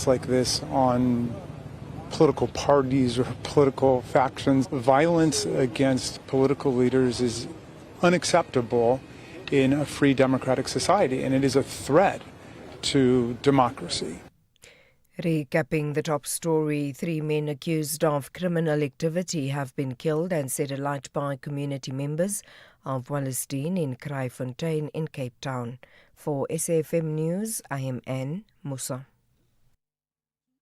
attacks like this on political parties or political factions. Violence against political leaders is unacceptable in a free democratic society, and it is a threat to democracy. Recapping the top story, 3 men accused of criminal activity have been killed and set alight by community members of Wallerstein in Kraaifontein in Cape Town. For SAFM News, I am Anne Musa.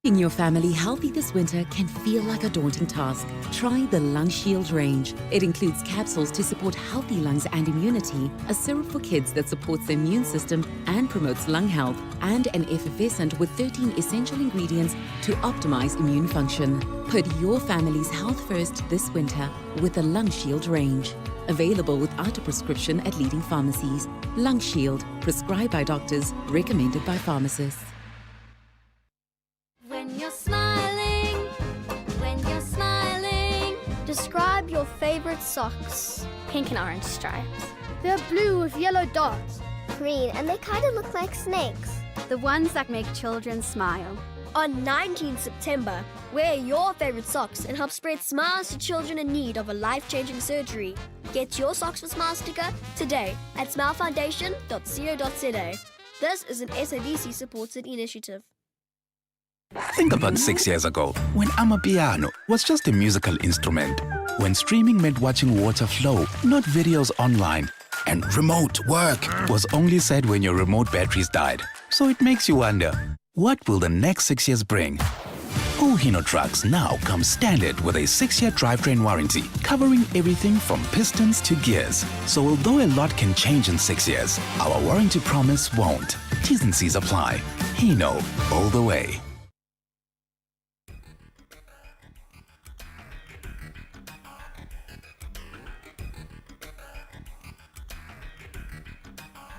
Keeping your family healthy this winter can feel like a daunting task. Try the Lung Shield range. It includes capsules to support healthy lungs and immunity, a syrup for kids that supports the immune system and promotes lung health, and an effervescent with 13 essential ingredients to optimize immune function. Put your family's health first this winter with the Lung Shield range. Available without a prescription at leading pharmacies. Lung Shield, prescribed by doctors, recommended by pharmacists. Describe your favorite socks. Pink and orange stripes. They're blue with yellow dots. Green, and they kind of look like snakes. The ones that make children smile. On 19 September, wear your favorite socks and help spread smiles to children in need of a life-changing surgery. Get your Socks for Smile sticker today at smilefoundation.co.za. This is an SABC-supported initiative. Think about 6 years ago, when Amapiano was just a musical instrument, when streaming meant watching water flow, not videos online, and remote work was only said when your remote batteries died. So it makes you wonder, what will the next 6 years bring? Hino trucks now come standard with a 6-year drivetrain warranty, covering everything from pistons to gears. So although a lot can change in 6 years, our warranty promise won't. T's and C's apply. Hino, all the way.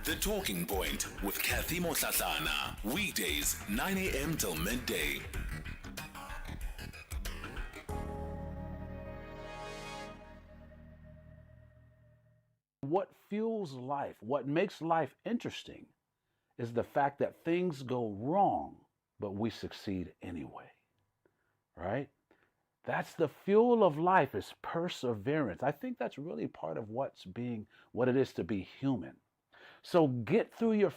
The Talking Point with Cathy Mohlahlana. Weekdays, 9 a.m. till midday. What fuels life, what makes life interesting, is the fact that things go wrong, but we succeed anyway, right? That's the fuel of life, is perseverance. I think that's really part of what it is to be human. So get through your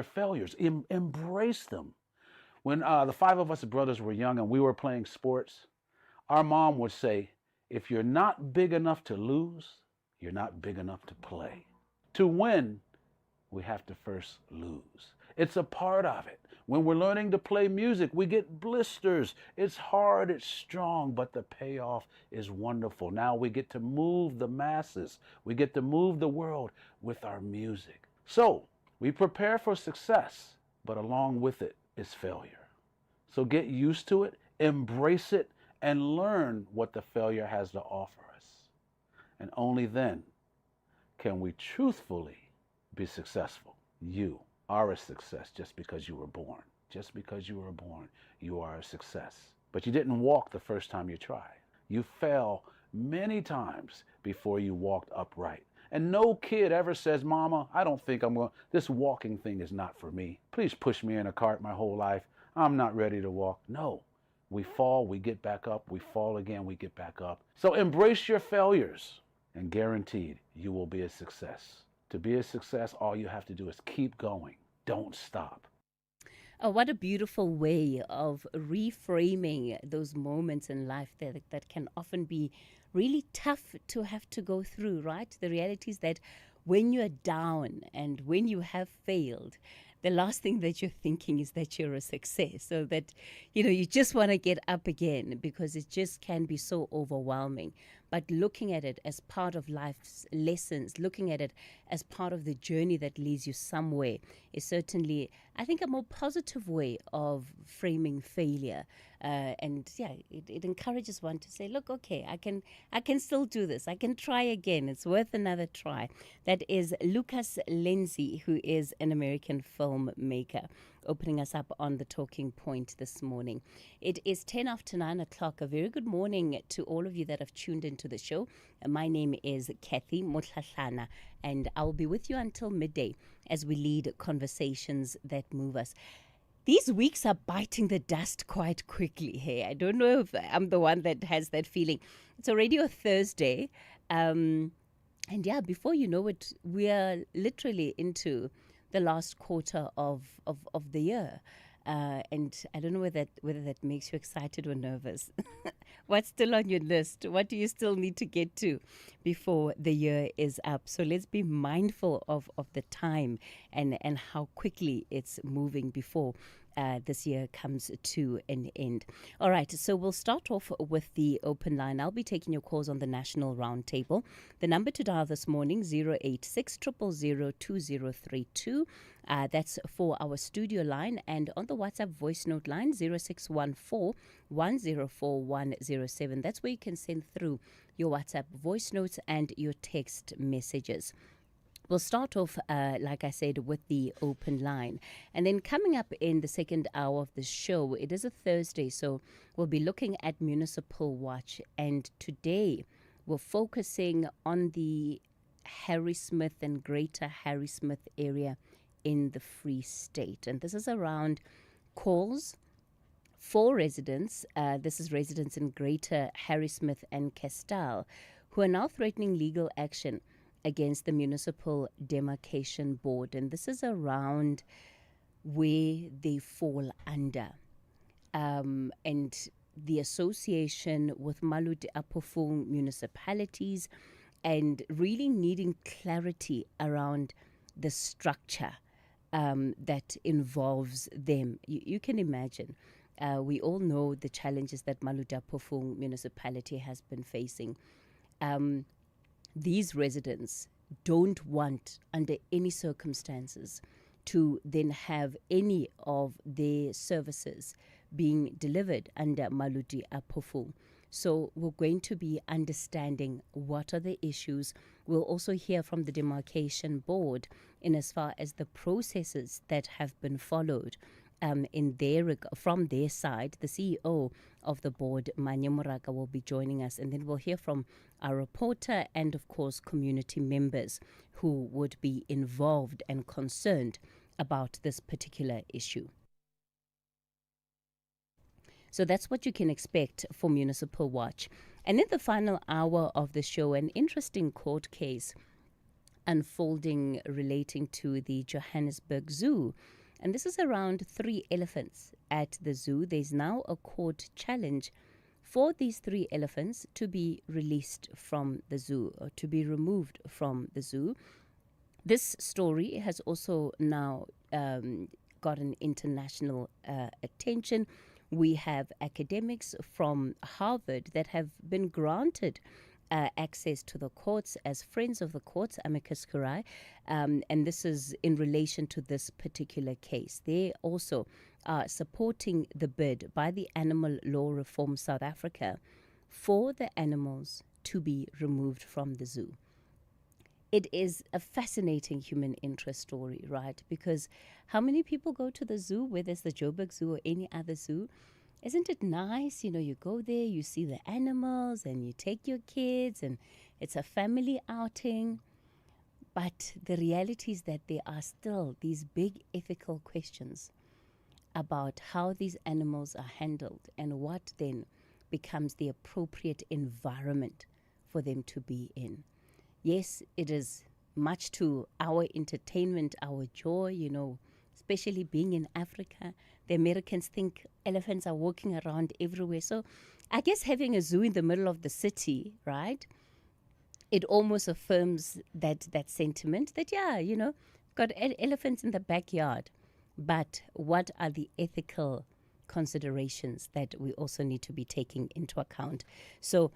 failures, embrace them. When the 5 of us brothers were young and we were playing sports, our mom would say, if you're not big enough to lose, you're not big enough to play. To win, we have to first lose. It's a part of it. When we're learning to play music, we get blisters. It's hard, it's strong, but the payoff is wonderful. Now we get to move the masses. We get to move the world with our music. So we prepare for success, but along with it is failure. So get used to it, embrace it, and learn what the failure has to offer us. And only then can we truthfully be successful. You are a success just because you were born. Just because you were born, you are a success. But you didn't walk the first time you tried. You fell many times before you walked upright. And no kid ever says, Mama, I don't think this walking thing is not for me. Please push me in a cart my whole life. I'm not ready to walk. No, we fall, we get back up. We fall again, we get back up. So embrace your failures, and guaranteed you will be a success. To be a success, all you have to do is keep going. Don't stop. Oh, what a beautiful way of reframing those moments in life that can often be really tough to have to go through, right? The reality is that when you're down and when you have failed, the last thing that you're thinking is that you're a success. So that, you just want to get up again because it just can be so overwhelming. But looking at it as part of life's lessons, looking at it as part of the journey that leads you somewhere is certainly, I think, a more positive way of framing failure. It encourages one to say, look, okay, I can still do this. I can try again. It's worth another try. That is Lucas Lenzi, who is an American filmmaker, opening us up on the Talking Point this morning. It is 10 after 9 o'clock. A very good morning to all of you that have tuned into the show. My name is Cathy Mohlahlana, and I will be with you until midday as we lead conversations that move us. these weeks are biting the dust quite quickly. Hey, I don't know if I'm the one that has that feeling. It's already a Thursday. And yeah, before you know it, we are literally into the last quarter of the year. And I don't know whether that makes you excited or nervous. What's still on your list? What do you still need to get to before the year is up? So let's be mindful of the time and how quickly it's moving before this year comes to an end. All right, so we'll start off with the open line. I'll be taking your calls on the National Roundtable. The number to dial this morning, 086 000 2032. That's for our studio line, and on the WhatsApp voice note line, 0614 104 107. That's where you can send through your WhatsApp voice notes and your text messages. We'll start off, like I said, with the open line. And then coming up in the second hour of the show, it is a Thursday, so we'll be looking at Municipal Watch. And today, we're focusing on the Harrismith and Greater Harrismith area in the Free State. And this is around calls for residents. This is residents in Greater Harrismith and Castile who are now threatening legal action against the Municipal Demarcation Board. And this is around where they fall under. And the association with Maluti Apofung municipalities, and really needing clarity around the structure that involves them. You can imagine. We all know the challenges that Maluti Apofung municipality has been facing. These residents don't want, under any circumstances, to then have any of their services being delivered under Maluti Apofung. So we're going to be understanding what are the issues. We'll also hear from the Demarcation Board in as far as the processes that have been followed from their side. The CEO of the board, Manya Moraga, will be joining us, and then we'll hear from our reporter and, of course, community members who would be involved and concerned about this particular issue. So that's what you can expect for Municipal Watch. And in the final hour of the show, an interesting court case unfolding relating to the Johannesburg Zoo. And this is around 3 elephants at the zoo. There's now a court challenge for these 3 elephants to be released from the zoo, or to be removed from the zoo. This story has also now gotten international attention. We have academics from Harvard that have been granted access to the courts as friends of the courts, amicus curiae, and this is in relation to this particular case. They also are supporting the bid by the Animal Law Reform South Africa for the animals to be removed from the zoo. It is a fascinating human interest story, right? Because how many people go to the zoo, whether it's the Joburg Zoo or any other zoo? Isn't it nice? You know, you go there, you see the animals, and you take your kids, and it's a family outing. But the reality is that there are still these big ethical questions about how these animals are handled and what then becomes the appropriate environment for them to be in. Yes, it is much to our entertainment, our joy, you know, especially being in Africa. The Americans think elephants are walking around everywhere. So I guess having a zoo in the middle of the city, right, it almost affirms that sentiment that, yeah, you know, got elephants in the backyard. But what are the ethical considerations that we also need to be taking into account? So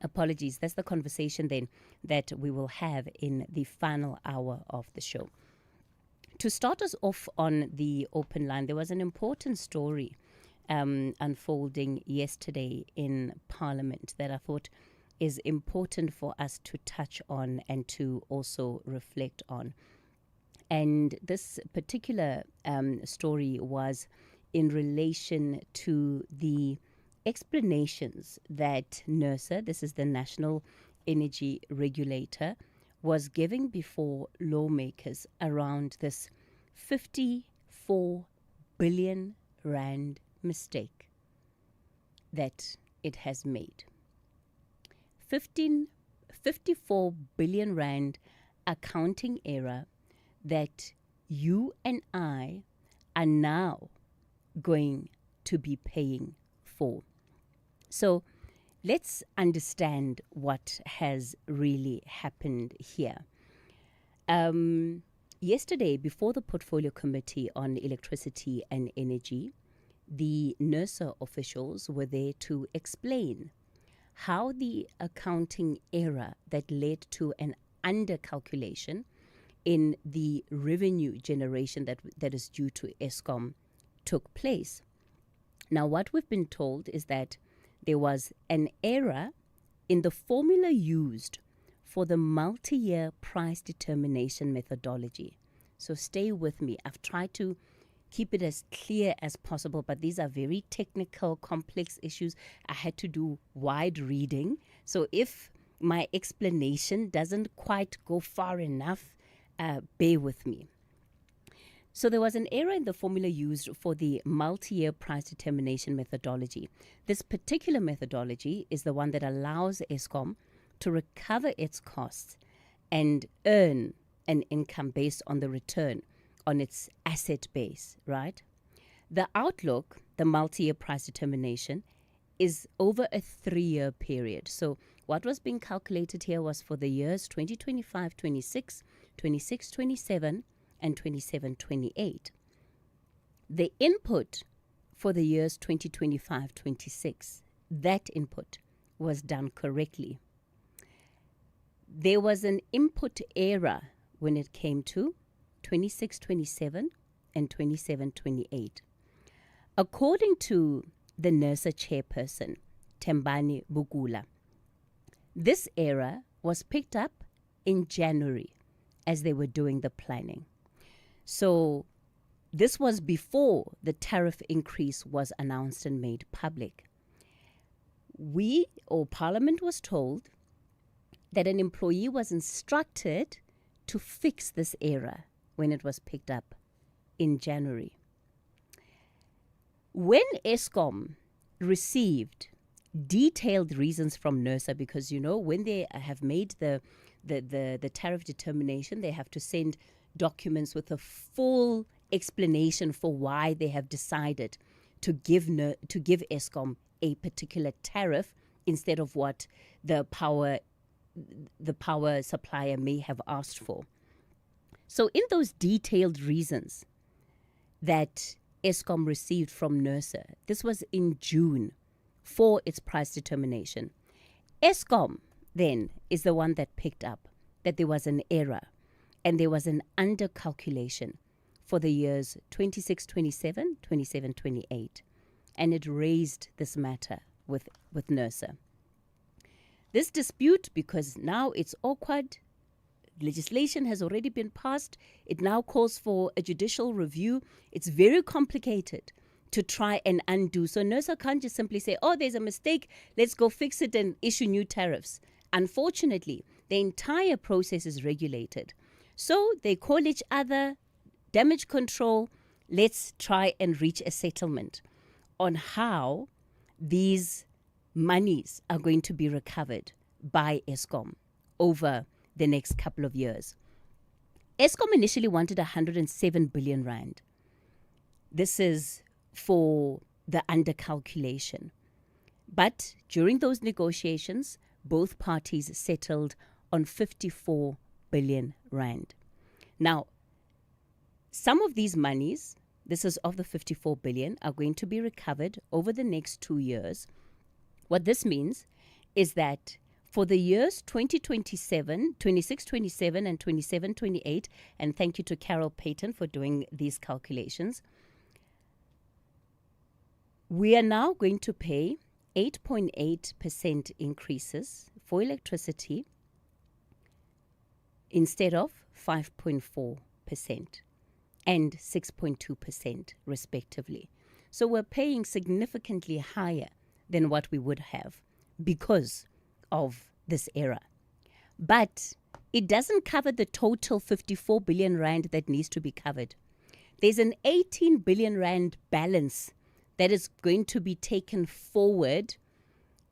apologies, that's the conversation then that we will have in the final hour of the show. To start us off on the open line, there was an important story unfolding yesterday in Parliament that I thought is important for us to touch on and to also reflect on. And this particular story was in relation to the explanations that NERSA, this is the National Energy Regulator, was giving before lawmakers around this 50 54 billion rand mistake that it has made. 54 billion rand accounting error that you and I are now going to be paying for. So let's understand what has really happened here. Yesterday, before the Portfolio Committee on Electricity and Energy, the NERSA officials were there to explain how the accounting error that led to an undercalculation in the revenue generation that is due to Eskom took place. Now, what we've been told is that there was an error in the formula used for the multi-year price determination methodology. So stay with me. I've tried to keep it as clear as possible, but these are very technical, complex issues. I had to do wide reading. So if my explanation doesn't quite go far enough, bear with me. So there was an error in the formula used for the multi-year price determination methodology. This particular methodology is the one that allows Eskom to recover its costs and earn an income based on the return on its asset base, right? The outlook, the multi-year price determination, is over a 3-year period. So what was being calculated here was for the years 2025-26, 26-27, and 27-28. The input for the years 2025-26, that input was done correctly. There was an input error when it came to 26-27 and 27-28. According to the NERSA chairperson, Tembani Bugula, this error was picked up in January as they were doing the planning. So this was before the tariff increase was announced and made public. Parliament was told that an employee was instructed to fix this error when it was picked up in January. When Eskom received detailed reasons from NERSA, because when they have made the tariff determination, they have to send documents with a full explanation for why they have decided to give Eskom a particular tariff instead of what the power supplier may have asked for. So in those detailed reasons that Eskom received from NERSA, this was in June, for its price determination, Eskom then is the one that picked up that there was an error and there was an undercalculation for the years 26-27, 27-28, and it raised this matter with NERSA. This dispute, because now it's awkward, legislation has already been passed, it now calls for a judicial review. It's very complicated to try and undo. So NERSA can't just simply say, oh, there's a mistake, let's go fix it and issue new tariffs. Unfortunately, the entire process is regulated. So they call each other, damage control, let's try and reach a settlement on how these monies are going to be recovered by Eskom over the next couple of years. Eskom initially wanted 107 billion rand. This is for the undercalculation. But during those negotiations, both parties settled on 54 billion rand. Now, some of these monies, this is of the 54 billion, are going to be recovered over the next 2 years. What this means is that for the years 2027, 26-27 and 27-28, and thank you to Carol Payton for doing these calculations, we are now going to pay 8.8% increases for electricity instead of 5.4% and 6.2% respectively. So we're paying significantly higher than what we would have because of this error. But it doesn't cover the total 54 billion rand that needs to be covered. there's an 18 billion rand balance that is going to be taken forward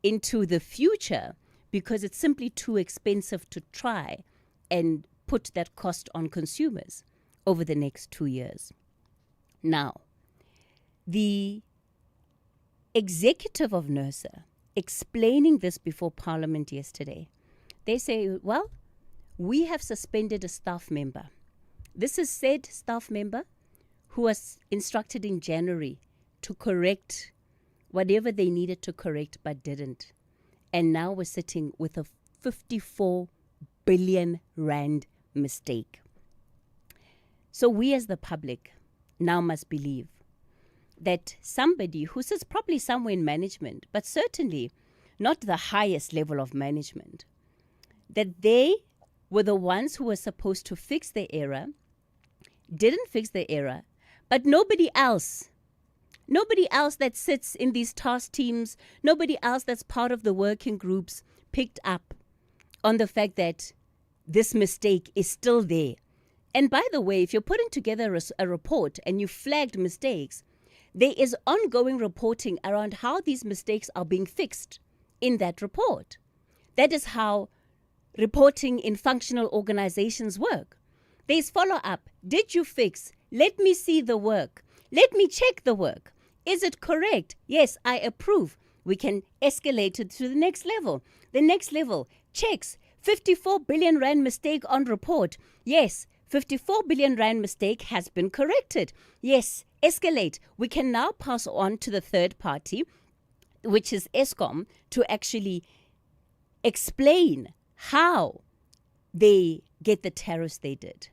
into the future because it's simply too expensive to try and put that cost on consumers over the next 2 years. Now, the executive of NERSA explaining this before Parliament yesterday, they say, well, we have suspended a staff member. This is said staff member who was instructed in January to correct whatever they needed to correct but didn't. And now we're sitting with a 54 billion rand mistake. So we as the public now must believe that somebody who sits probably somewhere in management, but certainly not the highest level of management, that they were the ones who were supposed to fix the error, didn't fix the error, but nobody else that sits in these task teams, nobody else that's part of the working groups picked up on the fact that this mistake is still there. And by the way, if you're putting together a report and you flagged mistakes, there is ongoing reporting around how these mistakes are being fixed in that report. That is how reporting in functional organizations work. There's follow-up. Did you fix? Let me see the work. Let me check the work. Is it correct? Yes, I approve. We can escalate it to the next level. The next level checks 54 billion rand mistake on report. Yes, 54 billion rand mistake has been corrected. Yes, escalate. We can now pass on to the third party, which is Eskom, to actually explain how they get the tariffs they did.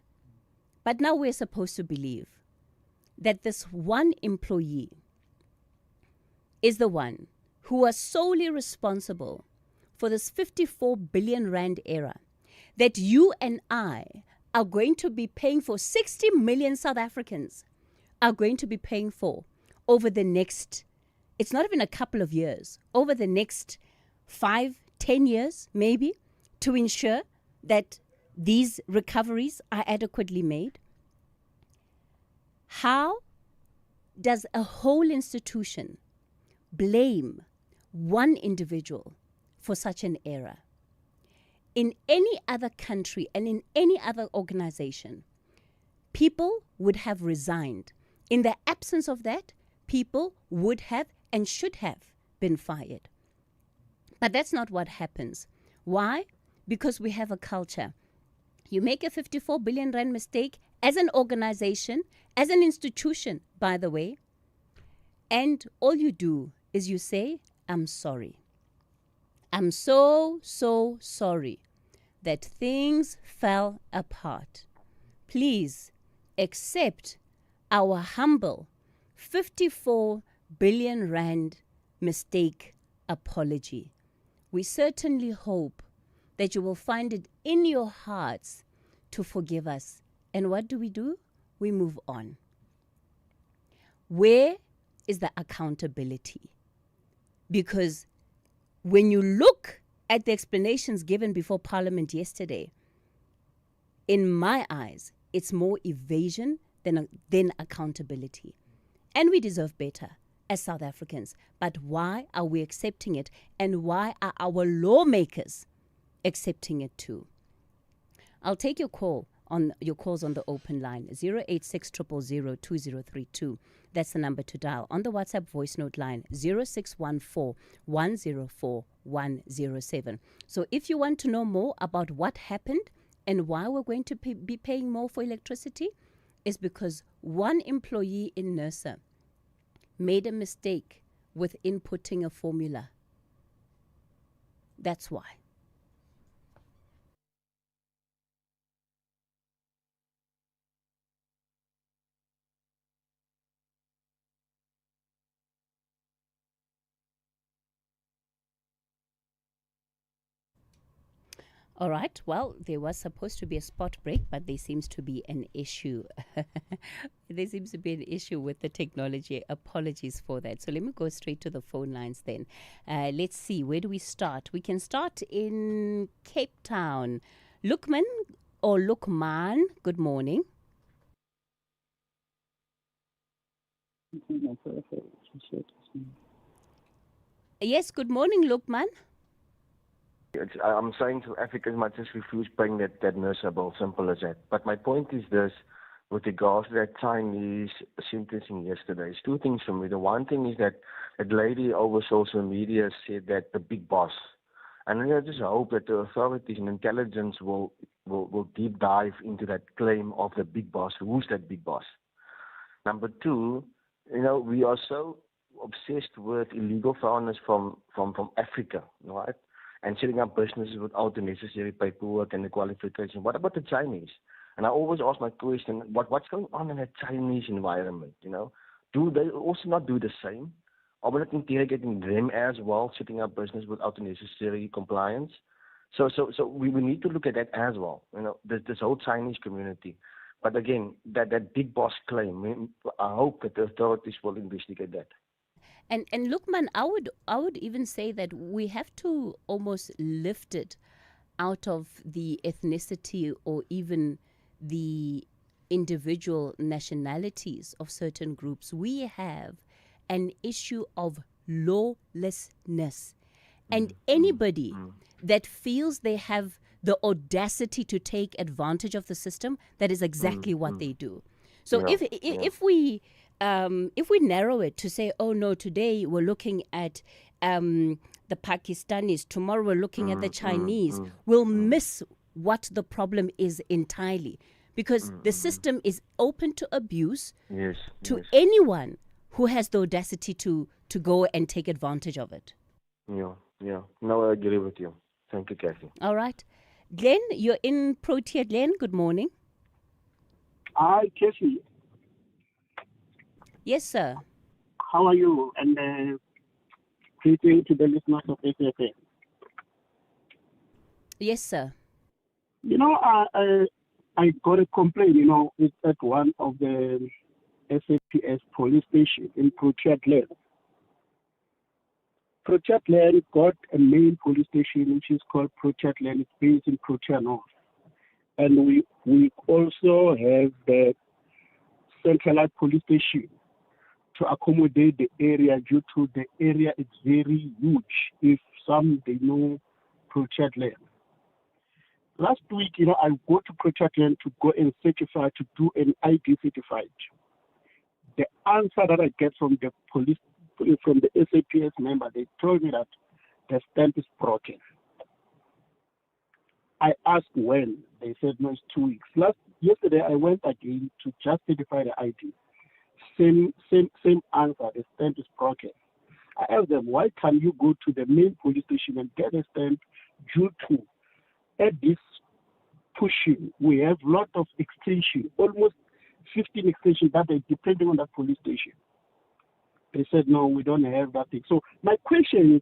But now we're supposed to believe that this one employee is the one who was solely responsible for this 54 billion rand error that you and I are going to be paying for, 60 million South Africans are going to be paying for over the next, it's not even a couple of years, over the next 5-10 years maybe, to ensure that these recoveries are adequately made. How does a whole institution blame one individual for such an error? In any other country and in any other organization, people would have resigned. In the absence of that, people would have and should have been fired. But that's not what happens. Why? Because we have a culture. You make a 54 billion rand mistake as an organization, as an institution, by the way, and all you do is you say, I'm sorry. I'm so sorry that things fell apart. Please accept our humble 54 billion rand mistake apology. We certainly hope that you will find it in your hearts to forgive us. And what do? We move on. Where is the accountability? Because when you look at the explanations given before Parliament yesterday, in my eyes, it's more evasion than accountability. And we deserve better as South Africans. But why are we accepting it? And why are our lawmakers accepting it too? I'll take your calls on the open line, 086 000 2032. That's the number to dial. On the WhatsApp voice note line, 0614 104 107. So if you want to know more about what happened and why we're going to be paying more for electricity, is because one employee in NERSA made a mistake with inputting a formula. That's why. All right. Well, there was supposed to be a spot break, but there seems to be an issue. There seems to be an issue with the technology. Apologies for that. So let me go straight to the phone lines then. Let's see. Where do we start? We can start in Cape Town. Lukman or Lukman, good morning. Yes, good morning, Lukman. I'm saying to Africans might just refuse paying that nurse bill, simple as that. But my point is this, with regards to that Chinese sentencing yesterday, it's two things for me. The one thing is that a lady over social media said that the big boss, and I just hope that the authorities and intelligence will deep dive into that claim of the big boss. Who's that big boss? Number two, we are so obsessed with illegal foreigners from Africa, right? And setting up businesses without the necessary paperwork and the qualification. What about the Chinese? And I always ask my question, what's going on in a Chinese environment, Do they also not do the same? Are we not interrogating them as well, setting up business without the necessary compliance? So we need to look at that as well, this whole Chinese community. But again, that big boss claim, I hope that the authorities will investigate that. And Lukman, I would even say that we have to almost lift it out of the ethnicity or even the individual nationalities of certain groups. We have an issue of lawlessness. And anybody that feels they have the audacity to take advantage of the system, that is exactly what they do. So if we narrow it to say, oh no, today we're looking at the Pakistanis, tomorrow we're looking at the Chinese, we'll miss what the problem is entirely. Because the system is open to abuse to anyone who has the audacity to go and take advantage of it. Yeah. No, I agree with you. Thank you, Cathy. All right. Glenn, you're in Protea. Glenn, good morning. Hi, Cathy. Yes, sir. How are you? And greeting to the listeners of SFA. Yes, sir. I got a complaint, it's at one of the SAPS police stations in Protea. Protea got a main police station which is called Protea. It's based in Protea North. And we also have the centralized police station to accommodate the area due to the area is very huge. If some, they know Protea. Last week, I go to Protea to go and certify, to do an ID certified. The answer that I get from the police, from the SAPS member, they told me that the stamp is broken. I asked when. They said no, it's 2 weeks. Yesterday I went again to just certify the ID. Same answer. The stamp is broken. I asked them, why can't you go to the main police station and get a stamp due to at this pushing? We have a lot of extension, almost 15 extensions that are depending on that police station. They said, no, we don't have that thing. So my question,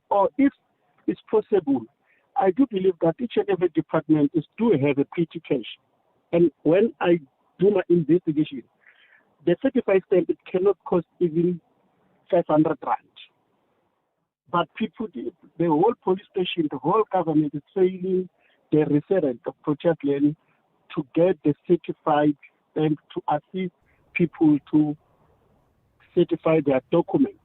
or if it's possible, I do believe that each and every department do have a petty cash. And when I do my investigation, the certified stamp, it cannot cost even 500 rand. But people, the whole police station, the whole government is failing the resident of Protea to get the certified stamp to assist people to certify their documents.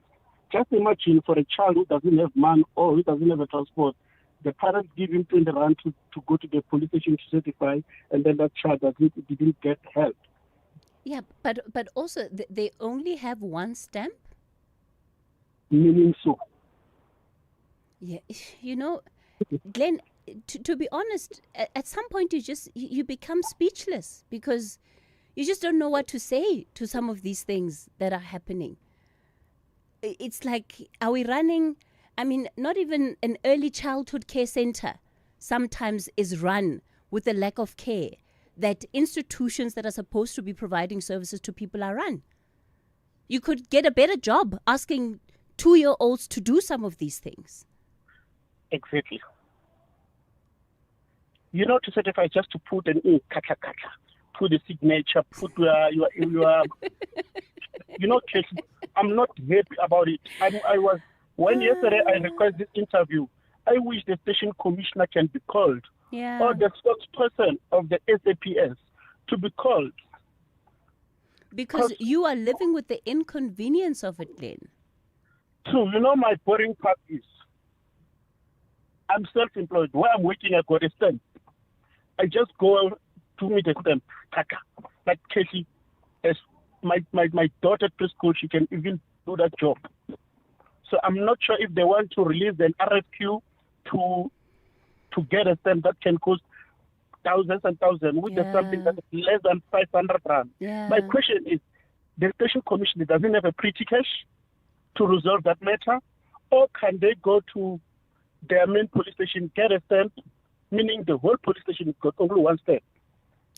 Just imagine for a child who doesn't have money or who doesn't have a transport, the parents give him 20 rand to go to the police station to certify, and then that child didn't get help. Yeah, but also they only have one stamp? Meaning so. Yeah, Glenn, to be honest, at some point you become speechless because you just don't know what to say to some of these things that are happening. It's like, are we running? I mean, not even an early childhood care center sometimes is run with a lack of care that institutions that are supposed to be providing services to people are run. You could get a better job asking 2-year-olds to do some of these things. Exactly. To certify, just to put an ink, put the signature, put your Cathy, I'm not happy about it. When yesterday I requested this interview, I wish the station commissioner can be called, or the spokesperson of the SAPS to be called. Because you are living with the inconvenience of it, Glenn. So, my boring part is I'm self-employed. Where I'm working, I got a stamp. I just go to meet a stamp. Taka. Like Cathy, as my daughter at preschool, she can even do that job. So I'm not sure if they want to release an RFQ to get a stamp that can cost thousands and thousands, which is something that is less than 500 rand. Yeah. My question is, the station commissioner doesn't have a pretty cash to resolve that matter, or can they go to their main police station, get a stamp, meaning the whole police station has got only one stamp?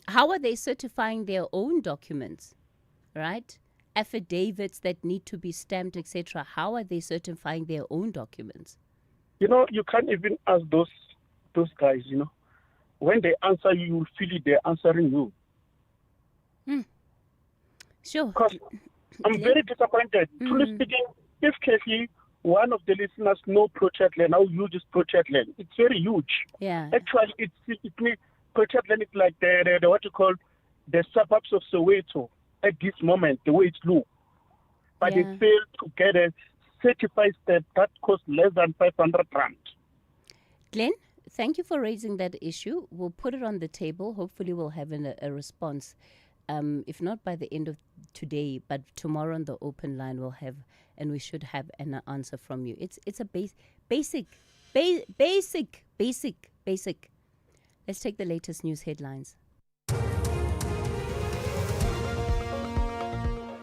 How are they certifying their own documents, right? Affidavits that need to be stamped, etc. How are they certifying their own documents? You can't even ask those guys, When they answer you, you feel it, they're answering you. Sure. Because I'm very disappointed. Truly speaking, if Cathy, one of the listeners know Pro-Chatland, how huge is Pro-Chatland? It's very huge. Yeah. Actually, it's Pro-Chatland is like the what you call the suburbs of Soweto at this moment, the way it looks. But they failed to get a certified stamp that costs less than 500 rand. Glenn, thank you for raising that issue. We'll put it on the table. Hopefully we'll have a response. If not by the end of today, but tomorrow on the open line we'll have, and we should have an answer from you. It's a basic. Let's take the latest news headlines.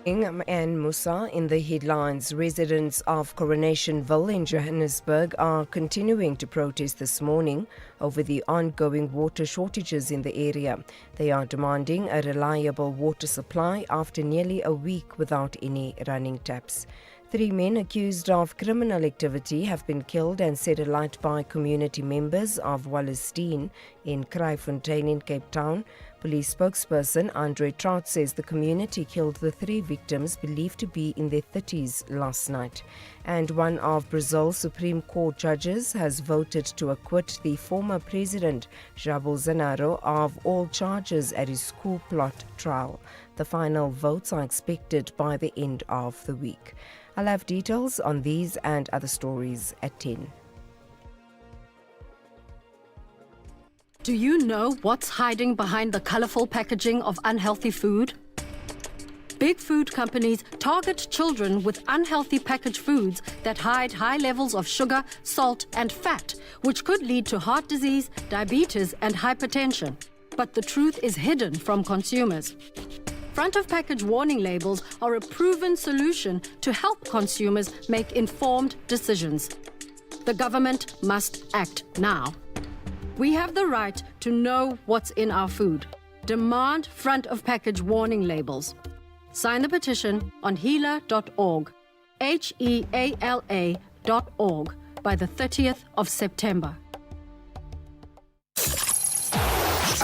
And Musa in the headlines. Residents of Coronationville in Johannesburg are continuing to protest this morning over the ongoing water shortages in the area. They are demanding a reliable water supply after nearly a week without any running taps. 3 men accused of criminal activity have been killed and set alight by community members of Wallerstein in Kraaifontein in Cape Town. Police spokesperson Andre Trout says the community killed the 3 victims believed to be in their 30s last night. And one of Brazil's Supreme Court judges has voted to acquit the former president, Jair Bolsonaro, of all charges at his coup plot trial. The final votes are expected by the end of the week. I'll have details on these and other stories at 10. Do you know what's hiding behind the colorful packaging of unhealthy food? Big food companies target children with unhealthy packaged foods that hide high levels of sugar, salt, and fat, which could lead to heart disease, diabetes, and hypertension. But the truth is hidden from consumers. Front-of-package warning labels are a proven solution to help consumers make informed decisions. The government must act now. We have the right to know what's in our food. Demand front-of-package warning labels. Sign the petition on heala.org, HEALA.org, by the 30th of September.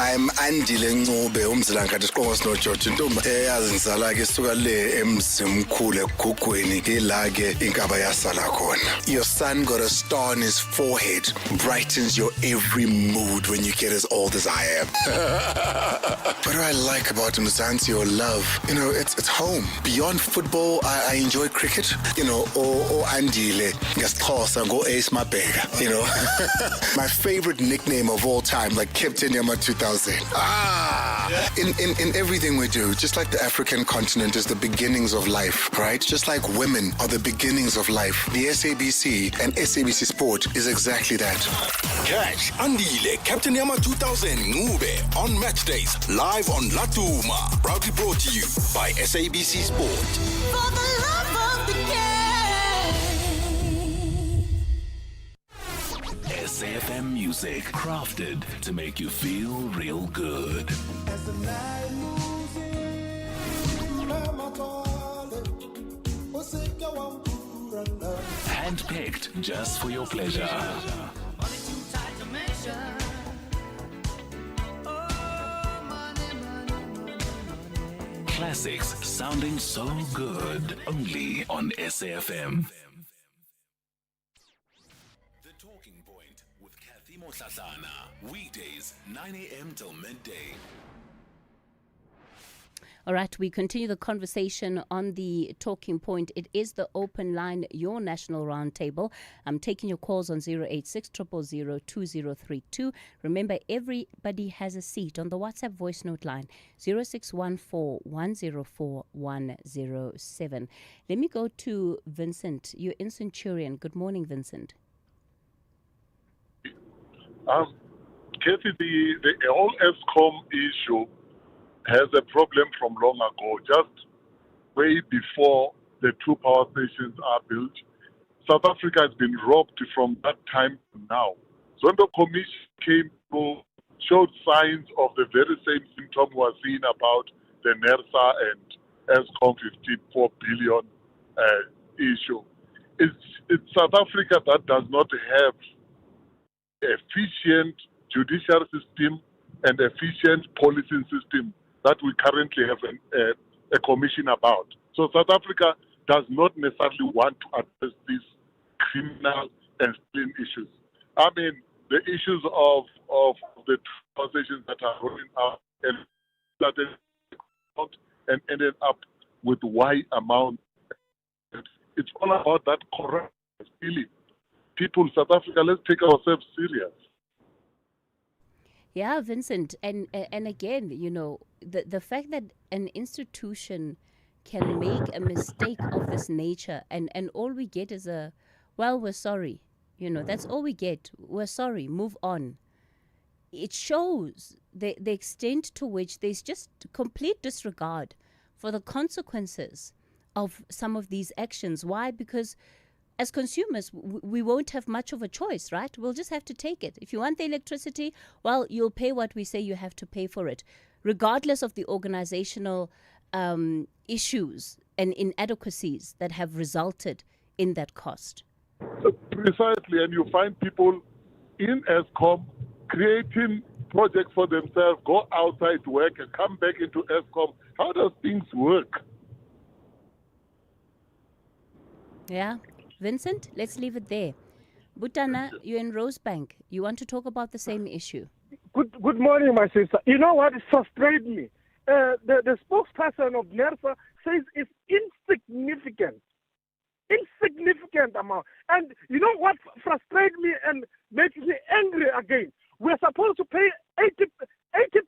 I'm Andile Ncube umzilankathi isiqongo sinoJoji Ntombi eyazi ngizala ke suka le emzimkhulu egugweni ila ke inkaba yasala khona. Your son got a star on his forehead, brightens your every mood when you get as old as I am. What do I like about Mzansi or love? It's home. Beyond football, I enjoy cricket. Or Andile ngesixhosa go Ace Mabheka. My favorite nickname of all time, like Captain Yama 2000. In everything we do, just like the African continent is the beginnings of life, right? Just like women are the beginnings of life. The SABC and SABC Sport is exactly that. Catch Andile, Captain Yama 2000 Ncube on match days, live on Latuma. Proudly brought to you by SABC Sport. For the love of the game. SAFM music, crafted to make you feel real good. Handpicked just for your pleasure. Classics sounding so good, only on SAFM. The Talking Point with Cathy Mohlahlana. Weekdays, 9 a.m. till midday. All right, we continue the conversation on the talking point. It is the open line, your national roundtable. I'm taking your calls on 086 000 2032. Remember, everybody has a seat on the WhatsApp voice note line, 0614 104 107. Let me go to Vincent. You're in Centurion. Good morning, Vincent. Cathy, the whole ESCOM issue has a problem from long ago, just way before the two power stations are built. South Africa has been robbed from that time to now. Zondo Commission came through, showed signs of the very same symptom we are seeing about the NERSA and ESCOM 54 billion issue. It's South Africa that does not have efficient judicial system and efficient policing system that we currently have a commission about. So South Africa does not necessarily want to address these criminal and stealing issues. I mean, the issues of the transitions that are rolling out and started out and ended up with Y amount. It's all about that corrupt stealing. People, South Africa, let's take ourselves serious. Yeah, Vincent, and again, you know, the fact that an institution can make a mistake of this nature and all we get is a, well, we're sorry. You know, that's all we get. We're sorry, move on. It shows the extent to which there's just complete disregard for the consequences of some of these actions. Why? Because as consumers, we won't have much of a choice, right? We'll just have to take it. If you want the electricity, well, you'll pay what we say you have to pay for it, regardless of the organizational issues and inadequacies that have resulted in that cost. Precisely, and you find people in ESCOM creating projects for themselves, go outside to work and come back into ESCOM. How does things work? Yeah. Vincent, let's leave it there. Butana, you're in Rosebank. You want to talk about the same issue? Good morning, my sister. You know what frustrates me? The spokesperson of NERSA says it's insignificant. Insignificant amount. And you know what frustrates me and makes me angry again? We're supposed to pay 80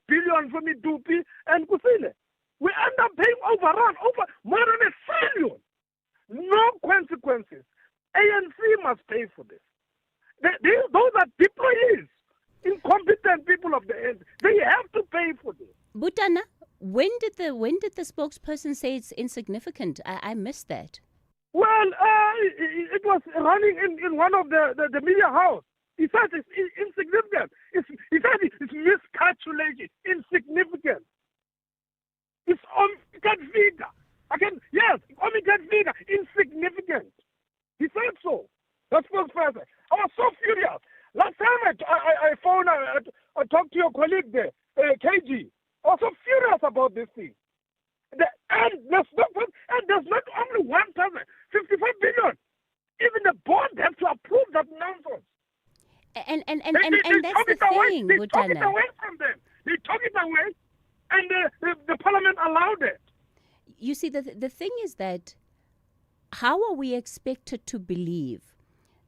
billion from Idupi and Kusile. We end up paying over more than 1 billion. No consequences. ANC must pay for this. Those are employees, incompetent people of the ANC. They have to pay for this. Butana, when did the spokesperson say it's insignificant? I missed that. Well, it was running in one of the media house. He said it's insignificant. He said it's miscalculated, insignificant. It's omitted figure. Again, yes, omitted figure, insignificant. He said so. That spokesperson. I was so furious. Last time I phoned, I talked to your colleague there, KG. I was so furious about this thing. And there's not only one person, 55 billion. Even the board has to approve that nonsense. And that's the thing, They took it away from them. They took it away, and the parliament allowed it. You see, the thing is that how are we expected to believe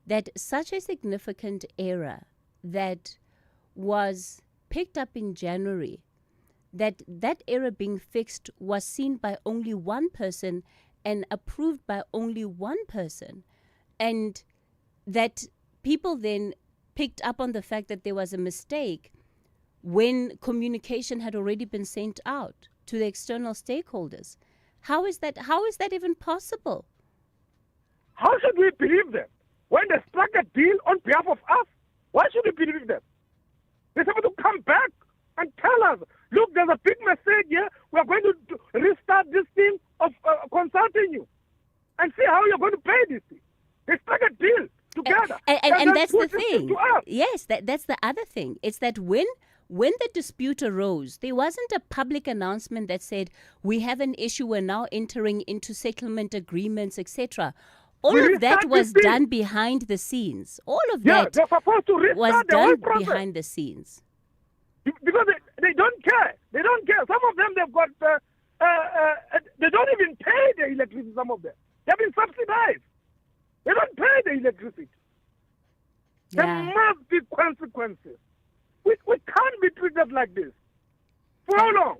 that such a significant error that was picked up in January, that error being fixed was seen by only one person and approved by only one person, and that people then picked up on the fact that there was a mistake when communication had already been sent out to the external stakeholders? How is that even possible? How should we believe them? When they struck a deal on behalf of us, why should we believe them? They're supposed to come back and tell us, look, there's a big mistake here. We're going to restart this thing of consulting you and see how you're going to pay this thing. They struck a deal together. And that's the thing. Yes, that's the other thing. It's that when the dispute arose, there wasn't a public announcement that said, we have an issue, we're now entering into settlement agreements, etc. All of that was done behind the scenes. All of that was done behind the scenes. Because they don't care. They don't care. Some of them, they've got They don't even pay the electricity, some of them. They've been subsidized. They don't pay the electricity. There must be consequences. We can't be treated like this. For how long?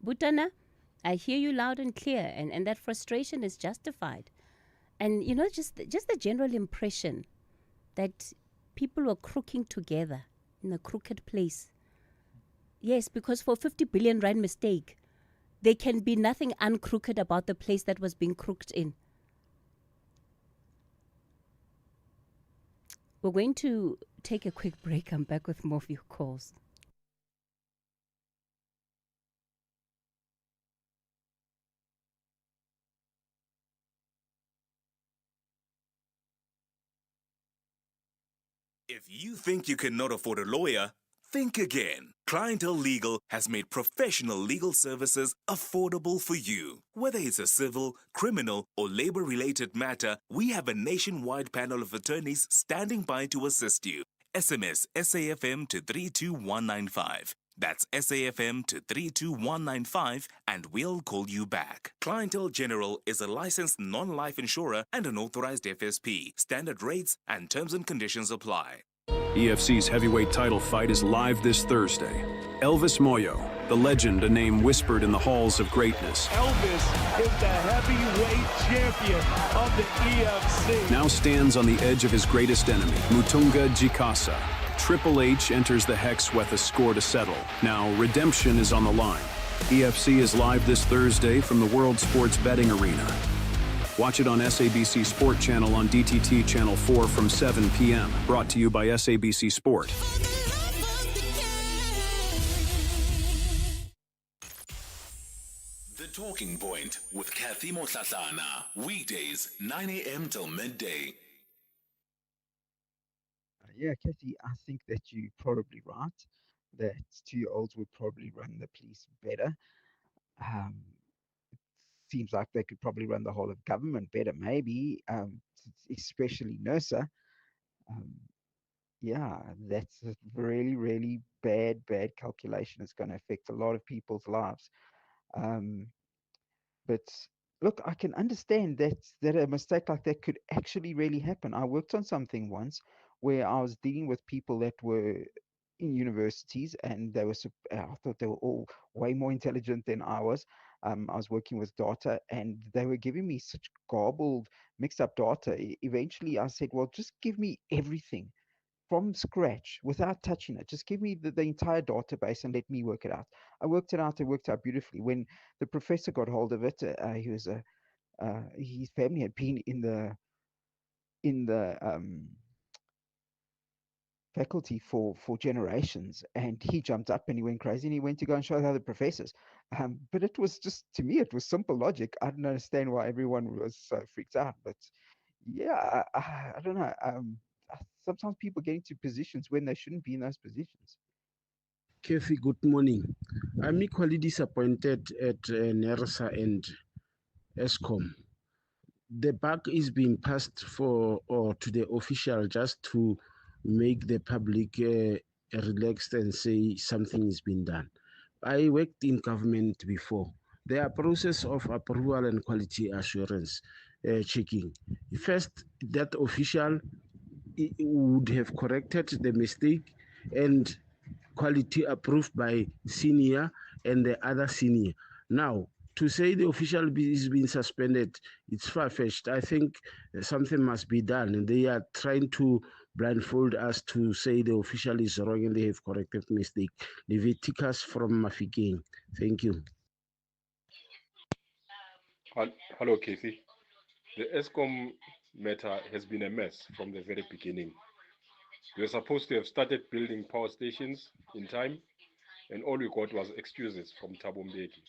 Butana, I hear you loud and clear, and that frustration is justified. And, you know, just the general impression that people were crooking together in a crooked place. Yes, because for 50 billion rand mistake, there can be nothing uncrooked about the place that was being crooked in. We're going to take a quick break. I'm back with more of your calls. If you think you cannot afford a lawyer, think again. Clientele Legal has made professional legal services affordable for you. Whether it's a civil, criminal, or labor-related matter, we have a nationwide panel of attorneys standing by to assist you. SMS SAFM to 32195. That's SAFM to 32195 and we'll call you back. Clientele General is a licensed non-life insurer and an authorized FSP. Standard rates and terms and conditions apply. EFC's heavyweight title fight is live this Thursday. Elvis Moyo, the legend, a name whispered in the halls of greatness. Elvis is the heavyweight champion of the EFC. Now stands on the edge of his greatest enemy, Mutunga Jikasa. Triple H enters the hex with a score to settle. Now redemption is on the line. EFC is live this Thursday from the World Sports Betting Arena. Watch it on SABC Sport Channel on DTT Channel 4 from 7 p.m. Brought to you by SABC Sport. The Talking Point with Cathy Mohlahlana. Weekdays, 9 a.m. till midday. Yeah, Cathy, I think that you're probably right, that 2-year-olds would probably run the police better. Seems like they could probably run the whole of government better, maybe, especially NERSA. Yeah, that's a really, really bad calculation. It's going to affect a lot of people's lives. But look, I can understand that a mistake like that could actually really happen. I worked on something once where I was dealing with people that were in universities, and I thought they were all way more intelligent than I was. I was working with data, and they were giving me such garbled, mixed up data. Eventually, I said, well, just give me everything from scratch without touching it. Just give me the entire database and let me work it out. I worked it out. It worked out beautifully. When the professor got hold of it, he was his family had been in the faculty for generations, and he jumped up and he went crazy and he went to go and show the other professors. But it was just, to me, it was simple logic. I didn't understand why everyone was so freaked out. But yeah, I don't know. Sometimes people get into positions when they shouldn't be in those positions. Kathy, good morning. I'm equally disappointed at NERSA and ESCOM. The buck is being passed to the official just to make the public relaxed and say something is being done. I worked in government before. There are process of approval and quality assurance checking. First, that official would have corrected the mistake and quality approved by senior and the other senior. Now, to say the official is being suspended, it's far-fetched. I think something must be done, and they are trying to blindfold us to say the official is wrong and they have corrected mistake. Leviticus from Mafikeng. Thank you. Hello, Kathy. The ESCOM matter has been a mess from the very beginning. We were supposed to have started building power stations in time, and all we got was excuses from Thabo Mbeki.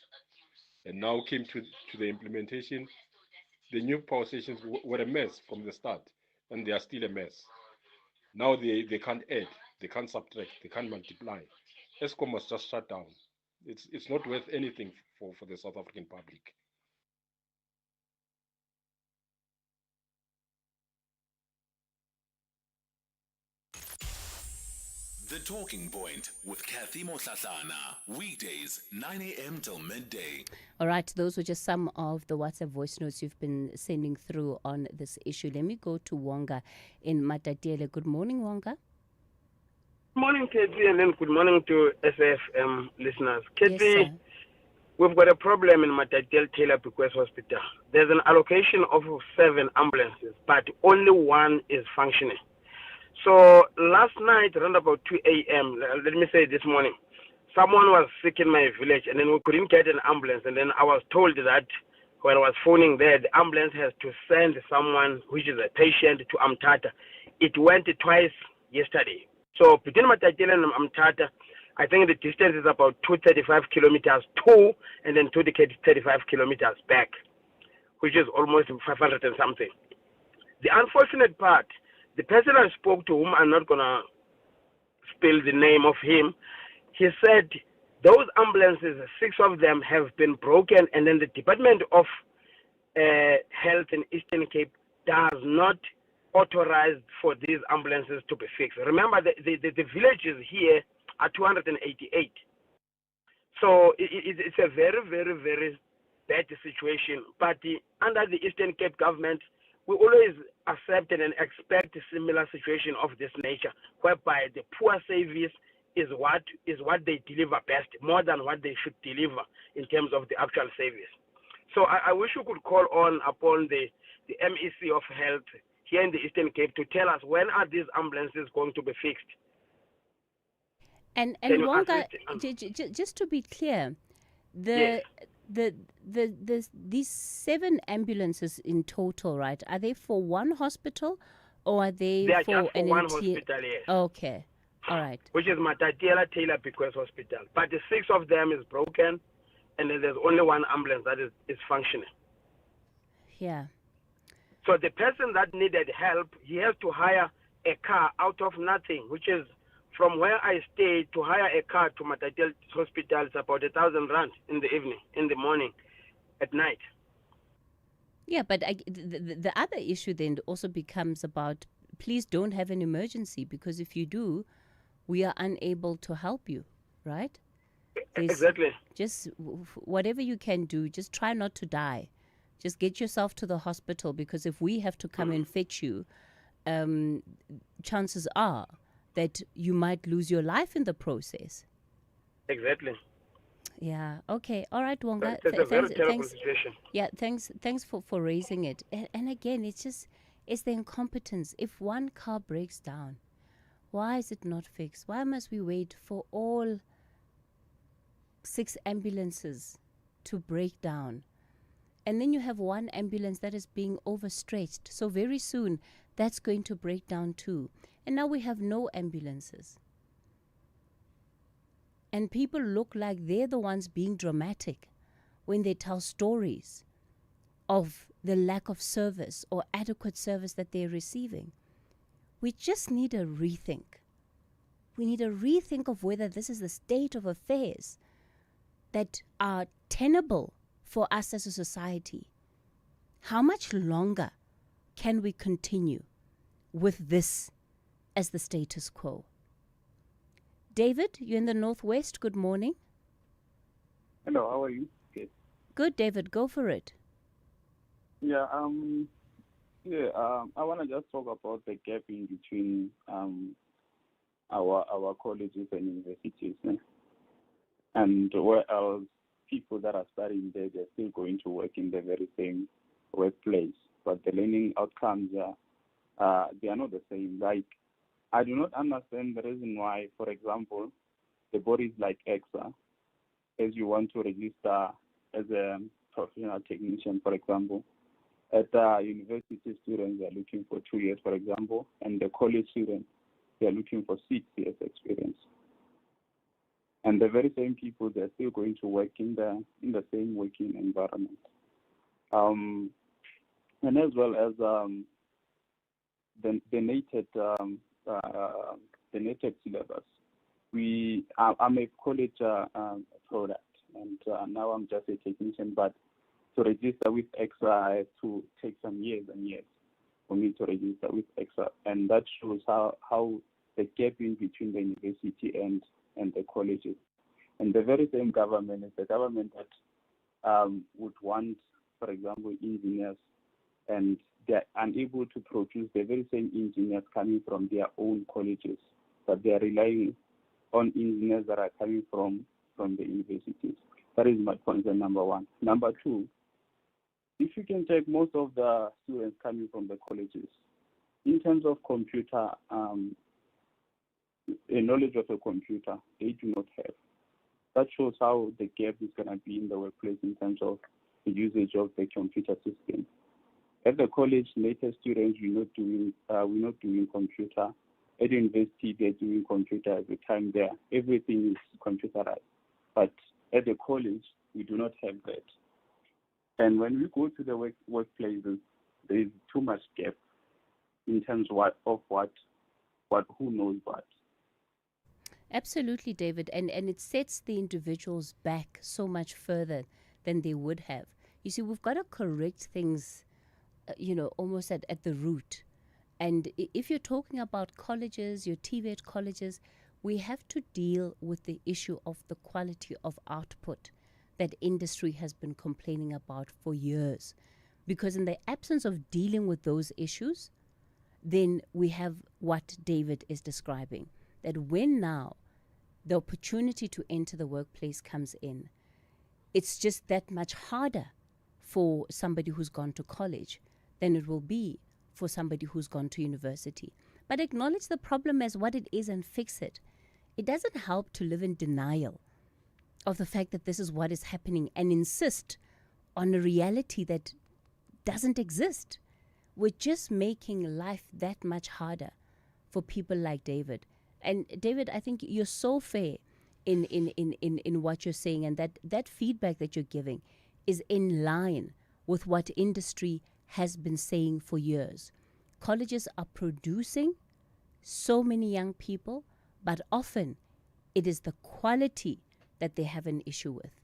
And now came to the implementation. The new power stations were a mess from the start, and they are still a mess. Now they can't add, they can't subtract, they can't multiply. ESCOM was just shut down. It's not worth anything for the South African public. The Talking Point with Cathy Mohlahlana. Weekdays, 9 a.m. till midday. All right, those were just some of the WhatsApp voice notes you've been sending through on this issue. Let me go to Wonga in Matatiele. Good morning, Wonga. Good morning, Cathy, and then good morning to SFM listeners. Cathy, Yes, we've got a problem in Matatiele Taylor Bequest Hospital. There's an allocation of 7 ambulances, but only one is functioning. So last night, around about 2 a.m., let me say this morning, someone was sick in my village, and then we couldn't get an ambulance. And then I was told that when I was phoning there, the ambulance has to send someone, which is a patient, to Amtata. It went twice yesterday. So between Matatiele and Amtata, I think the distance is about 235 kilometers to, and then 235 kilometers back, which is almost 500 and something. The unfortunate part, the person I spoke to, whom I'm not going to spill the name of him, he said those ambulances, 6 of them have been broken, and then the Department of Health in Eastern Cape does not authorize for these ambulances to be fixed. Remember, the villages here are 288. So it's a very, very, very bad situation. But under the Eastern Cape government, we always accept and expect a similar situation of this nature, whereby the poor service is what they deliver best, more than what they should deliver in terms of the actual service. So I wish you could call on upon the MEC of Health here in the Eastern Cape to tell us when are these ambulances going to be fixed. And Wonga, just to be clear, these 7 ambulances in total, right? Are they for one hospital, or are they are for just for an one entire? hospital, yes. Okay, all right. Which is Matatiele Taylor Bequest Hospital. But the 6 of them is broken, and then there's only one ambulance that is functioning. Yeah. So the person that needed help, he has to hire a car out of nothing, which is from where I stay to hire a car to Matatiele Hospital is about 1,000 rand in the evening, in the morning, at night. Yeah, but the other issue then also becomes about, please don't have an emergency, because if you do, we are unable to help you, right? Exactly. Just whatever you can do, just try not to die. Just get yourself to the hospital, because if we have to come and fetch you, chances are that you might lose your life in the process. Exactly. Yeah. Okay. All right, Wonga. It's a very terrible situation. Yeah. Thanks for raising it. And again, it's the incompetence. If one car breaks down, why is it not fixed? Why must we wait for all 6 ambulances to break down? And then you have one ambulance that is being overstretched. So very soon, that's going to break down too. And now we have no ambulances. And people look like they're the ones being dramatic when they tell stories of the lack of service or adequate service that they're receiving. We just need a rethink. We need a rethink of whether this is the state of affairs that are tenable for us as a society. How much longer can we continue with this as the status quo? David, you're in the Northwest. Good morning. Hello, how are you? Okay. Good, David. Go for it. Yeah, I want to just talk about the gap in between our colleges and universities, and where else people that are studying there, they're still going to work in the very same workplace, but the learning outcomes they are not the same. Like, I do not understand the reason why, for example, the bodies like EXA, as you want to register as a professional technician, for example, at university students, they're looking for 2 years, for example, and the college students, they're looking for 6 years experience. And the very same people, they're still going to work in the same working environment. And as well as the nated syllabus. I'm a college product, and now I'm just a technician, but to register with EXA, I have to take some years and years for me to register with EXA, and that shows how the gap in between the university and the colleges. And the very same government is the government that would want, for example, engineers, and they're unable to produce the very same engineers coming from their own colleges, but they're relying on engineers that are coming from the universities. That is my concern, number one. Number two, if you can take most of the students coming from the colleges, in terms of computer, a knowledge of a computer, they do not have. That shows how the gap is going to be in the workplace in terms of the usage of the computer system. At the college, later students we're not doing computer. At the university, they're doing computer every time there. Everything is computerized. But at the college, we do not have that. And when we go to the workplaces, there is too much gap in terms of who knows what. Absolutely, David. And it sets the individuals back so much further than they would have. You see, we've got to correct things, almost at the root. And if you're talking about colleges, your TVET colleges, we have to deal with the issue of the quality of output that industry has been complaining about for years. Because in the absence of dealing with those issues, then we have what David is describing. That when now the opportunity to enter the workplace comes in, it's just that much harder for somebody who's gone to college than it will be for somebody who's gone to university. But acknowledge the problem as what it is and fix it. It doesn't help to live in denial of the fact that this is what is happening and insist on a reality that doesn't exist. We're just making life that much harder for people like David. And David, I think you're so fair in what you're saying, and that feedback that you're giving is in line with what industry has been saying for years. Colleges are producing so many young people, but often it is the quality that they have an issue with.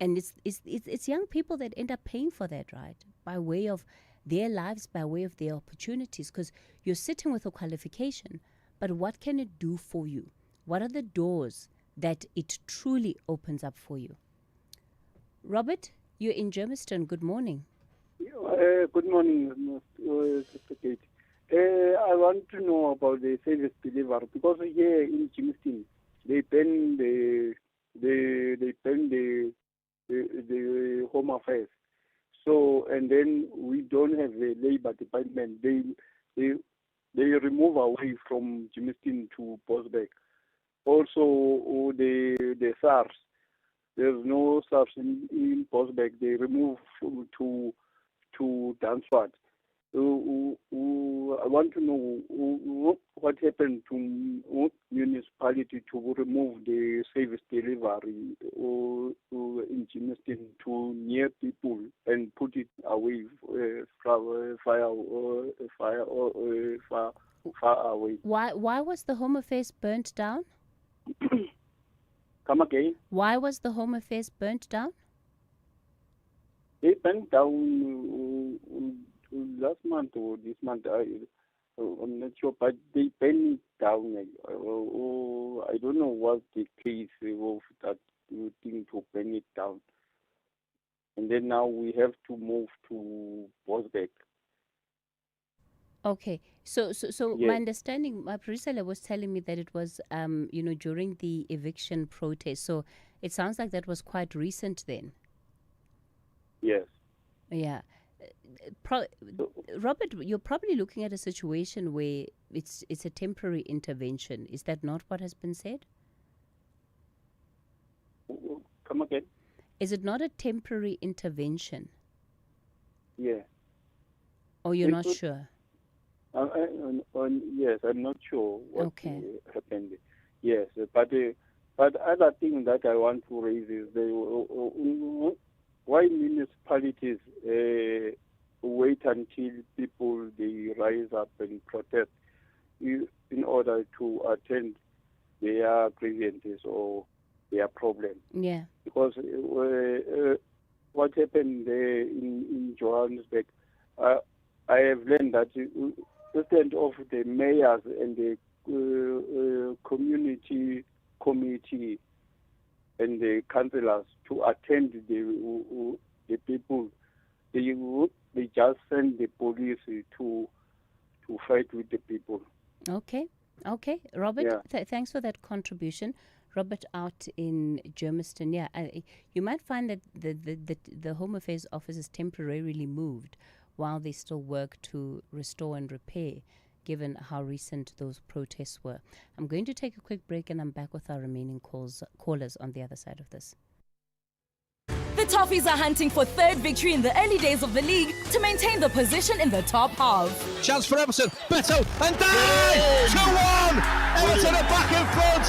And it's young people that end up paying for that, right? By way of their lives, by way of their opportunities, because you're sitting with a qualification, but what can it do for you? What are the doors that it truly opens up for you? Robert, you're in Germiston. Good morning. Good morning, Sister Kate. I want to know about the service delivery, because here in Germiston, they ban the Home Affairs. So, and then we don't have a labor department. They remove away from Germiston to Bosbeck. Also, the SARS. There's no SARS in Bosbeck. They remove to Dunsford. I want to know what happened to municipality to remove the service delivery in Germiston to near people and put it away far away. Why was the Home Affairs burnt down? Come again? Why was the Home Affairs burnt down? They burnt down last month or this month. I'm not sure, but they burned it down. I don't know what the case of that thing to burn it down. And then now we have to move to Bosbeck. Okay, so Yes. my understanding, my producer was telling me that it was, during the eviction protest. So it sounds like that was quite recent then. Yes. Yeah. Robert, you're probably looking at a situation where it's a temporary intervention. Is that not what has been said? Come again? Is it not a temporary intervention? Yeah. Or you're not sure? Yes, I'm not sure what happened. Yes, but other thing that I want to raise is why municipalities wait until people they rise up and protest in order to attend their grievances or their problems. Yeah. Because what happened there in Johannesburg, I have learned that instead of the mayors and the community committee and the councillors to attend the people. They just send the police to fight with the people. Okay. Robert, Yeah. thanks for that contribution. Robert out in Germiston. Yeah, you might find that the Home Affairs Office is temporarily moved while they still work to restore and repair, given how recent those protests were. I'm going to take a quick break and I'm back with our remaining callers on the other side of this. The Toffees are hunting for third victory in the early days of the league to maintain the position in the top half. Chance for Everton, Beto, and Dye! 2-1! Everton are back in front!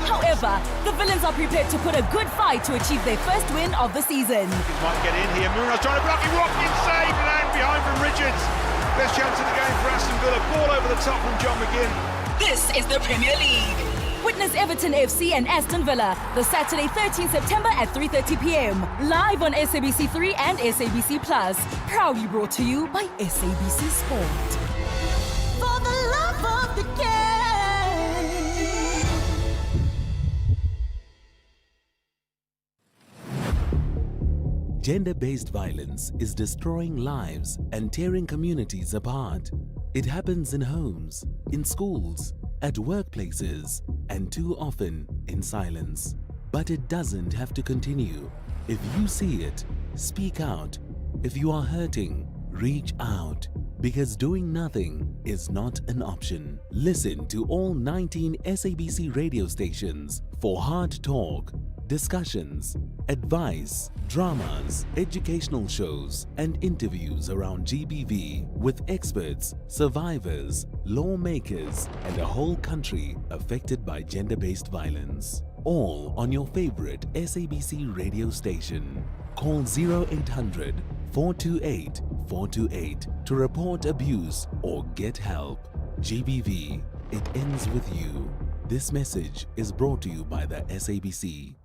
However, the Villains are prepared to put a good fight to achieve their first win of the season. Might get in here. Munoz trying to block it. Rocking save and behind from Richards. Best chance of the game for Aston Villa. Ball over the top from John McGinn. This is the Premier League. Witness Everton FC and Aston Villa the Saturday 13th September at 3:30 p.m. live on SABC3 and SABC Plus. Proudly brought to you by SABC Sport. For the love of the game. Gender-based violence is destroying lives and tearing communities apart. It happens in homes, in schools, at workplaces, and too often in silence. But it doesn't have to continue. If you see it, speak out. If you are hurting, reach out. Because doing nothing is not an option. Listen to all 19 SABC radio stations for hard talk, discussions, advice, dramas, educational shows, and interviews around GBV with experts, survivors, lawmakers, and a whole country affected by gender-based violence. All on your favorite SABC radio station. Call 0800 428 428 to report abuse or get help. GBV, it ends with you. This message is brought to you by the SABC.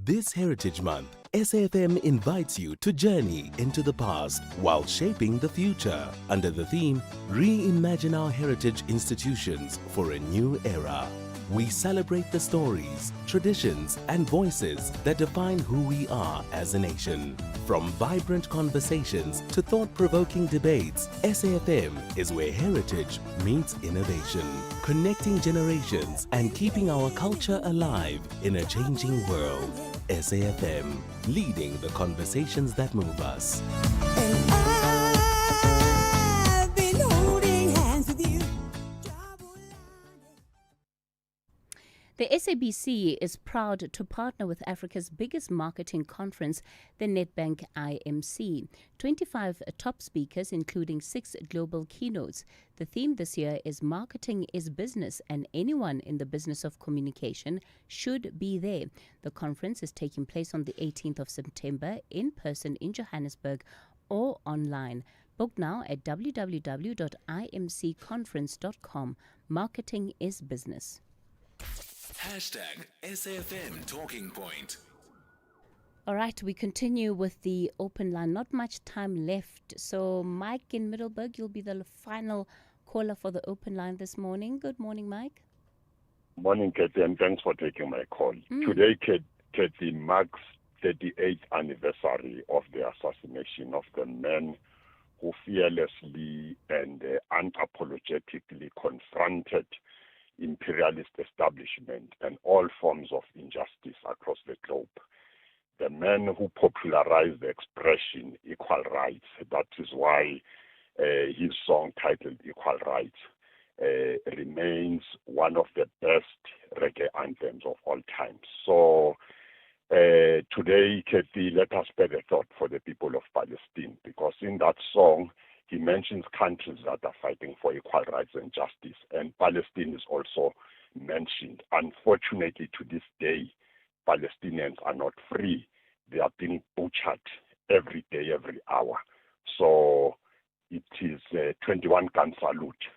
This Heritage Month, SAFM invites you to journey into the past while shaping the future under the theme, Reimagine Our Heritage Institutions for a New Era. We celebrate the stories, traditions, and voices that define who we are as a nation. From vibrant conversations to thought-provoking debates, SAFM is where heritage meets innovation, connecting generations and keeping our culture alive in a changing world. SAFM, leading the conversations that move us. The SABC is proud to partner with Africa's biggest marketing conference, the Nedbank IMC. 25 top speakers, including 6 global keynotes. The theme this year is Marketing is Business, and anyone in the business of communication should be there. The conference is taking place on the 18th of September in person in Johannesburg or online. Book now at www.imcconference.com. Marketing is Business. Hashtag SAFM Talking Point. All right, we continue with the open line. Not much time left. So, Mike in Middleburg, you'll be the final caller for the open line this morning. Good morning, Mike. Morning, Cathy, and thanks for taking my call. Today, Cathy, marks 38th anniversary of the assassination of the man who fearlessly and unapologetically confronted imperialist establishment and all forms of injustice across the globe. The man who popularized the expression equal rights. That is why his song titled Equal Rights remains one of the best reggae anthems of all time. So today, Cathy, let us spare the thought for the people of Palestine, because in that song, he mentions countries that are fighting for equal rights and justice, and Palestine is also mentioned. Unfortunately, to this day, Palestinians are not free. They are being butchered every day, every hour. So it is a 21-gun salute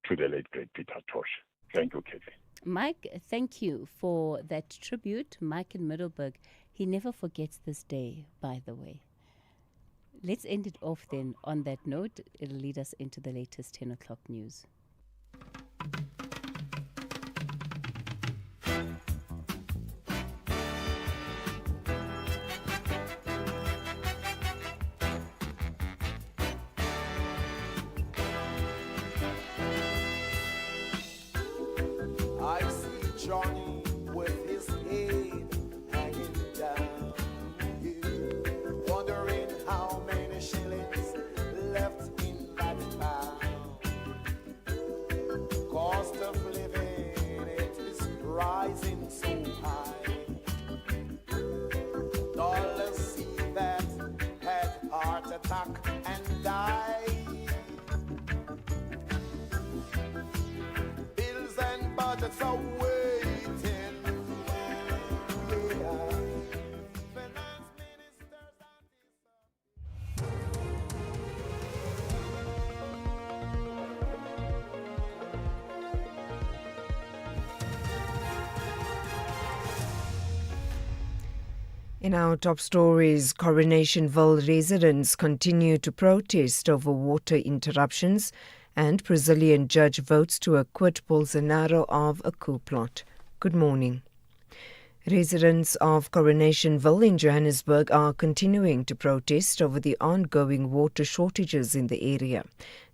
to the late, great Peter Tosh. Thank you, Cathy. Mike, thank you for that tribute. Mike in Middleburg, he never forgets this day, by the way. Let's end it off then on that note. It'll lead us into the latest 10 o'clock news. I see Johnny with his head hanging down, wondering how many shillings left in that pound. Cost of living, it is rising so high. Dollars see that had heart attack and died. Bills and budgets are waiting. Yeah. In our top stories, Coronationville residents continue to protest over water interruptions, and Brazilian judge votes to acquit Bolsonaro of a coup plot. Good morning. Residents of Coronationville in Johannesburg are continuing to protest over the ongoing water shortages in the area.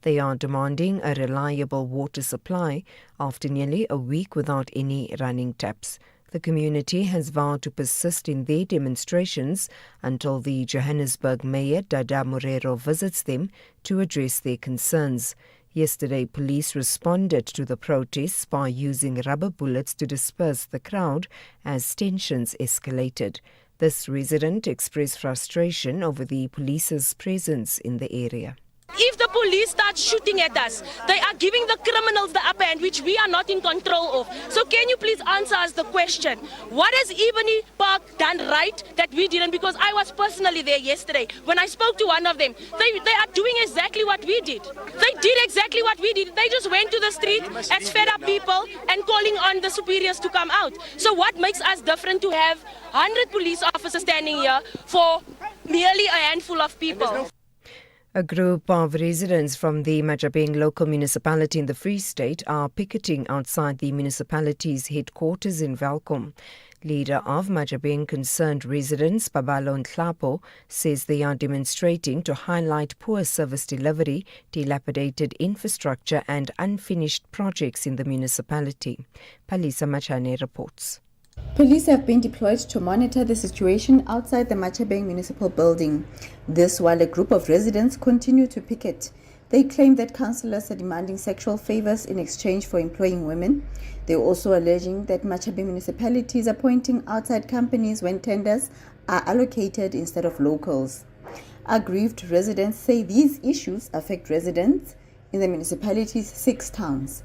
They are demanding a reliable water supply after nearly a week without any running taps. The community has vowed to persist in their demonstrations until the Johannesburg Mayor Dada Morero visits them to address their concerns. Yesterday, police responded to the protests by using rubber bullets to disperse the crowd as tensions escalated. This resident expressed frustration over the police's presence in the area. If the police start shooting at us, they are giving the criminals the upper hand, which we are not in control of. So can you please answer us the question, what has Ebony Park done right that we didn't? Because I was personally there yesterday. When I spoke to one of them, they are doing exactly what we did. They did exactly what we did. They just went to the street as fed up people and calling on the superiors to come out. So what makes us different to have 100 police officers standing here for merely a handful of people? A group of residents from the Majabeng local municipality in the Free State are picketing outside the municipality's headquarters in Welkom. Leader of Majabeng Concerned Residents, Babalo Nhlapo, says they are demonstrating to highlight poor service delivery, dilapidated infrastructure and unfinished projects in the municipality. Palisa Machane reports. Police have been deployed to monitor the situation outside the Majabeng Municipal Building. This while a group of residents continue to picket. They claim that councillors are demanding sexual favours in exchange for employing women. They are also alleging that Majabeng municipality is appointing outside companies when tenders are allocated instead of locals. Aggrieved residents say these issues affect residents in the municipality's 6 towns.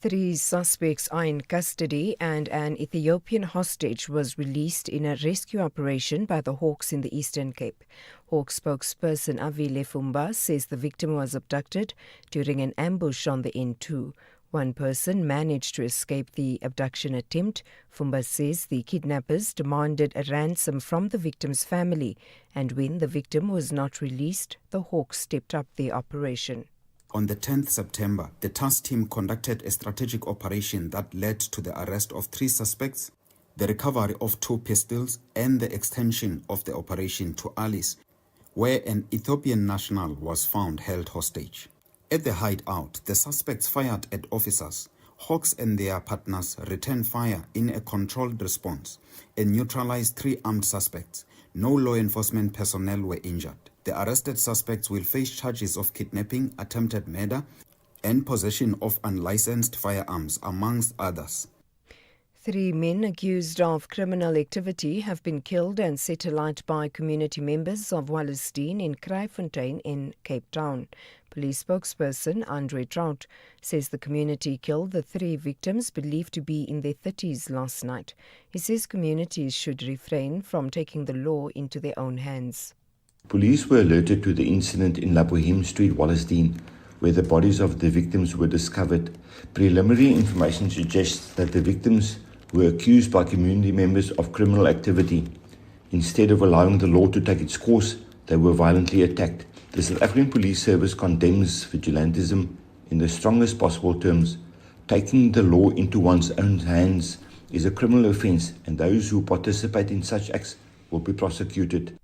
3 suspects are in custody and an Ethiopian hostage was released in a rescue operation by the Hawks in the Eastern Cape. Hawk spokesperson Avi Lefumba says the victim was abducted during an ambush on the N2. One person managed to escape the abduction attempt. Fumba says the kidnappers demanded a ransom from the victim's family, and when the victim was not released, the Hawks stepped up the operation. On the 10th September, the task team conducted a strategic operation that led to the arrest of 3 suspects, the recovery of 2 pistols, and the extension of the operation to Alice, where an Ethiopian national was found held hostage. At the hideout, the suspects fired at officers. Hawks and their partners returned fire in a controlled response and neutralized 3 armed suspects. No law enforcement personnel were injured. The arrested suspects will face charges of kidnapping, attempted murder, and possession of unlicensed firearms, amongst others. 3 men accused of criminal activity have been killed and set alight by community members of Wallerstein in Kraaifontein in Cape Town. Police spokesperson Andre Trout says the community killed the 3 victims believed to be in their 30s last night. He says communities should refrain from taking the law into their own hands. Police were alerted to the incident in La Boheme Street, Wallerstein, where the bodies of the victims were discovered. Preliminary information suggests that the victims were accused by community members of criminal activity. Instead of allowing the law to take its course, they were violently attacked. The South African Police Service condemns vigilantism in the strongest possible terms. Taking the law into one's own hands is a criminal offence, and those who participate in such acts will be prosecuted.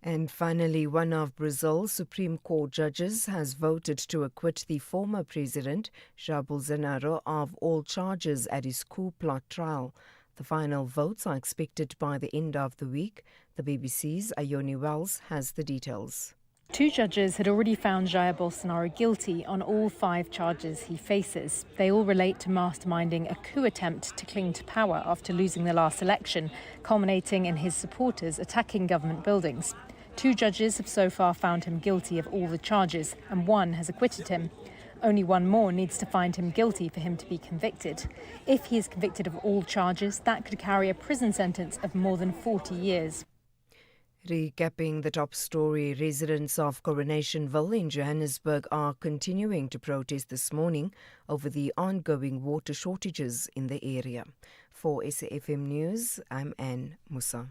And finally, one of Brazil's Supreme Court judges has voted to acquit the former president, Jair Bolsonaro, of all charges at his coup plot trial. The final votes are expected by the end of the week. The BBC's Ione Wells has the details. 2 judges had already found Jair Bolsonaro guilty on all 5 charges he faces. They all relate to masterminding a coup attempt to cling to power after losing the last election, culminating in his supporters attacking government buildings. 2 judges have so far found him guilty of all the charges, and 1 has acquitted him. Only 1 more needs to find him guilty for him to be convicted. If he is convicted of all charges, that could carry a prison sentence of more than 40 years. Recapping the top story, residents of Coronationville in Johannesburg are continuing to protest this morning over the ongoing water shortages in the area. For SAFM News, I'm Anne Musa.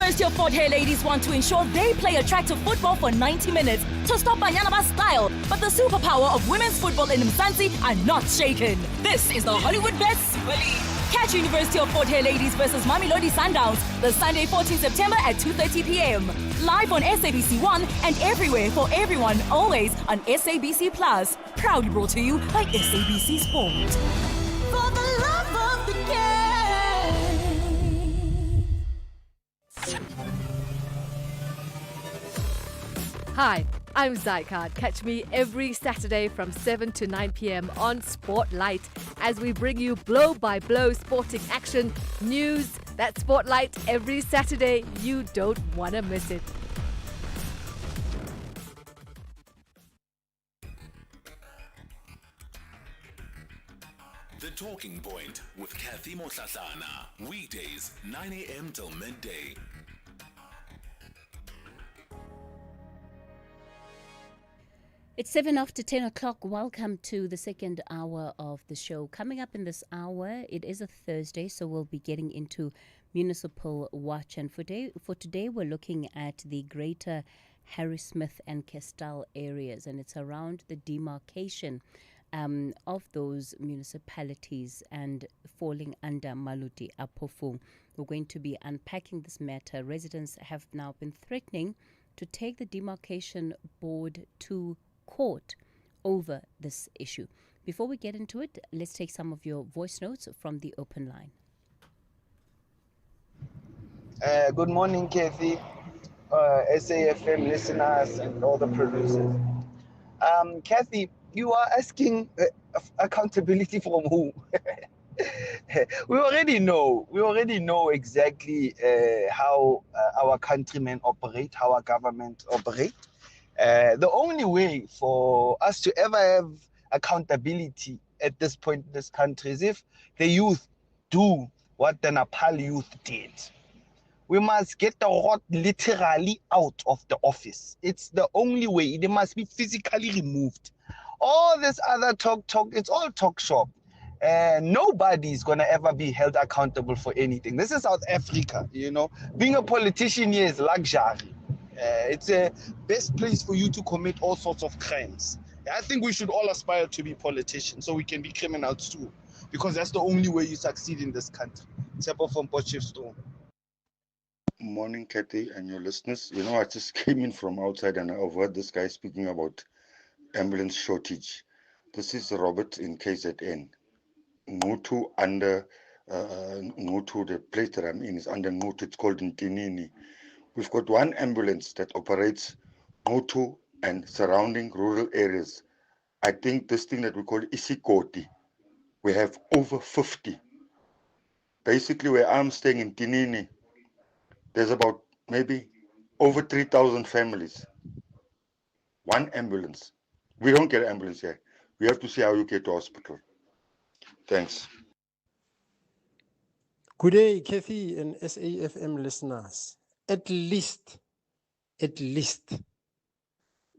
University of Fort Hare ladies want to ensure they play attractive football for 90 minutes to stop Banyanaba's style, but the superpower of women's football in Mzansi are not shaken. This is the Hollywood Best Super League. Catch University of Fort Hare ladies versus Mamelodi Sundowns this Sunday 14 September at 2:30 p.m. Live on SABC 1 and everywhere for everyone, always on SABC Plus. Proudly brought to you by SABC Sport. For the love of the game. Hi, I'm Zycard. Catch me every Saturday from 7 to 9 p.m. on Spotlight as we bring you blow-by-blow sporting action, news. That's Spotlight every Saturday. You don't want to miss it. The Talking Point with Cathy Mohlahlana. Weekdays, 9 a.m. till midday. It's 7 after 10 o'clock. Welcome to the second hour of the show. Coming up in this hour, it is a Thursday, so we'll be getting into Municipal Watch. And for today, we're looking at the greater Harrismith and Kestal areas, and it's around the demarcation of those municipalities and falling under Maluti Apofu. We're going to be unpacking this matter. Residents have now been threatening to take the demarcation board to court over this issue. Before we get into it, let's take some of your voice notes from the open line. Good morning, Cathy, SAFM listeners and all the producers. Cathy, you are asking accountability from who? We already know exactly how our countrymen operate, how our government operate. The only way for us to ever have accountability at this point in this country is if the youth do what the Nepal youth did. We must get the rot literally out of the office. It's the only way. They must be physically removed. All this other talk, it's all talk shop. Nobody's going to ever be held accountable for anything. This is South Africa, you know. Being a politician here is luxury. It's a best place for you to commit all sorts of crimes. I think we should all aspire to be politicians so we can be criminals too, because that's the only way you succeed in this country. Tsepo from Potchefstroom. Morning, Cathy, and your listeners. You know, I just came in from outside and I've heard this guy speaking about ambulance shortage. This is Robert in KZN. Ngutu under Ngutu, the place that I'm in is under Ngutu. It's called Ntinini. We've got one ambulance that operates Ngutu and surrounding rural areas. I think this thing that we call Isikoti, we have over 50. Basically, where I'm staying in Tinini, there's about maybe over 3,000 families. One ambulance. We don't get an ambulance here. We have to see how you get to hospital. Thanks. Good day, Cathy and SAFM listeners. At least,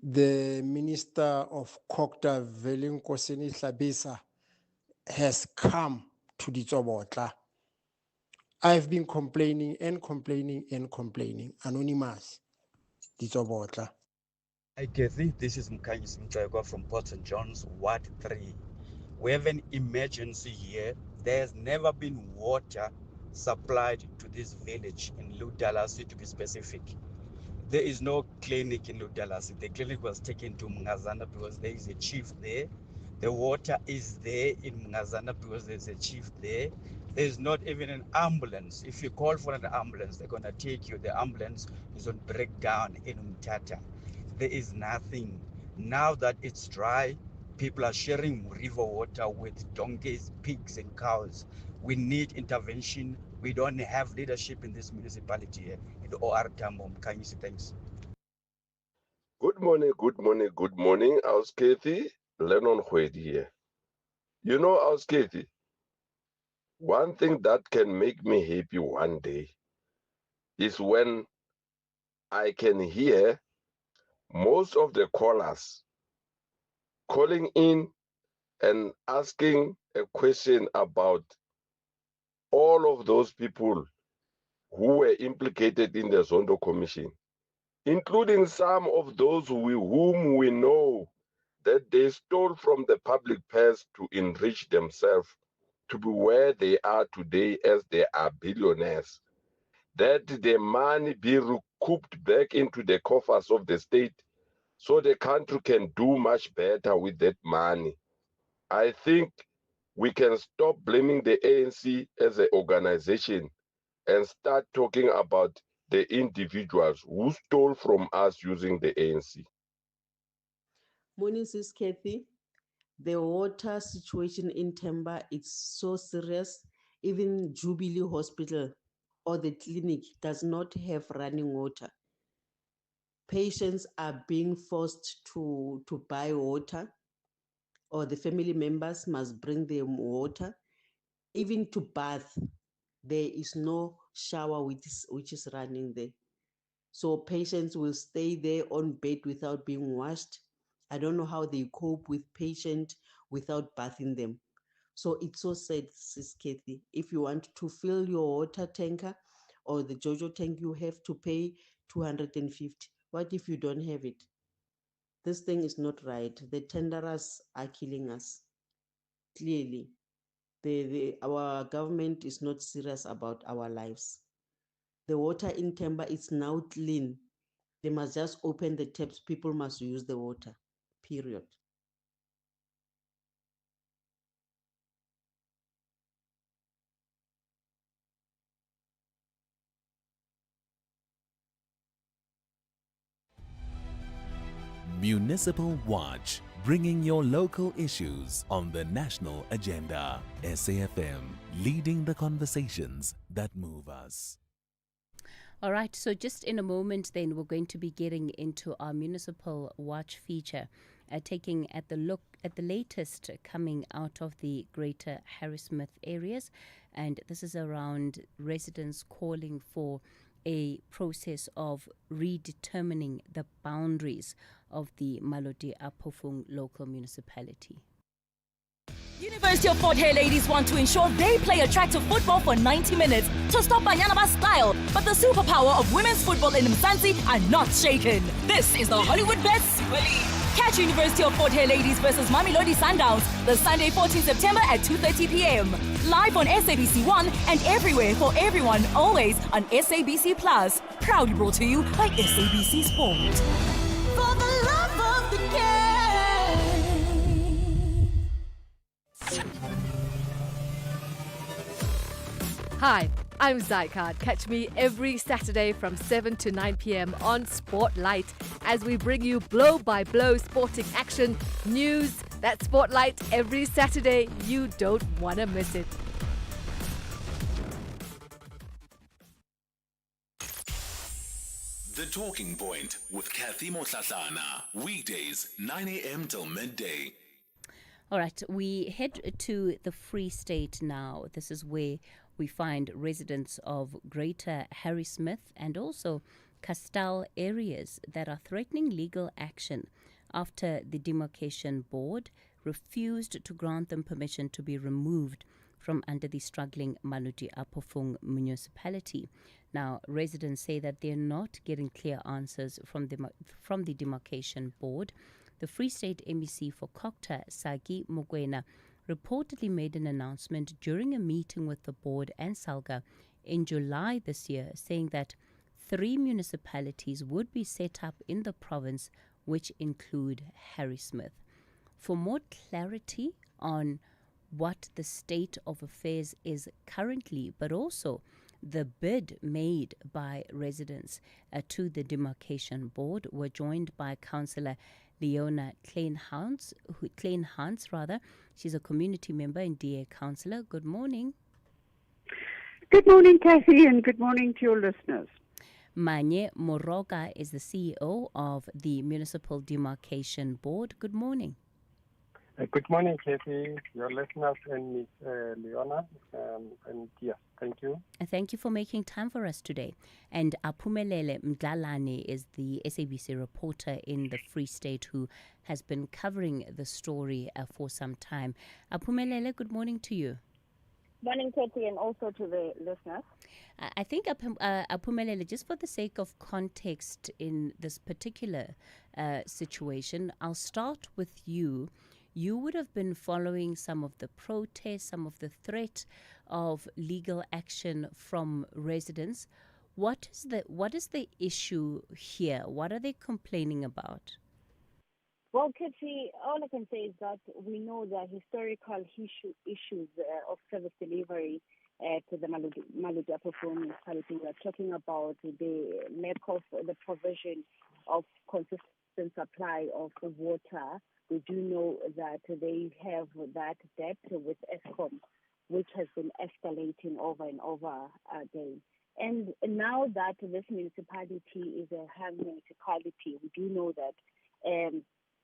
the Minister of Kokta Velinkosini Hlabisa has come to the Tsobotla. I've been complaining, anonymous. Ditsobotla. Hi, Cathy. This is Mkhanyisi Mcego from Port St. John's, Ward 3. We have an emergency here. There's never been water supplied to this village in Ludalasi, to be specific. There is no clinic in Ludalasi. The clinic was taken to Mngazana because there is a chief there. The water is there in Mngazana because there's a chief there. There's not even an ambulance. If you call for an ambulance, they're going to take you. The ambulance is on breakdown in Umtata. There is nothing. Now that it's dry, people are sharing river water with donkeys, pigs, and cows. We need intervention. We don't have leadership in this municipality here. In OR Tambo, Mkhanyisi, thanks. Good morning, good morning, good morning. I was Cathy, Lennon Hwedi here. You know, I was Cathy. One thing that can make me happy one day is when I can hear most of the callers calling in and asking a question about all of those people who were implicated in the Zondo Commission, including some of those whom we know that they stole from the public purse to enrich themselves to be where they are today as they are billionaires. That the money be recouped back into the coffers of the state so the country can do much better with that money. I think we can stop blaming the ANC as an organization and start talking about the individuals who stole from us using the ANC. Morning, Sis Kathy. The water situation in Temba is so serious. Even Jubilee Hospital or the clinic does not have running water. Patients are being forced to buy water, or the family members must bring them water. Even to bath, there is no shower which is running there. So patients will stay there on bed without being washed. I don't know how they cope with patients without bathing them. So it's so sad, Sis Kathy. If you want to fill your water tanker or the Jojo tank, you have to pay 250. What if you don't have it? This thing is not right. The tenderers are killing us. Clearly, our government is not serious about our lives. The water in Temba is now clean. They must just open the taps. People must use the water, period. Municipal Watch, bringing your local issues on the national agenda. SAFM, leading the conversations that move us. All right, so just in a moment then we're going to be getting into our Municipal Watch feature, taking at the look at the latest coming out of the greater Harrismith areas, and this is around residents calling for a process of redetermining the boundaries of the Malodi Apofung local municipality. University of Fort Hare ladies want to ensure they play attractive football for 90 minutes to stop Banyanaba's style. But the superpower of women's football in Mzansi are not shaken. This is the Hollywood Best Super League. Catch University of Fort Hare ladies versus Mamelodi Sundowns the Sunday 14 September at 2:30 p.m. Live on SABC 1 and everywhere for everyone, always on SABC Plus. Proudly brought to you by SABC Sport. For the love of the game. Hi, I'm Zycard. Catch me every Saturday from 7 to 9 p.m. on Spotlight as we bring you blow-by-blow sporting action, news. That's Spotlight every Saturday. You don't want to miss it. The Talking Point with Cathy Mohlahlana. Weekdays, 9 a.m. till midday. All right, we head to the Free State now. This is where we find residents of Greater Harrismith and also Castel areas that are threatening legal action after the Demarcation Board refused to grant them permission to be removed from under the struggling Maluti Apofung municipality. Now, residents say that they're not getting clear answers from the demarcation board. The Free State MEC for Kokta, Cathy Mohlahlana, reportedly made an announcement during a meeting with the board and Salga in July this year, saying that 3 municipalities would be set up in the province, which include Harrismith. For more clarity on what the state of affairs is currently, but also the bid made by residents to the demarcation board, we're joined by Councillor Leona Kleinhans. She's a community member and DA councillor. Good morning. Good morning, Cathy, and good morning to your listeners. Manye Moroga is the CEO of the Municipal Demarcation Board. Good morning. Good morning, Cathy, your listeners, and Ms. Leona. And yes, thank you. Thank you for making time for us today. And Aphumelele Mdlalane is the SABC reporter in the Free State who has been covering the story for some time. Aphumelele, good morning to you. Morning, Cathy, and also to the listeners. I think, Aphumelele, just for the sake of context in this particular situation, I'll start with you. You would have been following some of the protests, some of the threat of legal action from residents. What is the issue here? What are they complaining about? Well, Cathy, all I can say is that we know the historical issues of service delivery to the Maluti Apofung municipality. We are talking about the lack of the provision of consistent supply of water. We do know that they have that debt with ESCOM, which has been escalating over and over again. And now that this municipality is a hung municipality, we do know that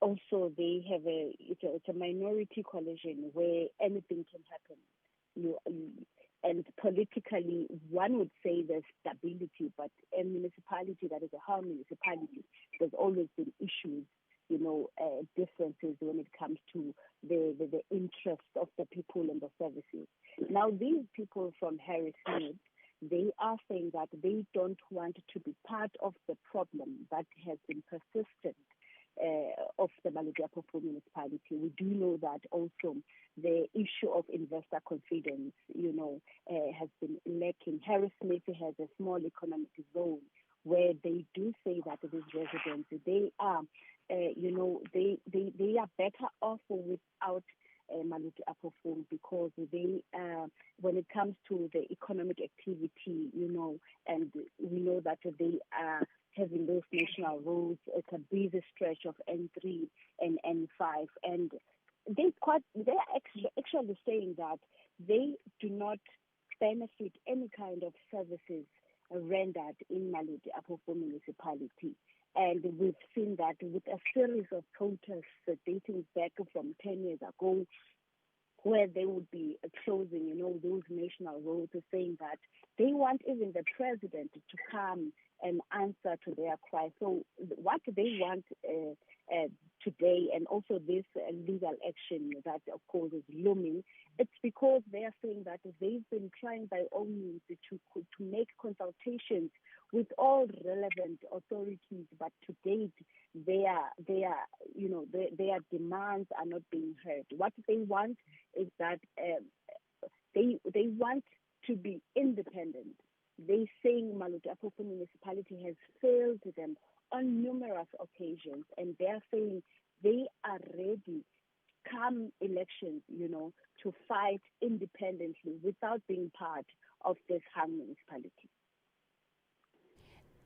also they have it's a minority coalition where anything can happen. And politically, one would say there's stability, but a municipality that is a hung municipality, there's always been issues, differences when it comes to the interests of the people and the services. Now, these people from Harrismith, they are saying that they don't want to be part of the problem that has been persistent of the Maluti Apofung municipality. We do know that also the issue of investor confidence, has been lacking. Harrismith has a small economic zone where they do say that these residents, they are, they are better off without Maluti Apofung because they, when it comes to the economic activity, and we know that they are having those national roads. It's a busy stretch of N3 and N5, and they're actually saying that they do not benefit any kind of services rendered in Maluti Apofung municipality. And we've seen that with a series of protests dating back from 10 years ago, where they would be closing, those national roads, saying that they want even the president to come and answer to their cry. So what they want today, and also this legal action that, of course, is looming, it's because they are saying that they've been trying by all means to make consultations with all relevant authorities, but to date, their demands are not being heard. What they want is that they want to be independent. They saying Maluti Apofung municipality has failed them on numerous occasions, and they are saying they are ready come elections, to fight independently without being part of this hung municipality.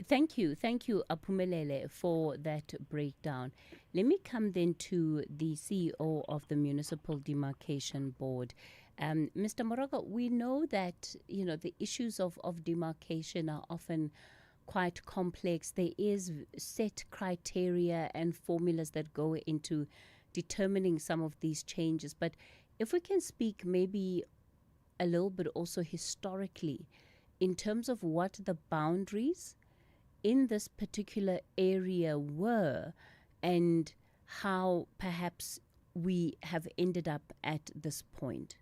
Thank you, Aphumelele, for that breakdown. Let me come then to the CEO of the Municipal Demarcation Board. Mr. Moroga, we know that, the issues of demarcation are often quite complex. There is set criteria and formulas that go into determining some of these changes. But if we can speak maybe a little bit also historically in terms of what the boundaries in this particular area were and how perhaps we have ended up at this point.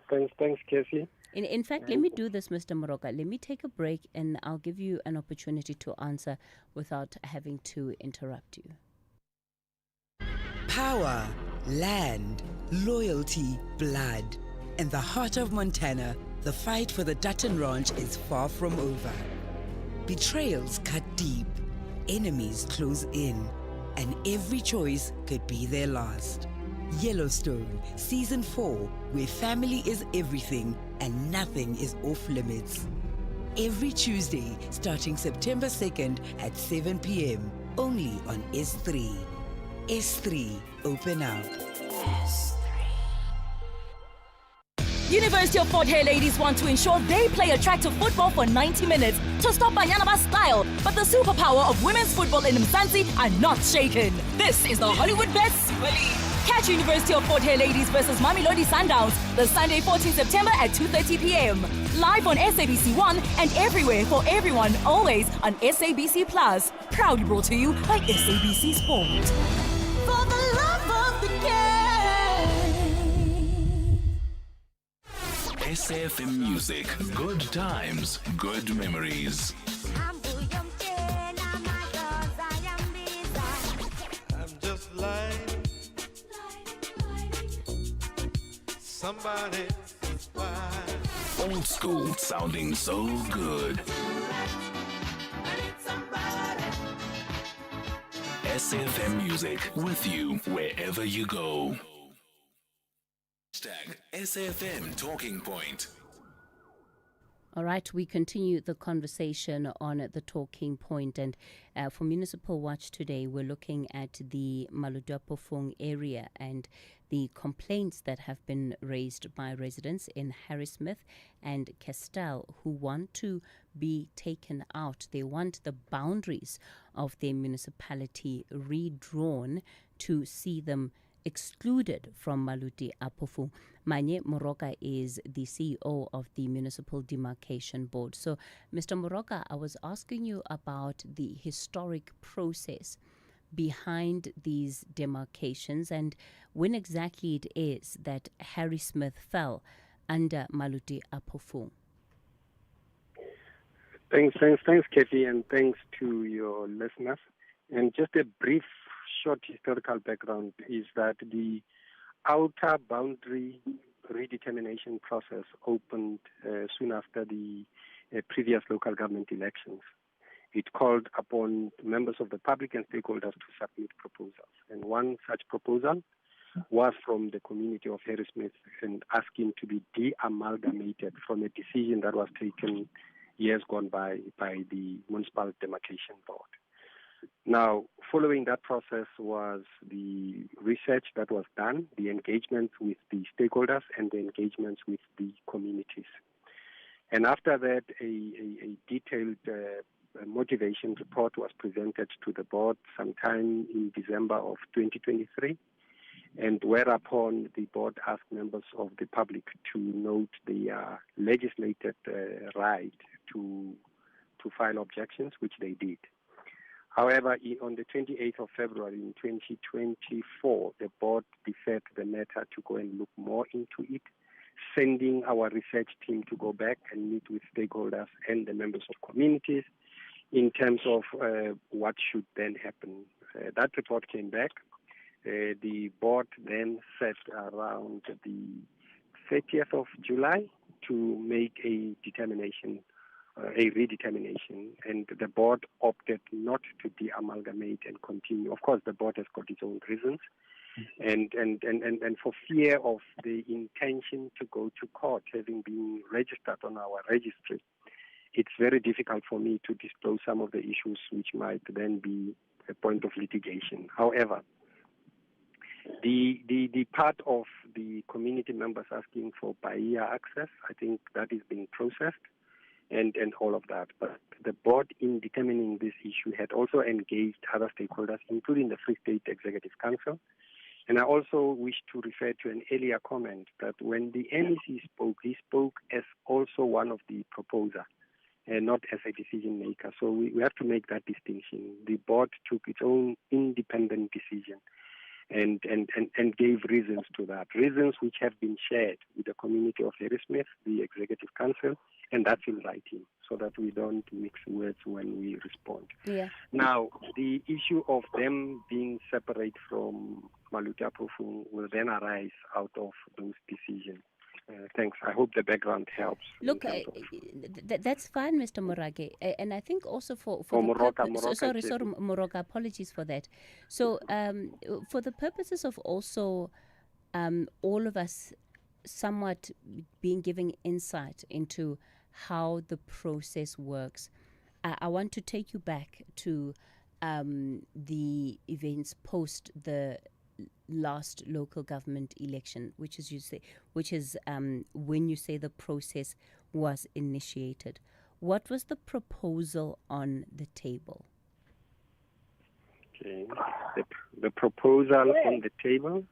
Thanks, Casey. In fact, let me do this, Mr. Moroka. Let me take a break and I'll give you an opportunity to answer without having to interrupt you. Power, land, loyalty, blood. In the heart of Montana, the fight for the Dutton Ranch is far from over. Betrayals cut deep, enemies close in, and every choice could be their last. Yellowstone, Season 4, where family is everything and nothing is off limits. Every Tuesday, starting September 2nd at 7 p.m, only on S3. S3, open up. University of Fort Hare ladies want to ensure they play attractive football for 90 minutes to stop Banyanaba's style, but the superpower of women's football in Mzansi are not shaken. This is the Hollywood Best Super League. Catch University of Fort Hare ladies versus Mamelodi Sundowns the Sunday 14 September at 2:30 p.m. Live on SABC 1 and everywhere for everyone, always on SABC Plus. Proudly brought to you by SABC Sport. For the love of the game. SAFM Music. Good times, good memories. I'm just like somebody fine. Old school sounding so good. SAFM Music with you wherever you go. SAFM Talking Point. All right, we continue the conversation on the talking point, and for Municipal Watch today, we're looking at the Maludapofong area and the complaints that have been raised by residents in Harrismith and Castell who want to be taken out. They want the boundaries of their municipality redrawn to see them excluded from Maluti Apofu. Manye Moroka is the CEO of the Municipal Demarcation Board. So, Mr. Moroka, I was asking you about the historic process behind these demarcations and when exactly it is that Harrismith fell under Maluti Apofu. Thanks, Cathy, and thanks to your listeners. And just a brief, short historical background is that the outer boundary redetermination process opened soon after the previous local government elections. It called upon members of the public and stakeholders to submit proposals. And one such proposal was from the community of Harrismith and asking to be de-amalgamated from a decision that was taken years gone by the Municipal Demarcation Board. Now, following that process was the research that was done, the engagements with the stakeholders and the engagements with the communities. And after that, a detailed motivation report was presented to the board sometime in December of 2023, and whereupon the board asked members of the public to note their legislated right to file objections, which they did. However, on the 28th of February in 2024, the board deferred the matter to go and look more into it, sending our research team to go back and meet with stakeholders and the members of communities in terms of what should then happen. That report came back. The board then set around the 30th of July to make a determination, a redetermination, and the board opted not to de-amalgamate and continue. Of course, the board has got its own reasons, and for fear of the intention to go to court, having been registered on our registry, it's very difficult for me to disclose some of the issues which might then be a point of litigation. However, the part of the community members asking for Bahia access, I think that is being processed and all of that. But the board, in determining this issue, had also engaged other stakeholders, including the Free State Executive Council. And I also wish to refer to an earlier comment that when the NEC spoke, he spoke as also one of the proposers and not as a decision maker. So we have to make that distinction. The board took its own independent decision. and gave reasons to that, reasons which have been shared with the community of Harrismith, the Executive Council, and that's in writing, so that we don't mix words when we respond. Yeah. Now, the issue of them being separate from Maluti Apofung will then arise out of those decisions. Thanks. I hope the background helps. Look, that's fine, Mr. Morage. And I think also for the Moroka, sorry, Moroka, apologies for that. So for the purposes of also all of us somewhat being given insight into how the process works, I want to take you back to the events post the last local government election, which is when you say the process was initiated. What was the proposal on the table? Okay. The proposal on the table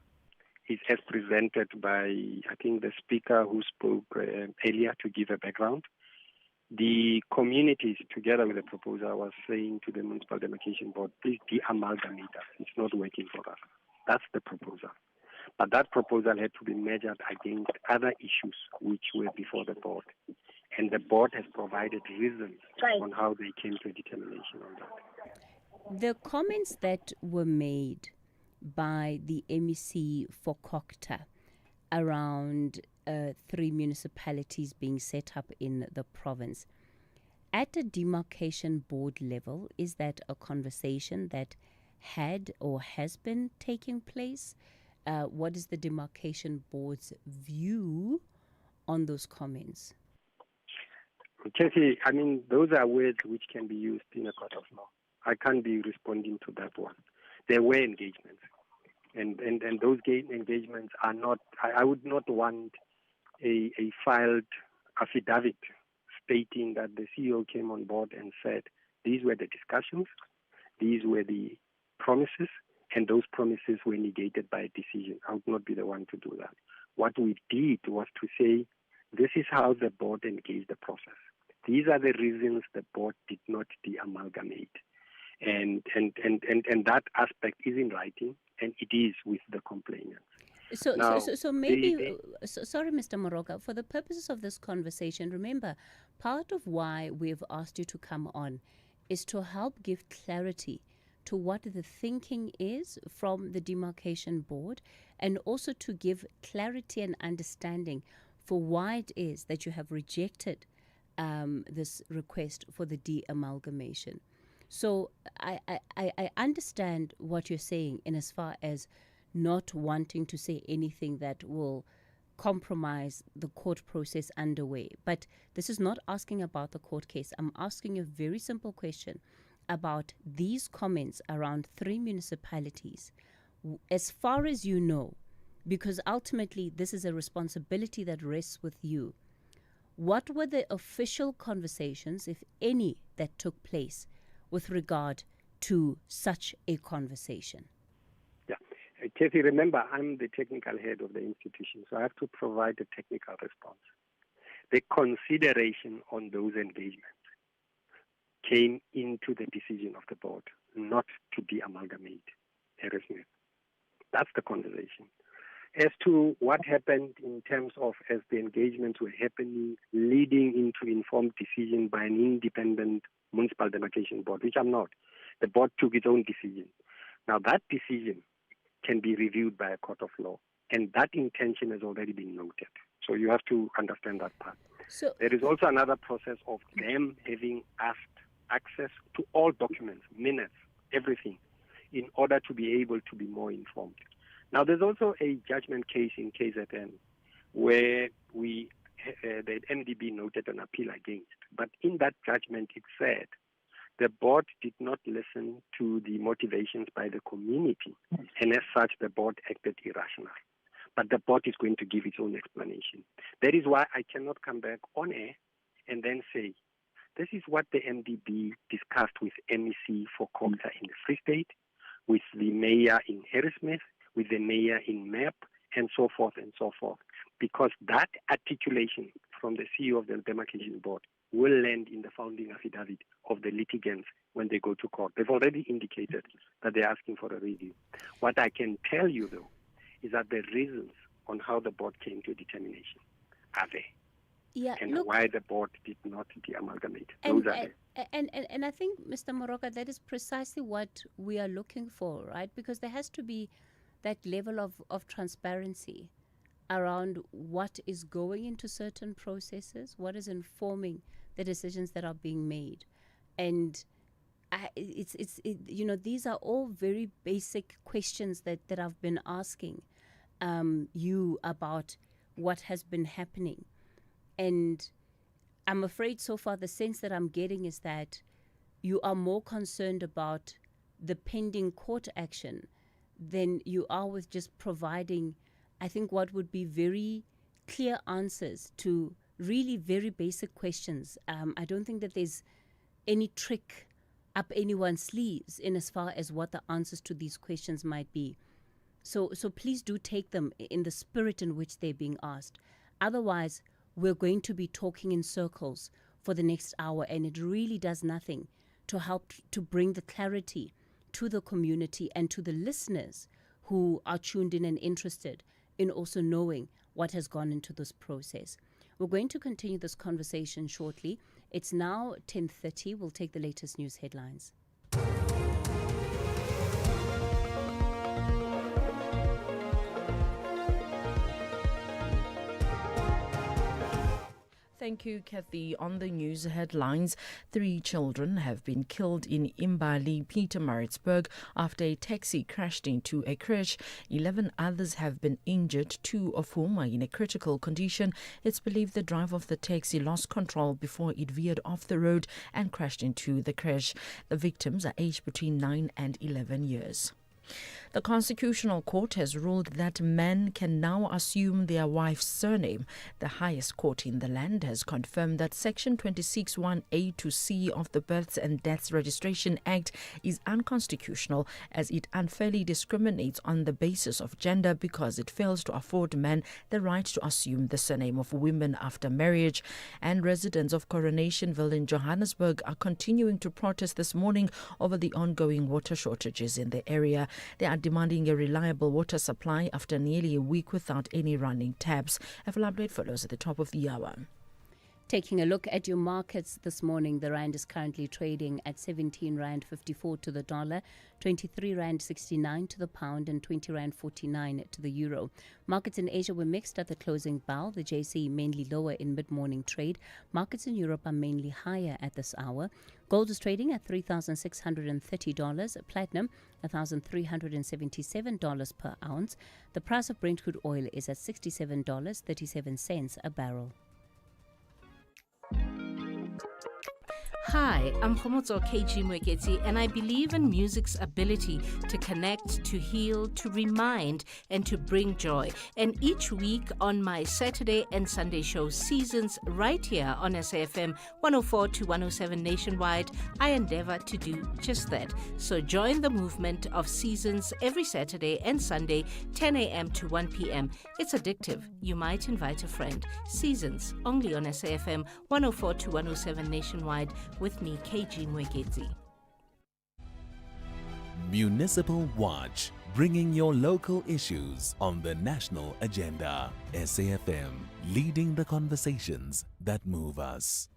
is as presented by, I think, the speaker who spoke earlier to give a background. The communities, together with the proposal, was saying to the Municipal Demarcation Board, please de-amalgamate us. It's not working for us. That's the proposal. But that proposal had to be measured against other issues which were before the board. And the board has provided reasons on how they came to a determination on that. The comments that were made by the MEC for Kokta around 3 municipalities being set up in the province, at a demarcation board level, is that a conversation that had or has been taking place? What is the demarcation board's view on those comments? Cathy, I mean, those are words which can be used in a court of law. I can't be responding to that one. There were engagements, and those engagements are not, I would not want a filed affidavit stating that the CEO came on board and said, these were the discussions, these were the promises, and those promises were negated by a decision. I would not be the one to do that. What we did was to say, this is how the board engaged the process. These are the reasons the board did not de-amalgamate. And that aspect is in writing, and it is with the complainant. So maybe, sorry, Mr. Moroka, for the purposes of this conversation, remember, part of why we've asked you to come on is to help give clarity to what the thinking is from the demarcation board, and also to give clarity and understanding for why it is that you have rejected this request for the de-amalgamation. So I understand what you're saying in as far as not wanting to say anything that will compromise the court process underway. But this is not asking about the court case. I'm asking you a very simple question about these comments around 3 municipalities. As far as you know, because ultimately this is a responsibility that rests with you, what were the official conversations, if any, that took place with regard to such a conversation? Yeah. Cathy, remember, I'm the technical head of the institution, so I have to provide a technical response. The consideration on those engagements came into the decision of the board, not to de-amalgamate Harrismith. That's the conversation. As to what happened in terms of as the engagements were happening, leading into informed decision by an independent municipal demarcation board, which I'm not. The board took its own decision. Now that decision can be reviewed by a court of law, and that intention has already been noted. So you have to understand that part. So there is also another process of them having asked access to all documents, minutes, everything, in order to be able to be more informed. Now, there's also a judgment case in KZN where the MDB noted an appeal against. But in that judgment, it said the board did not listen to the motivations by the community, and as such, the board acted irrational. But the board is going to give its own explanation. That is why I cannot come back on air and then say, this is what the MDB discussed with MEC for Kokta in the Free State, with the mayor in Harrismith, with the mayor in MEP, and so forth and so forth. Because that articulation from the CEO of the Demarcation Board will land in the founding affidavit of the litigants when they go to court. They've already indicated that they're asking for a review. What I can tell you, though, is that the reasons on how the board came to a determination are there. Yeah, And look, why the board did not de-amalgamate. and, Those are there. and I think, Mr. Moroka, that is precisely what we are looking for, right? Because there has to be that level of transparency around what is going into certain processes, what is informing the decisions that are being made. And these are all very basic questions that I've been asking you about what has been happening. And I'm afraid so far the sense that I'm getting is that you are more concerned about the pending court action than you are with just providing, I think, what would be very clear answers to really very basic questions. I don't think that there's any trick up anyone's sleeves in as far as what the answers to these questions might be. So please do take them in the spirit in which they're being asked. Otherwise, we're going to be talking in circles for the next hour, and it really does nothing to help to bring the clarity to the community and to the listeners who are tuned in and interested in also knowing what has gone into this process. We're going to continue this conversation shortly. It's now 10:30. We'll take the latest news headlines. Thank you, Cathy. On the news headlines, 3 children have been killed in Imbali, Pietermaritzburg, after a taxi crashed into a crash. 11 others have been injured, 2 of whom are in a critical condition. It's believed the driver of the taxi lost control before it veered off the road and crashed into the crash. The victims are aged between 9 and 11 years. The Constitutional Court has ruled that men can now assume their wife's surname. The highest court in the land has confirmed that Section 26(1)(a) to C of the Births and Deaths Registration Act is unconstitutional, as it unfairly discriminates on the basis of gender because it fails to afford men the right to assume the surname of women after marriage. And residents of Coronationville in Johannesburg are continuing to protest this morning over the ongoing water shortages in the area. They are demanding a reliable water supply after nearly a week without any running taps. A full update follows at the top of the hour. Taking a look at your markets this morning, the rand is currently trading at 17 rand 54 to the dollar, 23 rand 69 to the pound, and 20 rand 49 to the euro. Markets in Asia were mixed at the closing bell. The JSE mainly lower in mid-morning trade. Markets in Europe are mainly higher at this hour. Gold is trading at $3,630, platinum $1,377 per ounce. The price of Brent crude oil is at $67.37 a barrel. Hi, I'm Khomotso KG Mweketi, and I believe in music's ability to connect, to heal, to remind, and to bring joy. And each week on my Saturday and Sunday show Seasons, right here on SAFM 104 to 107 nationwide, I endeavor to do just that. So join the movement of Seasons every Saturday and Sunday, 10 a.m. to 1 p.m. It's addictive. You might invite a friend. Seasons, only on SAFM 104 to 107 nationwide, with me, KG Mwekezi. Municipal Watch, bringing your local issues on the national agenda. SAFM, leading the conversations that move us.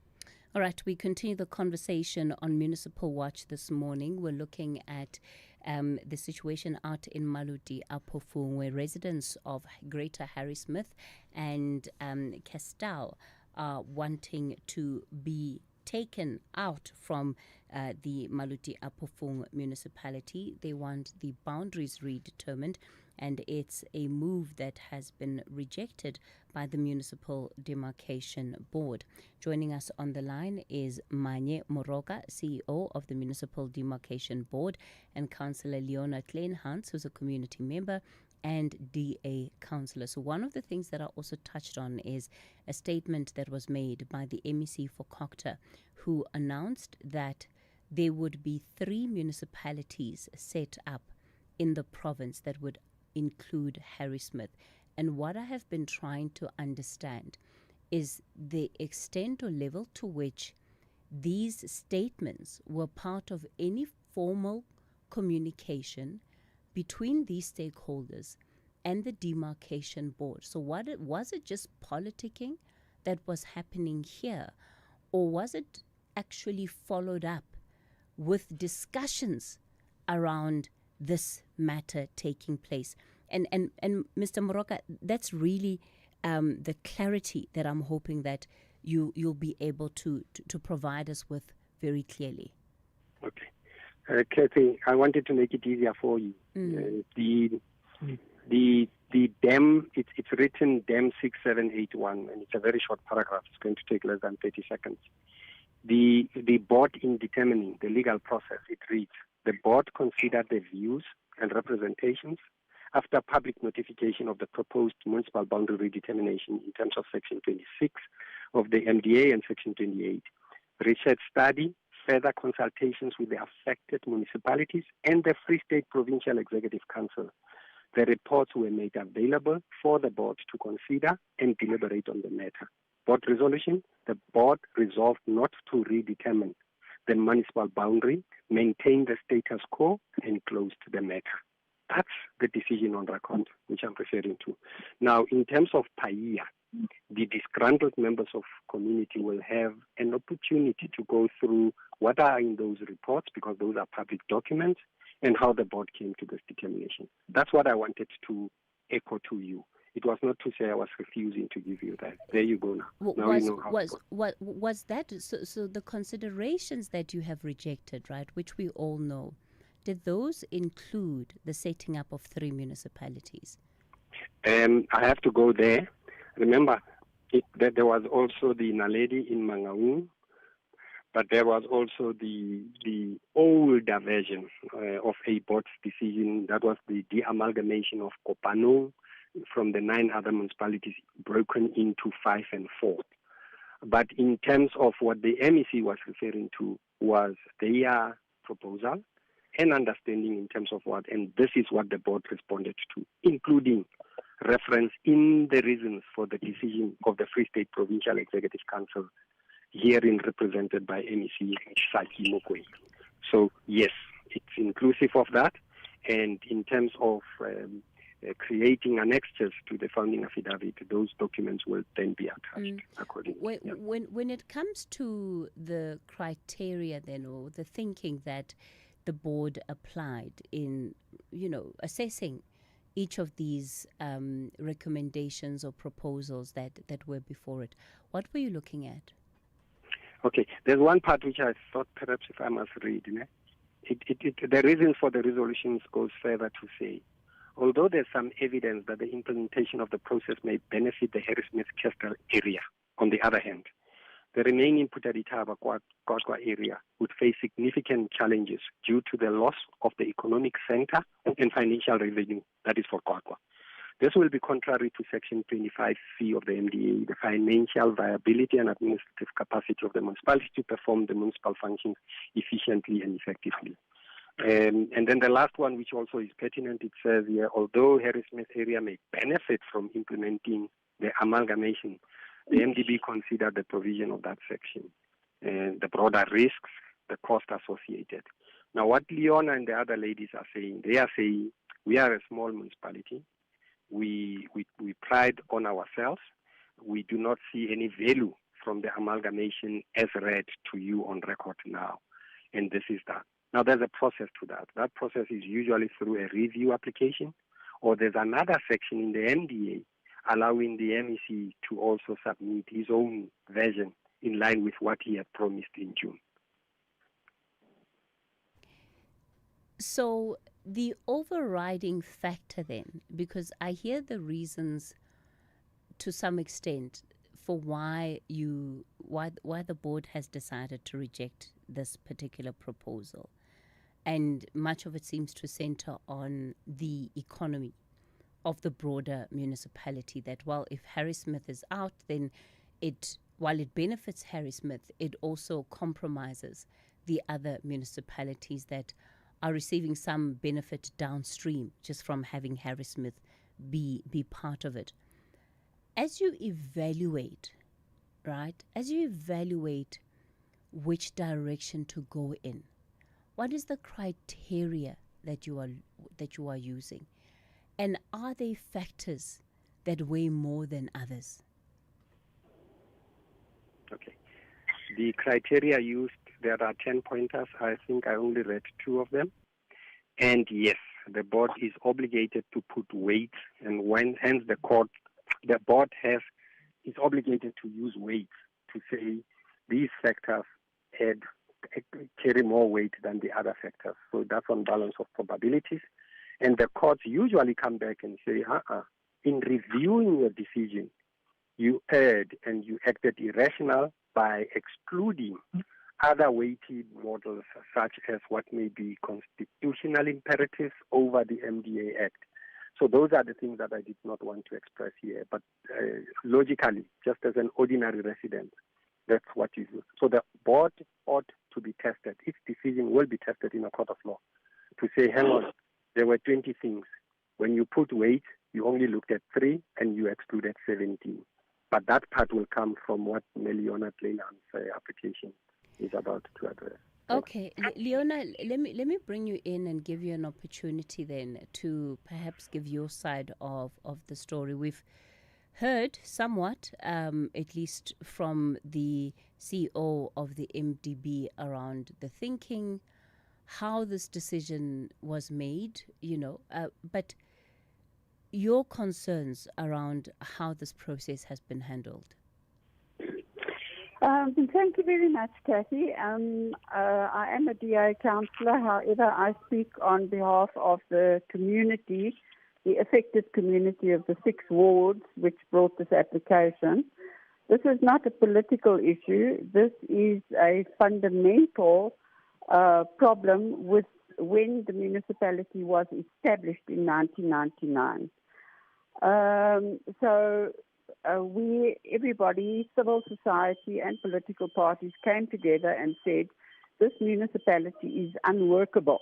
All right, we continue the conversation on Municipal Watch this morning. We're looking at the situation out in Maluti Apofung, where residents of Greater Harrismith and Castell are wanting to be taken out from the Maluti Apofung municipality. They want the boundaries redetermined, and it's a move that has been rejected by the Municipal Demarcation Board. Joining us on the line is Manye Moroka, CEO of the Municipal Demarcation Board, and Councillor Leona Kleinhans, who's a community member and DA councillor. So one of the things that I also touched on is a statement that was made by the MEC for Cocta, who announced that there would be 3 municipalities set up in the province that would include Harrismith. And what I have been trying to understand is the extent or level to which these statements were part of any formal communication between these stakeholders and the demarcation board. So was it just politicking that was happening here, or was it actually followed up with discussions around this matter taking place? And Mr. Moroka, that's really the clarity that I'm hoping that you'll be able to provide us with very clearly. Okay. Cathy, I wanted to make it easier for you. The DEM, it's written DEM 6781, and it's a very short paragraph. It's going to take less than 30 seconds. The board, in determining the legal process, it reads, the board considered the views and representations after public notification of the proposed municipal boundary redetermination in terms of Section 26 of the MDA and Section 28, research study, further consultations with the affected municipalities and the Free State Provincial Executive Council. The reports were made available for the board to consider and deliberate on the matter. Board resolution, the board resolved not to redetermine the municipal boundary, maintain the status quo, and closed the matter. That's the decision on record, which I'm referring to. Now, in terms of PAIA, the disgruntled members of community will have an opportunity to go through what are in those reports, because those are public documents, and how the board came to this determination. That's what I wanted to echo to you. It was not to say I was refusing to give you that. There you go now. Now you know how was that so the considerations that you have rejected, right, which we all know, did those include the setting up of 3 municipalities? I have to go there. Remember that there was also the Naledi in Mangaung, but there was also the older version of a board's decision. That was the de-amalgamation of Kopano from the 9 other municipalities, broken into 5 and 4. But in terms of what the MEC was referring to was their proposal and understanding in terms of what, and this is what the board responded to, including reference in the reasons for the decision of the Free State Provincial Executive Council, herein represented by MEC Saki Mokwei. So yes, it's inclusive of that, and in terms of creating annexes to the founding affidavit, those documents will then be attached accordingly. When it comes to the criteria then, or the thinking that the board applied in, assessing each of these recommendations or proposals that were before it, what were you looking at? Okay, there's one part which I thought perhaps if I must read. The reasons for the resolutions goes further to say, although there's some evidence that the implementation of the process may benefit the Harrismith-Kestrel area, on the other hand, the remaining Putaditaba-Kwakwa area would face significant challenges due to the loss of the economic center and financial revenue, that is for Kwakwa. This will be contrary to Section 25C of the MDA, the financial viability and administrative capacity of the municipality to perform the municipal functions efficiently and effectively. And then the last one, which also is pertinent, it says here, although Harrismith area may benefit from implementing the amalgamation, the MDB considered the provision of that section and the broader risks, the cost associated. Now, what Leona and the other ladies are saying, they are saying we are a small municipality. We pride on ourselves. We do not see any value from the amalgamation as read to you on record now. And this is that. Now, there's a process to that. That process is usually through a review application, or there's another section in the MDA allowing the MEC to also submit his own version in line with what he had promised in June. So the overriding factor then, because I hear the reasons to some extent for why the board has decided to reject this particular proposal, and much of it seems to center on the economy of the broader municipality, that while if Harrismith is out, then while it benefits Harrismith, it also compromises the other municipalities that are receiving some benefit downstream just from having Harrismith be part of it. As you evaluate right? As you evaluate which direction to go in, what is the criteria that you are using? And are there factors that weigh more than others? Okay. The criteria used, there are 10 pointers. I think I only read 2 of them. And yes, the board is obligated to put weight, and hence the board is obligated to use weight to say these factors carry more weight than the other factors. So that's on balance of probabilities. And the courts usually come back and say, in reviewing your decision, you erred and you acted irrational by excluding other weighty models such as what may be constitutional imperatives over the MDA Act. So those are the things that I did not want to express here. But logically, just as an ordinary resident, that's what you do. So the board ought to be tested. Its decision will be tested in a court of law to say, hang on, there were 20 things. When you put weight, you only looked at 3 and you excluded 17. But that part will come from what Leona Tlenan's application is about to address. Okay, Leona, let me bring you in and give you an opportunity then to perhaps give your side of the story. We've heard somewhat, at least from the CEO of the MDB, around the thinking, how this decision was made, but your concerns around how this process has been handled. Thank you very much, Cathy. I am a DA councillor. However, I speak on behalf of the community, the affected community of the 6 wards which brought this application. This is not a political issue. This is a fundamental problem with when the municipality was established in 1999. Everybody, civil society and political parties came together and said, this municipality is unworkable.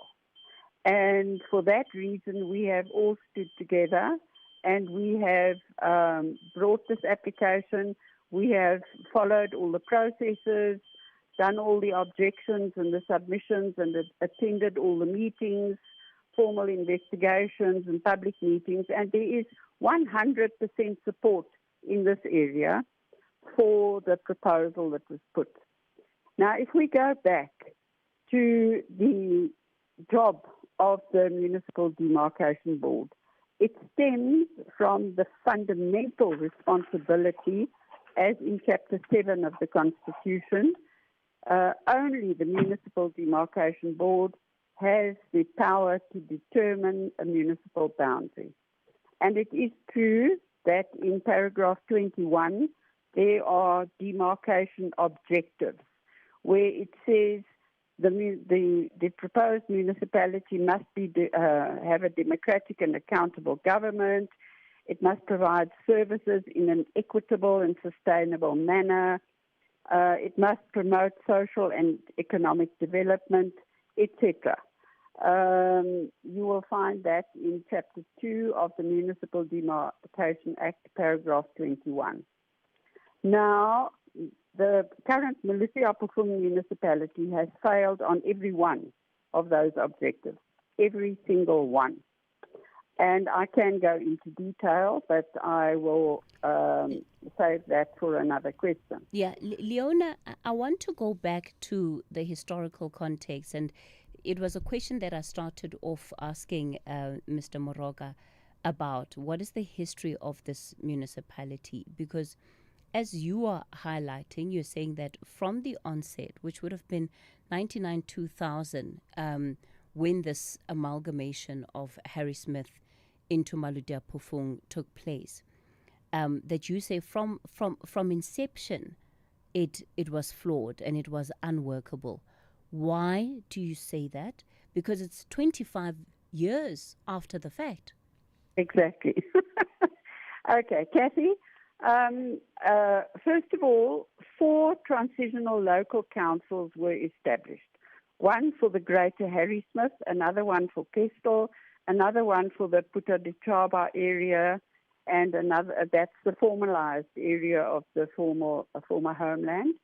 And for that reason, we have all stood together and we have brought this application. We have followed all the processes, done all the objections and the submissions, and attended all the meetings, formal investigations and public meetings. And there is 100% support in this area for the proposal that was put. Now, if we go back to the job of the Municipal Demarcation Board, it stems from the fundamental responsibility, as in Chapter 7 of the Constitution. Only the Municipal Demarcation Board has the power to determine a municipal boundary. And it is true that in paragraph 21, there are demarcation objectives, where it says the proposed municipality must have a democratic and accountable government. It must provide services in an equitable and sustainable manner. It must promote social and economic development, etc. You will find that in Chapter 2 of the Municipal Demarcation Act, paragraph 21. Now, the current Maluti-Apofung municipality has failed on every one of those objectives, every single one. And I can go into detail, but I will save that for another question. Yeah, Leona, I want to go back to the historical context, and it was a question that I started off asking Mr. Moroka about. What is the history of this municipality? Because as you are highlighting, you're saying that from the onset, which would have been 1999-2000, when this amalgamation of Harry Smith into Maluti-Apofung took place, that you say from inception, it was flawed and it was unworkable. Why do you say that? Because it's 25 years after the fact. Exactly. Okay, Cathy. First of all, 4 transitional local councils were established. One for the Greater Harry Smith, another one for Kestel, another one for the Puta de Chaba area, and another, that's the formalized area of the former homeland,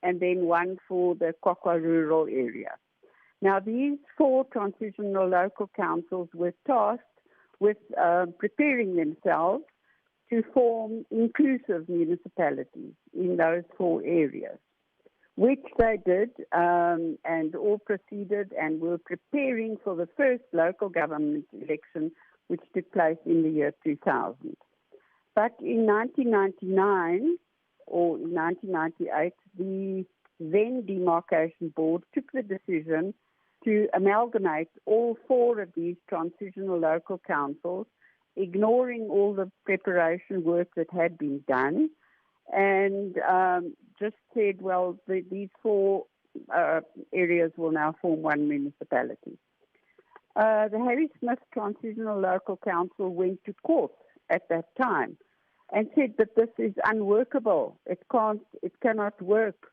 and then one for the Kwakwa rural area. Now, these 4 transitional local councils were tasked with preparing themselves to form inclusive municipalities in those 4 areas, which they did and all proceeded and were preparing for the first local government election, which took place in the year 2000. But in 1999 or in 1998, the then Demarcation Board took the decision to amalgamate all 4 of these transitional local councils, ignoring all the preparation work that had been done, and just said, well, these 4 areas will now form one municipality. The Harry Smith Transitional Local Council went to court at that time and said that this is unworkable. It cannot work.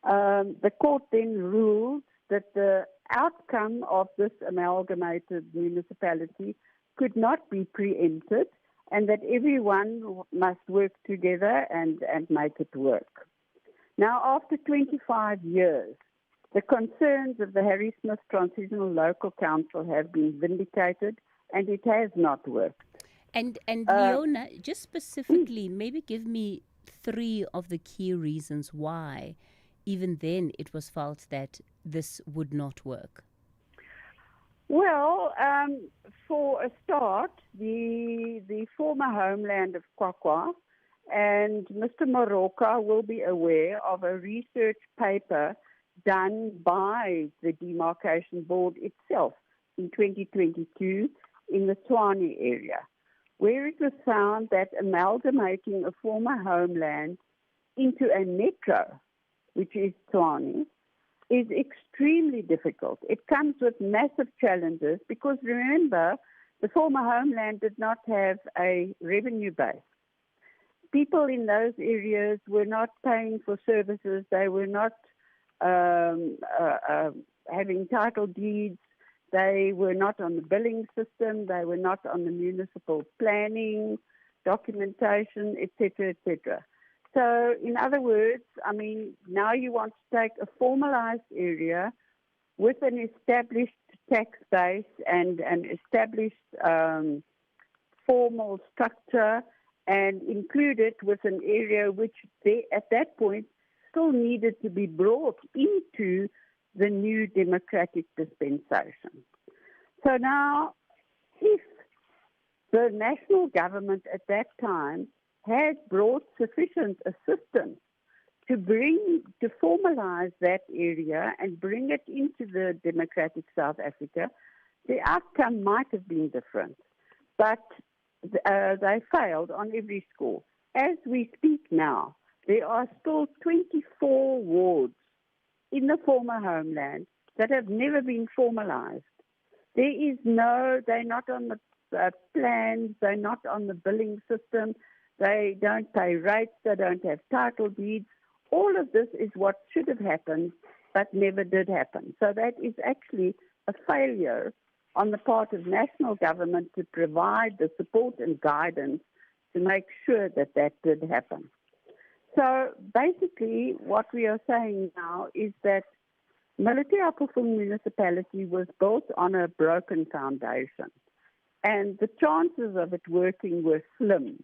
The court then ruled that the outcome of this amalgamated municipality could not be preempted and that everyone must work together and make it work. Now, after 25 years, the concerns of the Harry Smith Transitional Local Council have been vindicated, and it has not worked. And Leona, just specifically, maybe give me 3 of the key reasons why, even then, it was felt that this would not work. Well, for a start, the former homeland of Kwakwa, and Mr. Moroka will be aware of a research paper done by the Demarcation Board itself in 2022 in the Tshwane area, where it was found that amalgamating a former homeland into a metro, which is Tshwane, is extremely difficult. It comes with massive challenges because, remember, the former homeland did not have a revenue base. People in those areas were not paying for services. They were not having title deeds. They were not on the billing system. They were not on the municipal planning, documentation, etc., etc. So, in other words, I mean, now you want to take a formalized area with an established tax base and an established formal structure and include it with an area which they, at that point, still needed to be brought into the new democratic dispensation. So now, if the national government at that time had brought sufficient assistance to formalize that area and bring it into the democratic South Africa, the outcome might have been different. But they failed on every score. As we speak now, there are still 24 wards in the former homeland that have never been formalized. They're not on the plans, they're not on the billing system, they don't pay rates, they don't have title deeds. All of this is what should have happened, but never did happen. So that is actually a failure on the part of national government to provide the support and guidance to make sure that that did happen. So basically what we are saying now is that Maluti Apofung municipality was built on a broken foundation, and the chances of it working were slim.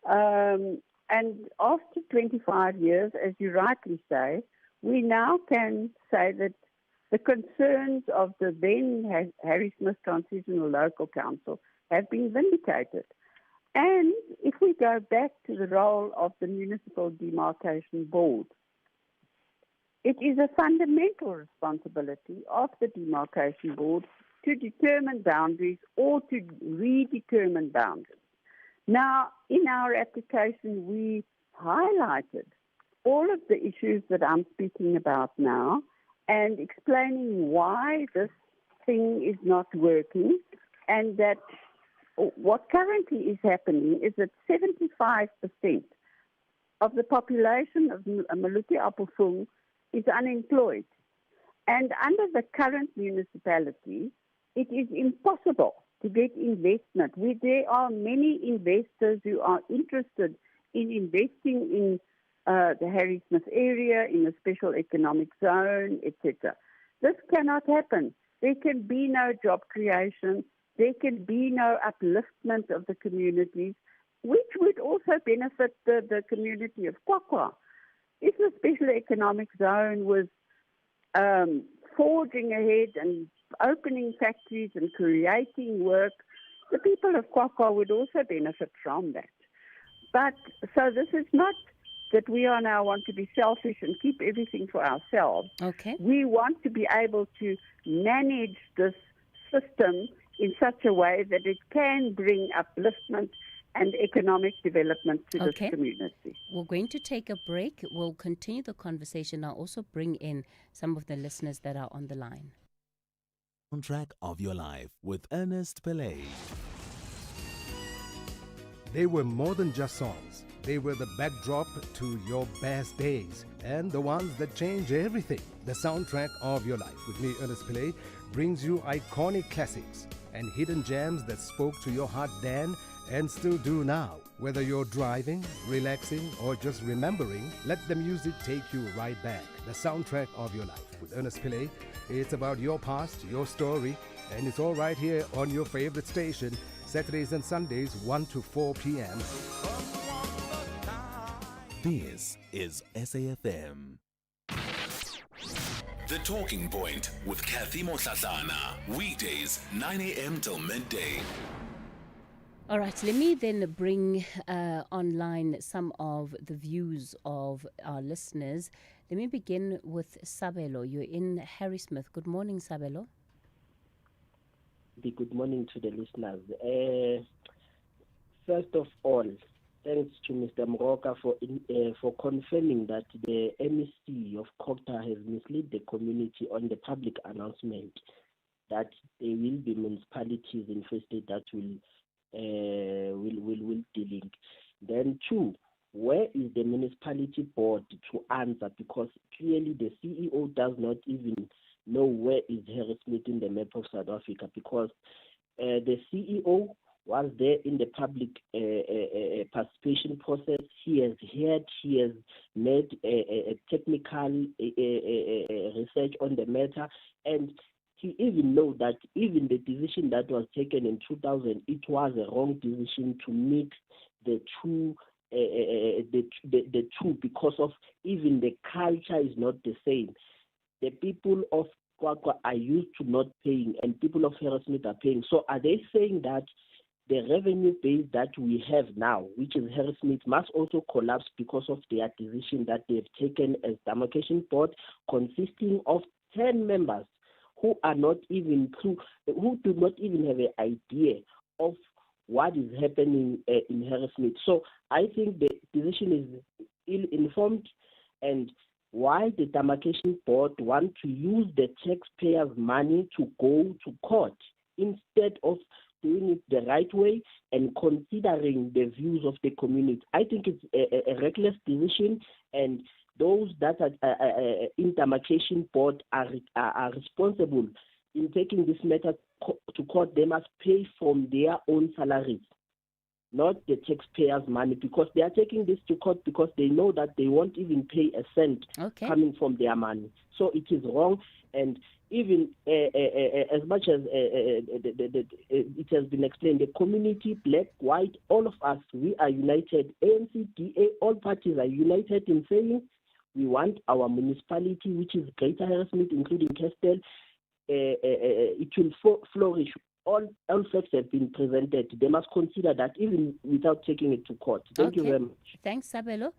And after 25 years, as you rightly say, we now can say that the concerns of the then Harry Smith Transitional Local Council have been vindicated. And if we go back to the role of the Municipal Demarcation Board, it is a fundamental responsibility of the Demarcation Board to determine boundaries or to redetermine boundaries. Now, in our application, we highlighted all of the issues that I'm speaking about now and explaining why this thing is not working, and that what currently is happening is that 75% of the population of Maluti Apofung is unemployed. And under the current municipality, it is impossible to get investment. There are many investors who are interested in investing in the Harrismith area, in a special economic zone, etc. This cannot happen. There can be no job creation. There can be no upliftment of the communities, which would also benefit the community of Kwakwa. If the special economic zone was forging ahead and opening factories and creating work, the people of Kwakwa would also benefit from that. But so this is not that we are now want to be selfish and keep everything for ourselves. Okay. We want to be able to manage this system in such a way that it can bring upliftment and economic development to this community. We're going to take a break. We'll continue the conversation. I'll also bring in some of the listeners that are on the line. Soundtrack of your life with Ernest Pillay. They were more than just songs. They were the backdrop to your best days and the ones that change everything. The soundtrack of your life with me, Ernest Pillay, brings you iconic classics and hidden gems that spoke to your heart then and still do now. Whether you're driving, relaxing, or just remembering, let the music take you right back. The soundtrack of your life with Ernest Pillay. It's about your past, your story, and it's all right here on your favorite station, Saturdays and Sundays, 1 to 4 p.m. This is SAFM. The Talking Point with Cathy Mohlahlana. Weekdays, 9 a.m. till midday. All right, let me then bring online some of the views of our listeners. Let me begin with Sabelo. You're in Harrismith. Good morning, Sabelo. Good morning to the listeners. First of all, thanks to Mr. Moroka for confirming that the MEC of Kokta has misled the community on the public announcement that there will be municipalities in Free State that will delink. Then two, where is the municipality board to answer? Because clearly the CEO does not even know where is Harrismith in the map of South Africa, because the CEO was there in the public participation process. He has heard, he has made a technical research on the matter, and he even know that even the decision that was taken in 2000, it was a wrong decision to mix the two, the two, because of even the culture is not the same. The people of Kwakwa are used to not paying, and people of Harrismith are paying. So are they saying that the revenue base that we have now, which is Harrismith, must also collapse because of their decision that they've taken as demarcation board, consisting of 10 members who are not even who do not even have an idea of what is happening in Harrismith. So I think the decision is ill-informed, and why the demarcation board want to use the taxpayers' money to go to court instead of doing it the right way and considering the views of the community. I think it's a reckless decision, and those that are in demarcation board are responsible in taking this matter to court. They must pay from their own salaries, not the taxpayers' money, because they are taking this to court because they know that they won't even pay a cent coming from their money. So it is wrong, and even as much as it has been explained, the community, black, white, all of us, we are united. ANC, DA, all parties are united in saying we want our municipality, which is Greater Harrismith, including Castell, it will flourish. All facts have been presented. They must consider that even without taking it to court. Thank you very much. Thanks, Sabelo.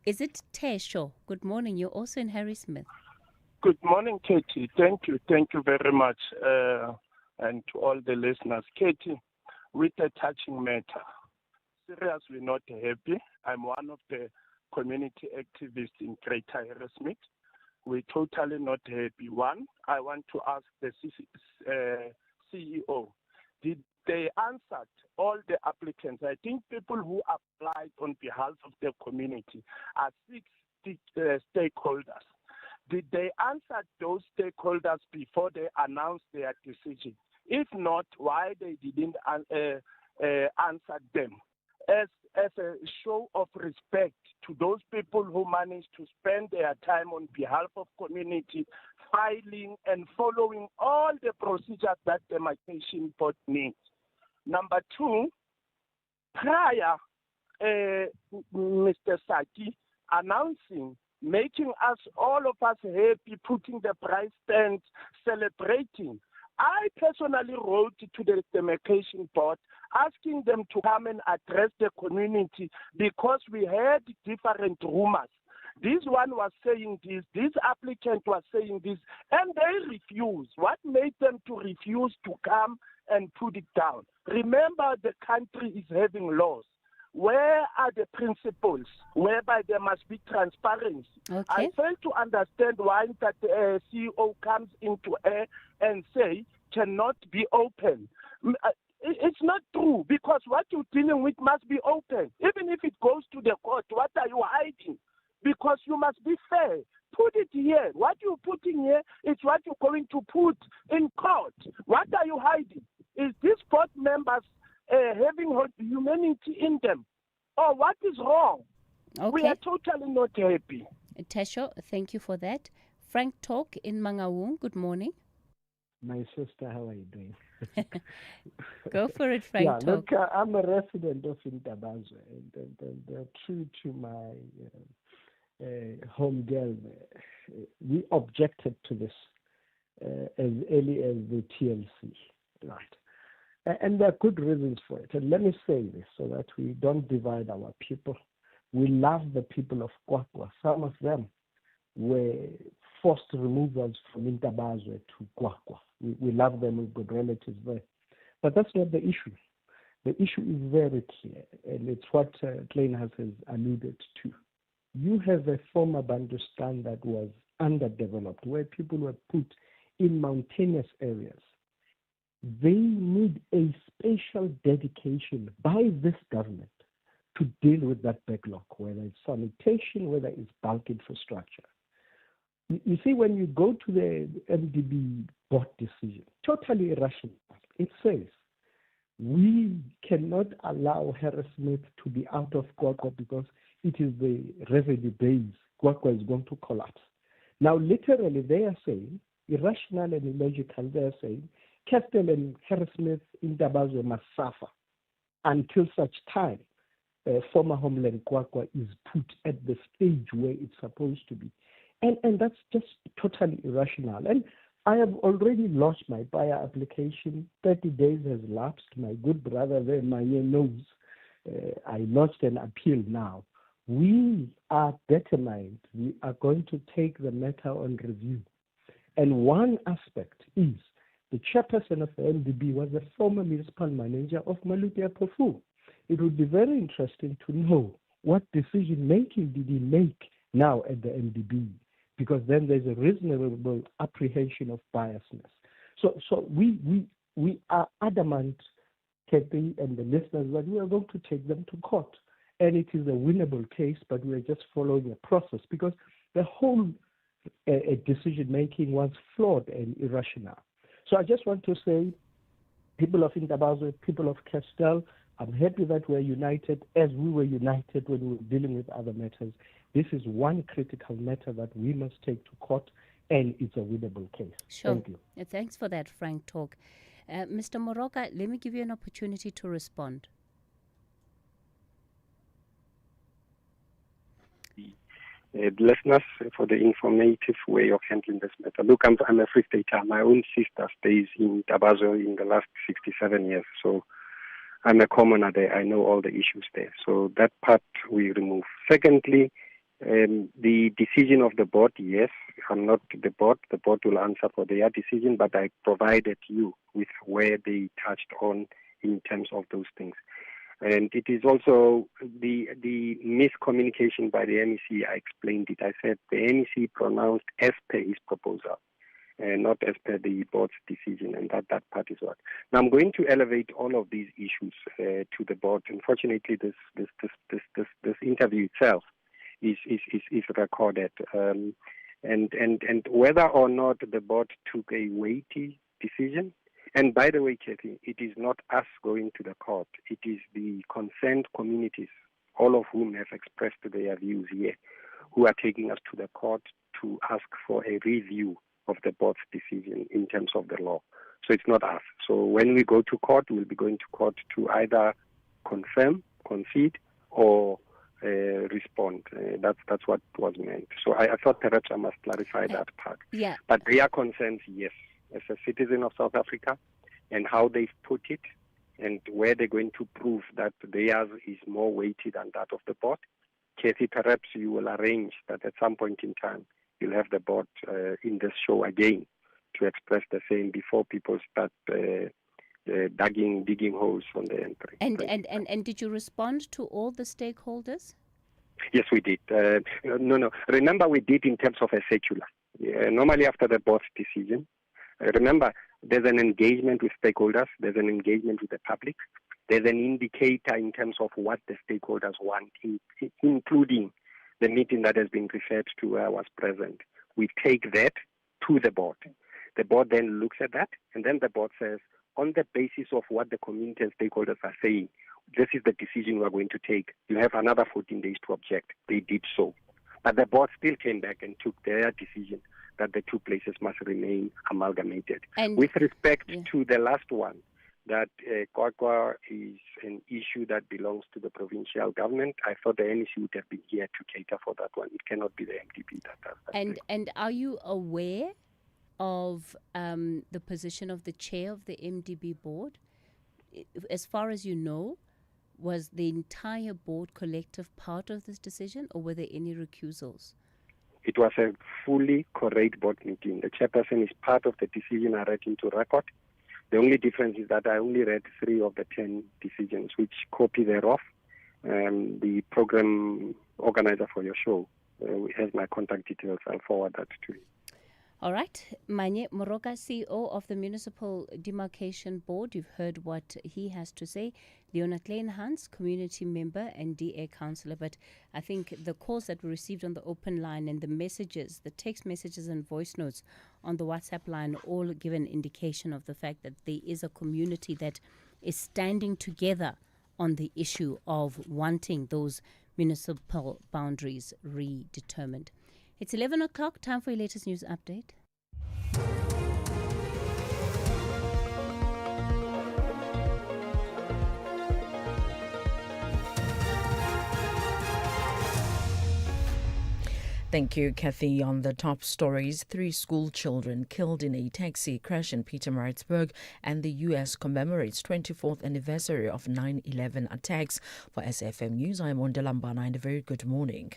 Is it Tesho? Good morning. You're also in Harrismith. Good morning, Katie. Thank you very much, and to all the listeners. Katie, with a touching matter, seriously not happy. I'm one of the community activists in Greater Harrismith. We're totally not happy. One, I want to ask the CEO, did they answer all the applicants? I think people who applied on behalf of the community are 6 stakeholders. Did they answer those stakeholders before they announced their decision? If not, why they didn't answer them? As a show of respect to those people who managed to spend their time on behalf of community, filing and following all the procedures that the demarcation board needs. Number two, prior, Mr. Saki announcing, making us, all of us happy, putting the price stand, celebrating. I personally wrote to the demarcation board asking them to come and address the community because we heard different rumors. This one was saying this applicant was saying this, and they refused. What made them to refuse to come and put it down? Remember, the country is having laws. Where are the principles whereby there must be transparency? Okay. I fail to understand why that the CEO comes into air and say cannot be open. It's not true, because what you're dealing with must be open. Even if it goes to the court, what are you hiding? Because you must be fair. Put it here. What you're putting here is what you're going to put in court. What are you hiding? Is these board members having humanity in them? Or what is wrong? Okay. We are totally not happy. Tesho, thank you for that. Frank Talk in Mangaung, good morning. My sister, how are you doing? Go for it, Frank Yeah, Talk. look, I'm a resident of Intabazwe, and true to my home girl, we objected to this as early as the TLC, right? And there are good reasons for it. And let me say this so that we don't divide our people. We love the people of Kwakwa. Some of them were forced removals from Intabazwe to Kwakwa. We love them, we've got relatives there. But that's not the issue. The issue is very clear, and it's what Kleinhaus has alluded to. You have a former Bandustan that was underdeveloped, where people were put in mountainous areas. They need a special dedication by this government to deal with that backlog, whether it's sanitation, whether it's bulk infrastructure. You see, when you go to the MDB board decision, totally irrational. It says, we cannot allow Harrismith to be out of Kwakwa because it is the revenue base. Kwakwa is going to collapse. Now, literally, they are saying, irrational and illogical, they are saying, Castle and Harrismith in Dabazwe must suffer until such time former homeland Kwakwa is put at the stage where it's supposed to be. And that's just totally irrational. And I have already lodged my buyer application. 30 days has lapsed. My good brother there, Manye, knows. I lodged an appeal now. We are determined. We are going to take the matter on review. And one aspect is the chairperson of the MDB was the former municipal manager of Maluti Apofu. It would be very interesting to know what decision-making did he make now at the MDB, because then there's a reasonable apprehension of biasness. So we are adamant, Cathy and the listeners, that we are going to take them to court. And it is a winnable case, but we are just following a process, because the whole decision-making was flawed and irrational. So I just want to say, people of Intabazwe, people of Castell, I'm happy that we're united as we were united when we were dealing with other matters. This is one critical matter that we must take to court, and it's a winnable case. Sure. Thank you. Thanks for that, Frank Talk. Mr. Moroka, let me give you an opportunity to respond. Listeners, for the informative way of handling this matter. Look, I'm a free stater. My own sister stays in Tabazo in the last 67 years, so I'm a commoner there. I know all the issues there. So that part we remove. Secondly, the decision of the board, yes, I'm not the board. The board will answer for their decision, but I provided you with where they touched on in terms of those things. And it is also the miscommunication by the MEC. I explained it. I said the MEC pronounced as per his proposal, and not as per the board's decision, and that part is what. Now I'm going to elevate all of these issues to the board. Unfortunately, this interview itself is recorded, and whether or not the board took a weighty decision, And by the way, Cathy, it is not us going to the court. It is the concerned communities, all of whom have expressed their views here, who are taking us to the court to ask for a review of the board's decision in terms of the law. So it's not us. So when we go to court, we'll be going to court to either confirm, concede, or respond. That's what was meant. So I thought perhaps I must clarify that part. Yeah. But their concerns, yes, as a citizen of South Africa, and how they've put it, and where they're going to prove that theirs is more weighty than that of the board. Cathy, perhaps you will arrange that at some point in time you'll have the board in this show again to express the same before people start digging holes on the entry. And did you respond to all the stakeholders? Yes, we did. No. Remember, we did in terms of a circular. Normally, after the board's decision, remember, there's an engagement with stakeholders. There's an engagement with the public. There's an indicator in terms of what the stakeholders want, including the meeting that has been referred to where I was present. We take that to the board. The board then looks at that, and then the board says, on the basis of what the community and stakeholders are saying, this is the decision we're going to take. You have another 14 days to object. They did so. But the board still came back and took their decision that the two places must remain amalgamated. And with respect to the last one, that Kwakwa is an issue that belongs to the provincial government, I thought the NEC would have been here to cater for that one. It cannot be the MDB that does that. And are you aware of the position of the chair of the MDB board? As far as you know, was the entire board collective part of this decision, or were there any recusals? It was a fully correct board meeting. The chairperson is part of the decision I read into record. The only difference is that I only read 3 of the 10 decisions, which copy thereof. The program organizer for your show has my contact details. I'll forward that to you. All right. Manye Moroka, CEO of the Municipal Demarcation Board. You've heard what he has to say. Leona Kleinhans, community member and DA councillor. But I think the calls that we received on the open line and the messages, the text messages and voice notes on the WhatsApp line all give an indication of the fact that there is a community that is standing together on the issue of wanting those municipal boundaries redetermined. It's 11 o'clock, time for your latest news update. Thank you, Cathy. On the top stories, 3 school children killed in a taxi crash in Pietermaritzburg, and the U.S. commemorates 24th anniversary of 9/11 attacks. For SFM News, I'm Ondalambana, and a very good morning.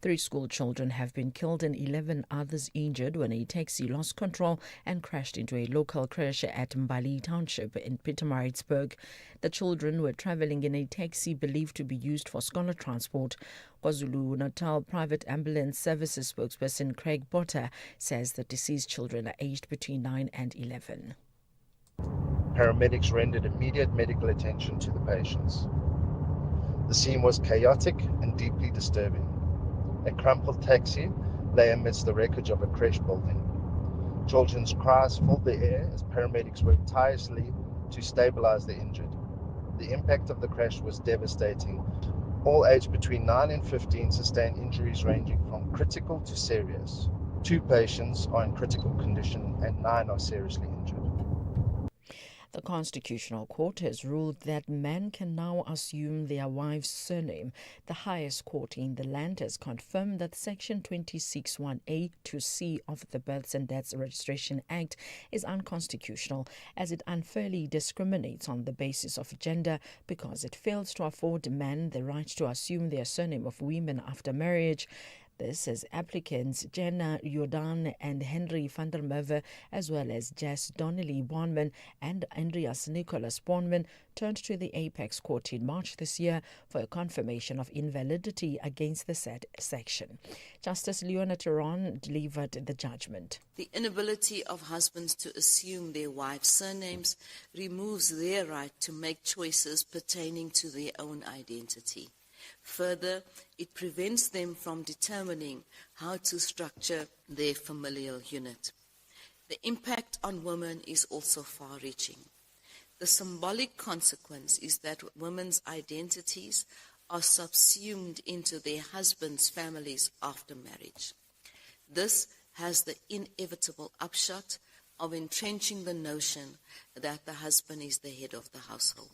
3 school children have been killed and 11 others injured when a taxi lost control and crashed into a local crash at Mbali Township in Pietermaritzburg. The children were travelling in a taxi believed to be used for scholar transport. KwaZulu-Natal Private Ambulance Services spokesperson Craig Potter says the deceased children are aged between 9 and 11. Paramedics rendered immediate medical attention to the patients. The scene was chaotic and deeply disturbing. A crumpled taxi lay amidst the wreckage of a crash building. Children's cries filled the air as paramedics worked tirelessly to stabilize the injured. The impact of the crash was devastating. All aged between 9 and 15 sustained injuries ranging from critical to serious. 2 patients are in critical condition and 9 are seriously injured. The Constitutional Court has ruled that men can now assume their wife's surname. The highest court in the land has confirmed that Section 26(1)(a) to C of the Births and Deaths Registration Act is unconstitutional, as it unfairly discriminates on the basis of gender because it fails to afford men the right to assume their surname of women after marriage. This as applicants Jenna Jordan and Henry van der Merwe, as well as Jess Donnelly Bonman and Andreas Nicholas Bonman, turned to the Apex Court in March this year for a confirmation of invalidity against the said section. Justice Leona Theron delivered the judgment. The inability of husbands to assume their wives' surnames removes their right to make choices pertaining to their own identity. Further, it prevents them from determining how to structure their familial unit. the impact on women is also far-reaching. The symbolic consequence is that women's identities are subsumed into their husbands' families after marriage. This has the inevitable upshot of entrenching the notion that the husband is the head of the household.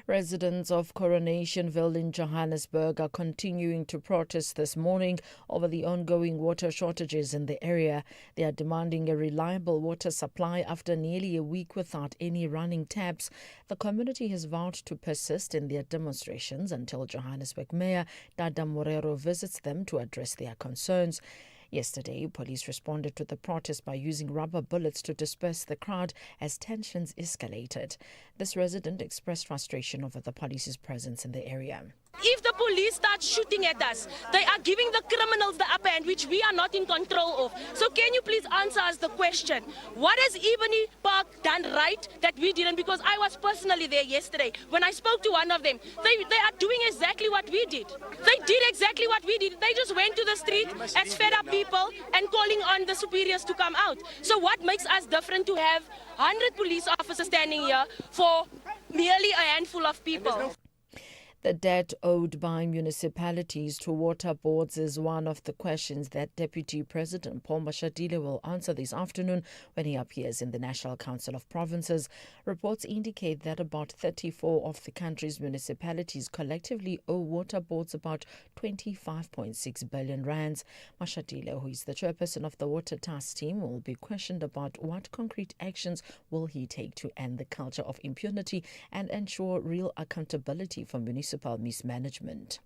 Residents of Coronationville in Johannesburg are continuing to protest this morning over the ongoing water shortages in the area. They are demanding a reliable water supply after nearly a week without any running taps. The community has vowed to persist in their demonstrations until Johannesburg Mayor Dada Morero visits them to address their concerns. Yesterday, police responded to the protest by using rubber bullets to disperse the crowd as tensions escalated. This resident expressed frustration over the police's presence in the area. If the police start shooting at us, they are giving the criminals the upper hand, which we are not in control of. So can you please answer us the question, what has Ebony Park done right that we didn't? Because I was personally there yesterday. When I spoke to one of them, they are doing exactly what we did. They did exactly what we did. They just went to the street as fed up people and calling on the superiors to come out. So what makes us different to have 100 police officers standing here for merely a handful of people? The debt owed by municipalities to water boards is one of the questions that Deputy President Paul Mashatile will answer this afternoon when he appears in the National Council of Provinces. Reports indicate that about 34 of the country's municipalities collectively owe water boards about 25.6 billion rands. Mashatile, who is the chairperson of the Water Task Team, will be questioned about what concrete actions will he take to end the culture of impunity and ensure real accountability for municipal mismanagement.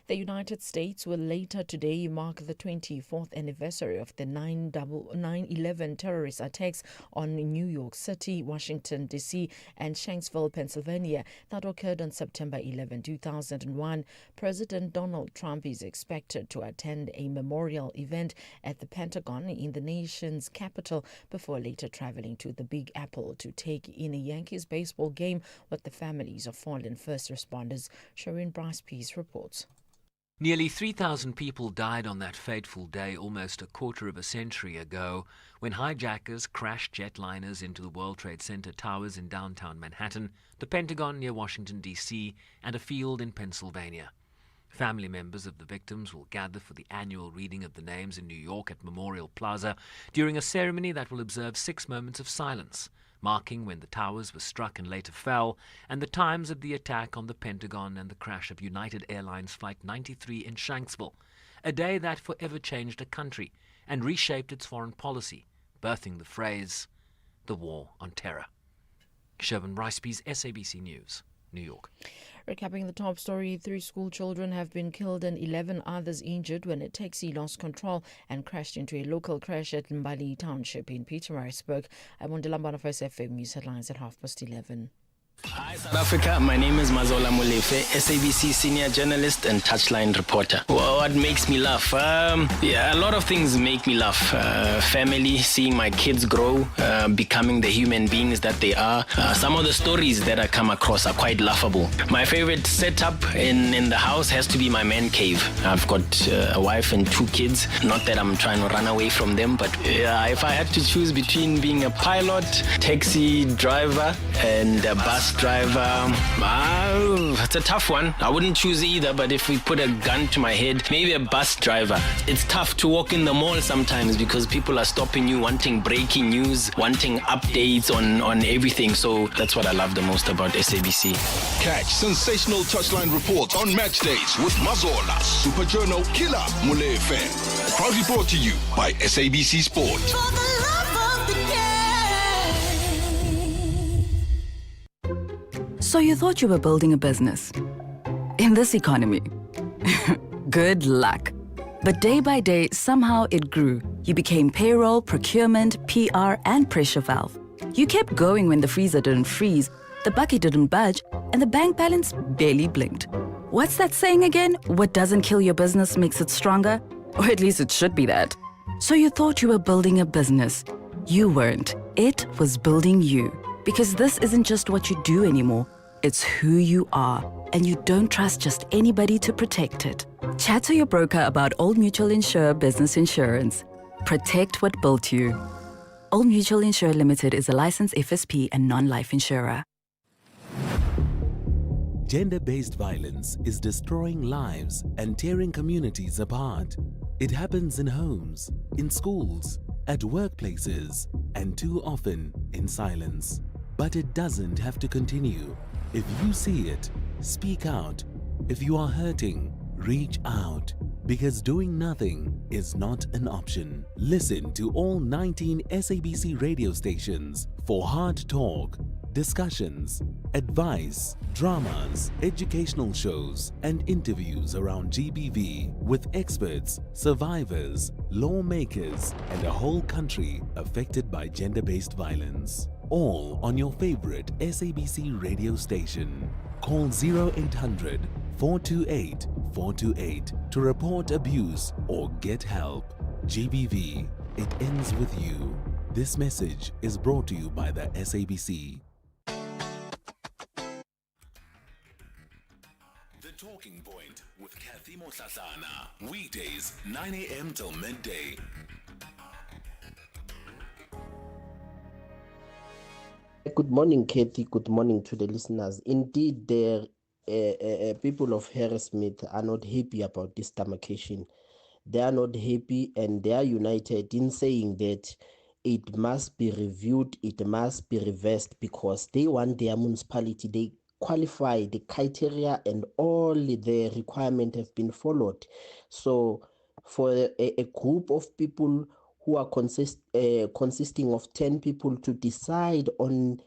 The United States will later today mark the 24th anniversary of the 9/11 terrorist attacks on New York City, Washington, D.C. and Shanksville, Pennsylvania that occurred on September 11, 2001. President Donald Trump is expected to attend a memorial event at the Pentagon in the nation's capital before later traveling to the Big Apple to take in a Yankees baseball game with the families of fallen first responders. Sharon Bryce-Pease reports. Nearly 3,000 people died on that fateful day almost a quarter of a century ago when hijackers crashed jetliners into the World Trade Center towers in downtown Manhattan, the Pentagon near Washington, D.C., and a field in Pennsylvania. Family members of the victims will gather for the annual reading of the names in New York at Memorial Plaza during a ceremony that will observe 6 moments of silence, marking when the towers were struck and later fell, and the times of the attack on the Pentagon and the crash of United Airlines Flight 93 in Shanksville, a day that forever changed a country and reshaped its foreign policy, birthing the phrase, the War on Terror. Shervin Bryce-Pease, SABC News, New York. Recapping the top story, 3 school children have been killed and 11 others injured when a taxi lost control and crashed into a local crash at Mbali Township in Pietermaritzburg. I'm on Delambana for SFM News Headlines at 11:30. Hi South Africa, my name is Mazola Molefe, SABC senior journalist and touchline reporter. What makes me laugh? A lot of things make me laugh. Family, seeing my kids grow, becoming the human beings that they are. Some of the stories that I come across are quite laughable. My favorite setup in the house has to be my man cave. I've got a wife and 2 kids. Not that I'm trying to run away from them, but if I had to choose between being a pilot, taxi driver, and a bus driver, it's a tough one. I wouldn't choose either, but if we put a gun to my head, maybe a bus driver. It's tough to walk in the mall sometimes because people are stopping you, wanting breaking news, wanting updates on everything. So that's what I love the most about SABC. Catch sensational touchline reports on match days with Mazola, Super Journal, Killer Molefe. Proudly brought to you by SABC Sport. For the love of the game. So you thought you were building a business. In this economy. Good luck. But day by day, somehow it grew. You became payroll, procurement, PR, and pressure valve. You kept going when the freezer didn't freeze, the bucket didn't budge, and the bank balance barely blinked. What's that saying again? What doesn't kill your business makes it stronger? Or at least it should be that. So you thought you were building a business. You weren't. It was building you. Because this isn't just what you do anymore. It's who you are, and you don't trust just anybody to protect it. Chat to your broker about Old Mutual Insure Business Insurance. Protect what built you. Old Mutual Insure Limited is a licensed FSP and non-life insurer. Gender-based violence is destroying lives and tearing communities apart. It happens in homes, in schools, at workplaces, and too often in silence. But it doesn't have to continue. If you see it, speak out. If you are hurting, reach out. Because doing nothing is not an option. Listen to all 19 SABC radio stations for hard talk, discussions, advice, dramas, educational shows, and interviews around GBV with experts, survivors, lawmakers, and a whole country affected by gender-based violence. All on your favorite SABC radio station. Call 0800 428 428 to report abuse or get help. GBV, it ends with you. This message is brought to you by the SABC. The Talking Point with Cathy Mohlahlana. Weekdays, 9 a.m. till midday. Good morning, Cathy. Good morning to the listeners. Indeed, the people of Harrismith are not happy about this demarcation. They are not happy, and they are united in saying that it must be reviewed, it must be reversed, because they want their municipality, they qualify the criteria and all the requirements have been followed. So for a group of people who are consisting of 10 people to decide on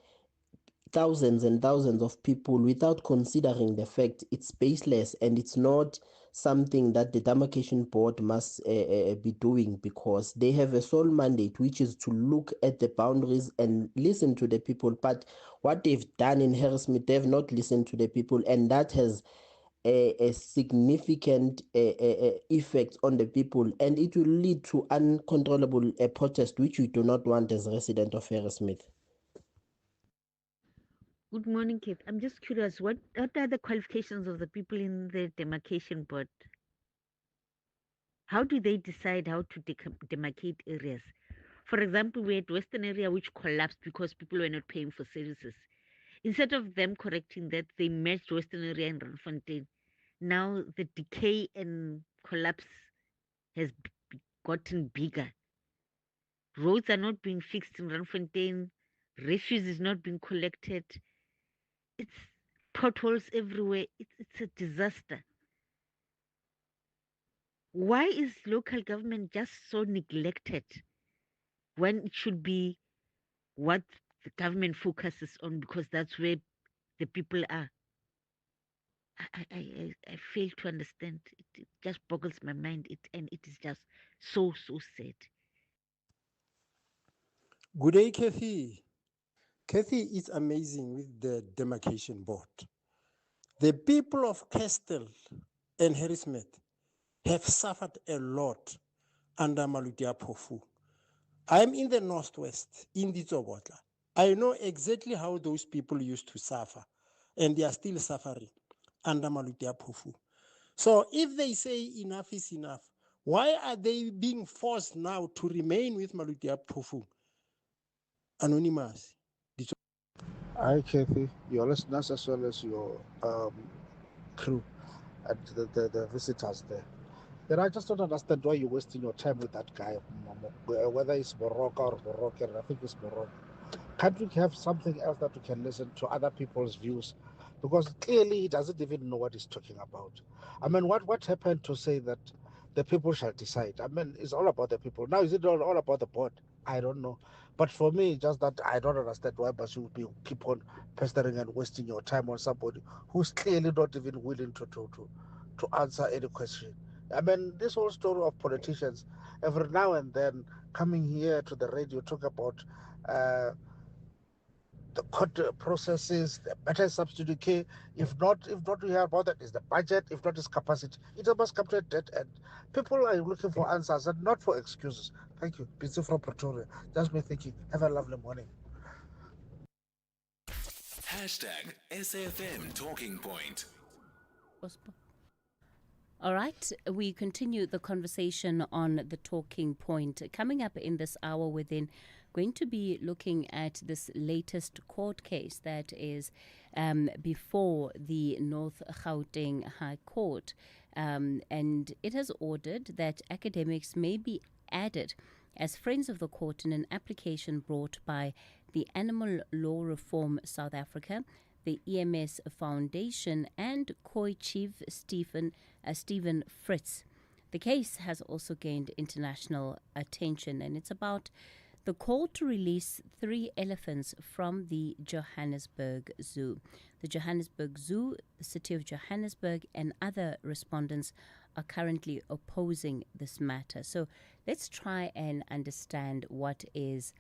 thousands and thousands of people without considering the fact, it's baseless, and it's not something that the demarcation board must be doing, because they have a sole mandate, which is to look at the boundaries and listen to the people. But what they've done in Harrismith, they've not listened to the people, and that has a significant effect on the people, and it will lead to uncontrollable protest, which we do not want as residents of Harrismith. Good morning, Kate. I'm just curious, what are the qualifications of the people in the demarcation board? How do they decide how to demarcate areas? For example, we had Western area which collapsed because people were not paying for services. Instead of them correcting that, they merged Western area and Randfontein. Now the decay and collapse has gotten bigger. Roads are not being fixed in Randfontein. Refuse is not being collected. It's potholes everywhere. It's a disaster. Why is local government just so neglected when it should be what the government focuses on, because that's where the people are? I fail to understand. It just boggles my mind. And it is just so sad. Good day, Cathy. Cathy is amazing with the demarcation board. The people of Castle and Harrismith have suffered a lot under Malutia Pofu. I'm in the northwest, in Ditsobotla. I know exactly how those people used to suffer, and they are still suffering under Malutia Pofu. So if they say enough is enough, why are they being forced now to remain with Malutia Pofu? Anonymous. Hi, Kathy, your listeners as well as your crew and the visitors there. Then I just don't understand why you're wasting your time with that guy, whether it's Morocco or Moroccan. I think it's Morocco. Can't we have something else that we can listen to other people's views? Because clearly he doesn't even know what he's talking about. I mean, what happened to say that the people shall decide? I mean, it's all about the people. Now, is it all about the board? I don't know. But for me, just that I don't understand why must you keep on pestering and wasting your time on somebody who's clearly not even willing to answer any question. I mean, this whole story of politicians, every now and then coming here to the radio, talk about the court processes, the better substitute care. If not we hear about that is the budget, if not is capacity. It must come to a dead end. People are looking for answers and not for excuses. Thank you. Busy from Pretoria. Just me thinking. Have a lovely morning. Hashtag SFM Talking Point. All right, we continue the conversation on the talking point. Coming up in this hour within going to be looking at this latest court case that is before the North Gauteng High Court. And it has ordered that academics may be added as friends of the court in an application brought by the Animal Law Reform South Africa, the EMS Foundation, and COI Chief Stephen Fritz. The case has also gained international attention, and it's about the call to release 3 elephants from the Johannesburg Zoo. The Johannesburg Zoo, the City of Johannesburg, and other respondents are currently opposing this matter. So let's try and understand what is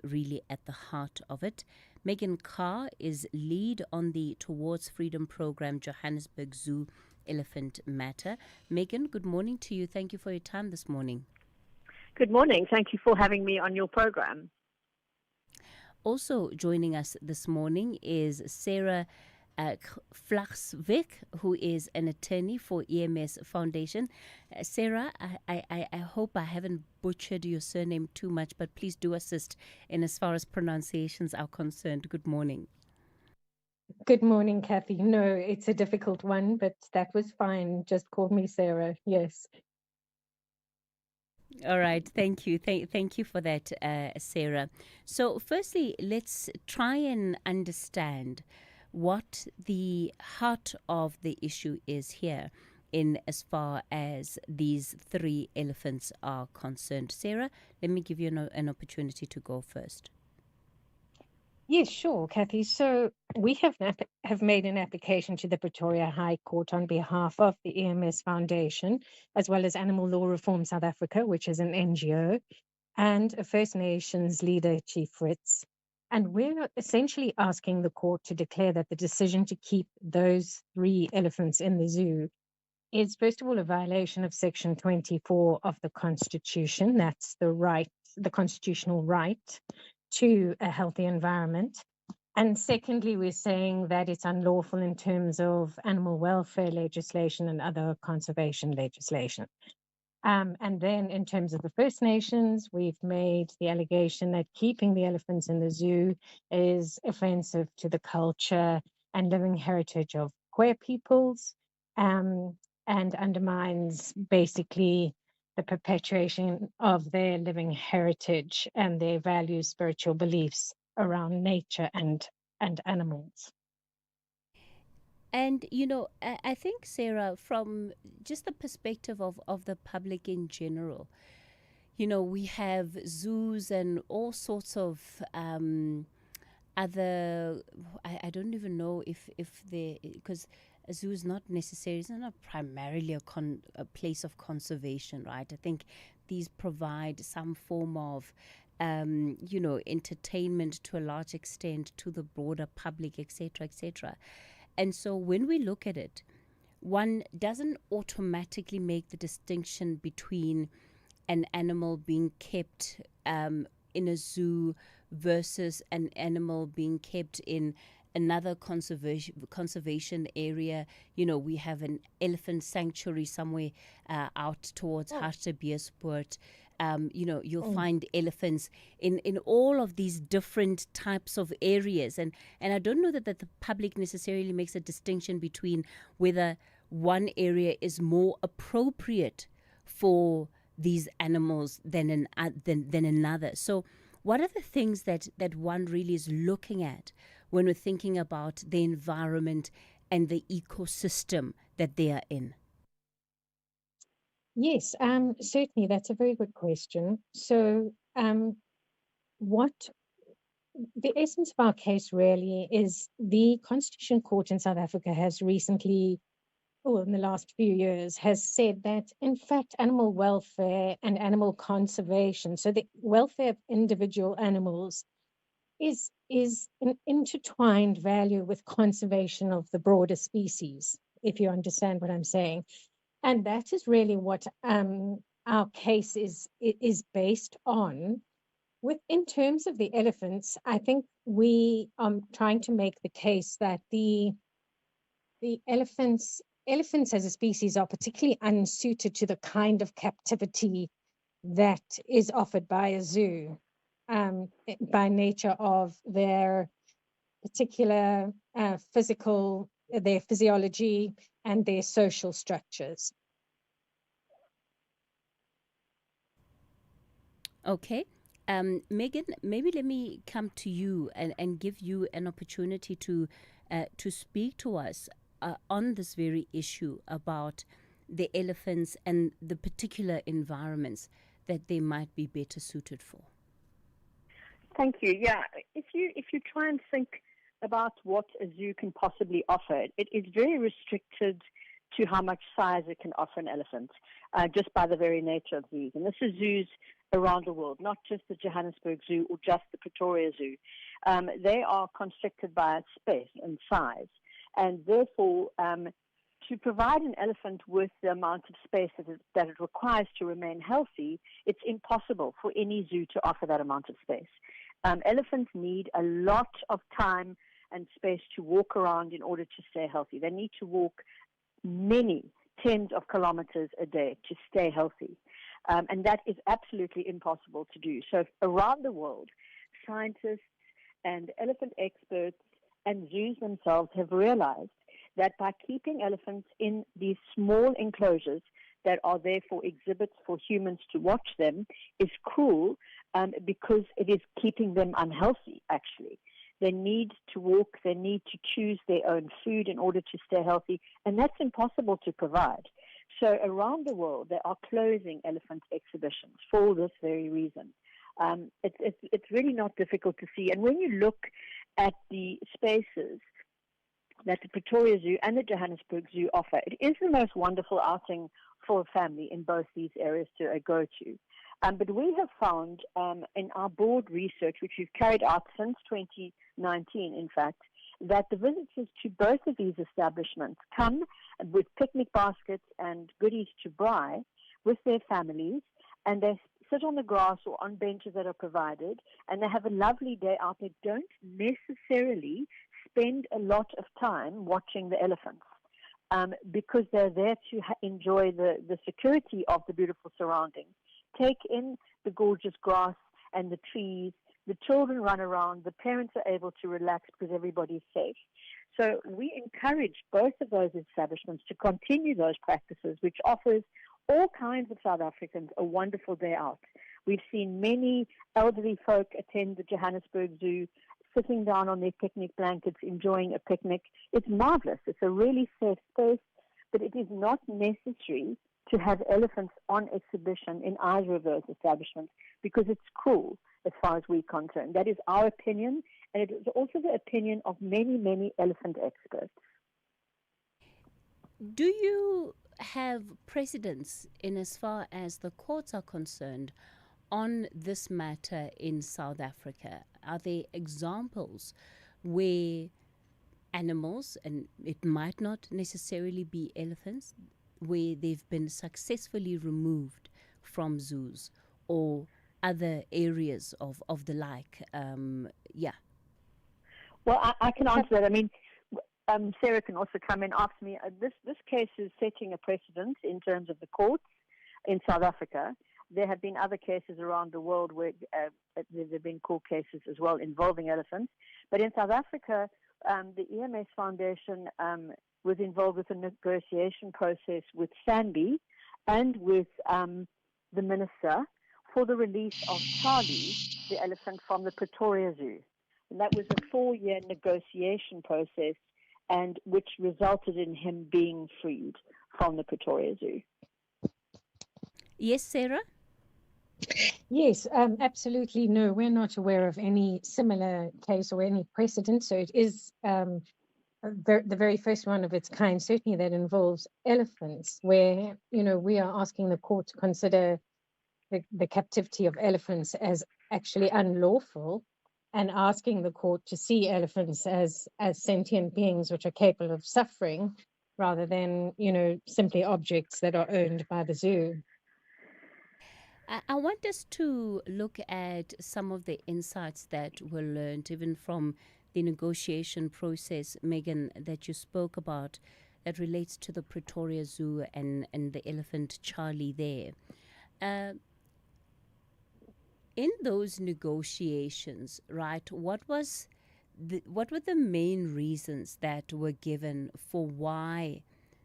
really at the heart of it. Megan Carr is lead on the Towards Freedom program, Johannesburg Zoo Elephant Matter. Megan, good morning to you. Thank you for your time this morning. Good morning. Thank you for having me on your program. Also joining us this morning is Sarah Vlachsvik, who is an attorney for EMS Foundation. Sarah, I hope I haven't butchered your surname too much, but please do assist in as far as pronunciations are concerned. Good morning. Good morning, Cathy. No, it's a difficult one, but that was fine. Just call me Sarah. Yes. All right. Thank you. Thank you for that, Sarah. So firstly, let's try and understand what the heart of the issue is here in as far as these 3 elephants are concerned. Sarah, let me give you an opportunity to go first. Yes, sure, Cathy. So we have made an application to the Pretoria High Court on behalf of the EMS Foundation, as well as Animal Law Reform South Africa, which is an NGO, and a First Nations leader, Chief Fritz. And we're essentially asking the court to declare that the decision to keep those 3 elephants in the zoo is, first of all, a violation of Section 24 of the Constitution. That's the constitutional right to a healthy environment. And secondly, we're saying that it's unlawful in terms of animal welfare legislation and other conservation legislation. And then in terms of the First Nations, we've made the allegation that keeping the elephants in the zoo is offensive to the culture and living heritage of Khmer peoples, and undermines basically the perpetuation of their living heritage and their values, spiritual beliefs around nature and animals. And, you know, I think, Sarah, from just the perspective of the public in general, you know, we have zoos and all sorts of other, I don't even know if they, because a zoo is not necessarily, it's not primarily a place of conservation, right? I think these provide some form of, you know, entertainment to a large extent to the broader public, etc., etc. And so when we look at it, one doesn't automatically make the distinction between an animal being kept in a zoo versus an animal being kept in another conservation area. You know, we have an elephant sanctuary somewhere out towards Hartbeespoort. You know, you'll find elephants in all of these different types of areas. And I don't know that the public necessarily makes a distinction between whether one area is more appropriate for these animals than another. So what are the things that one really is looking at when we're thinking about the environment and the ecosystem that they are in? Yes, certainly. That's a very good question. So what the essence of our case really is, the Constitution Court in South Africa has recently, or in the last few years, has said that, in fact, animal welfare and animal conservation, so the welfare of individual animals, is an intertwined value with conservation of the broader species, if you understand what I'm saying. And that is really what our case is based on. In terms of the elephants, I think we are trying to make the case that the elephants as a species are particularly unsuited to the kind of captivity that is offered by a zoo. by nature of their particular their physiology and their social structures. Okay. Megan, maybe let me come to you and give you an opportunity to speak to us on this very issue about the elephants and the particular environments that they might be better suited for. Thank you. Yeah, if you try and think about what a zoo can possibly offer, it is very restricted to how much size it can offer an elephant, just by the very nature of zoos. And this is zoos around the world, not just the Johannesburg Zoo or just the Pretoria Zoo. They are constricted by space and size, and therefore to provide an elephant with the amount of space that it requires to remain healthy, it's impossible for any zoo to offer that amount of space. Elephants need a lot of time and space to walk around in order to stay healthy. They need to walk many tens of kilometers a day to stay healthy. And that is absolutely impossible to do. So around the world, scientists and elephant experts and zoos themselves have realized that by keeping elephants in these small enclosures that are there for exhibits for humans to watch them is cruel, because it is keeping them unhealthy, actually. They need to walk, they need to choose their own food in order to stay healthy, and that's impossible to provide. So around the world, they are closing elephant exhibitions for this very reason. It's really not difficult to see. And when you look at the spaces that the Pretoria Zoo and the Johannesburg Zoo offer, it is the most wonderful outing for a family in both these areas to go to. But we have found in our board research, which we've carried out since 2019, in fact, that the visitors to both of these establishments come with picnic baskets and goodies to buy with their families, and they sit on the grass or on benches that are provided, and they have a lovely day out. They don't necessarily spend a lot of time watching the elephants, because they're there to enjoy the security of the beautiful surroundings, take in the gorgeous grass and the trees. The children run around, the parents are able to relax because everybody's safe. So we encourage both of those establishments to continue those practices, which offers all kinds of South Africans a wonderful day out. We've seen many elderly folk attend the Johannesburg Zoo, sitting down on their picnic blankets, enjoying a picnic. It's marvelous. It's a really safe space, but it is not necessary to have elephants on exhibition in either of those establishments because it's cruel as far as we're concerned. That is our opinion, and it is also the opinion of many, many elephant experts. Do you have precedents in as far as the courts are concerned on this matter in South Africa? Are there examples where animals, and it might not necessarily be elephants, where they've been successfully removed from zoos or other areas of the like? Yeah. Well, I can answer that. I mean, Sarah can also come in after me. This case is setting a precedent in terms of the courts in South Africa. There have been other cases around the world where there have been court cases as well involving elephants. But in South Africa, the EMS Foundation was involved with a negotiation process with SANBI and with the minister for the release of Charlie, the elephant, from the Pretoria Zoo. And that was a 4-year negotiation process, and which resulted in him being freed from the Pretoria Zoo. Yes, Sarah? Yes, absolutely. No, we're not aware of any similar case or any precedent. So it is the very first one of its kind, certainly that involves elephants, where, we are asking the court to consider the captivity of elephants as actually unlawful, and asking the court to see elephants as sentient beings which are capable of suffering, rather than, simply objects that are owned by the zoo. I want us to look at some of the insights that were learned even from the negotiation process, Megan, that you spoke about, that relates to the Pretoria Zoo and the elephant Charlie there. in those negotiations, right, what were the main reasons that were given for why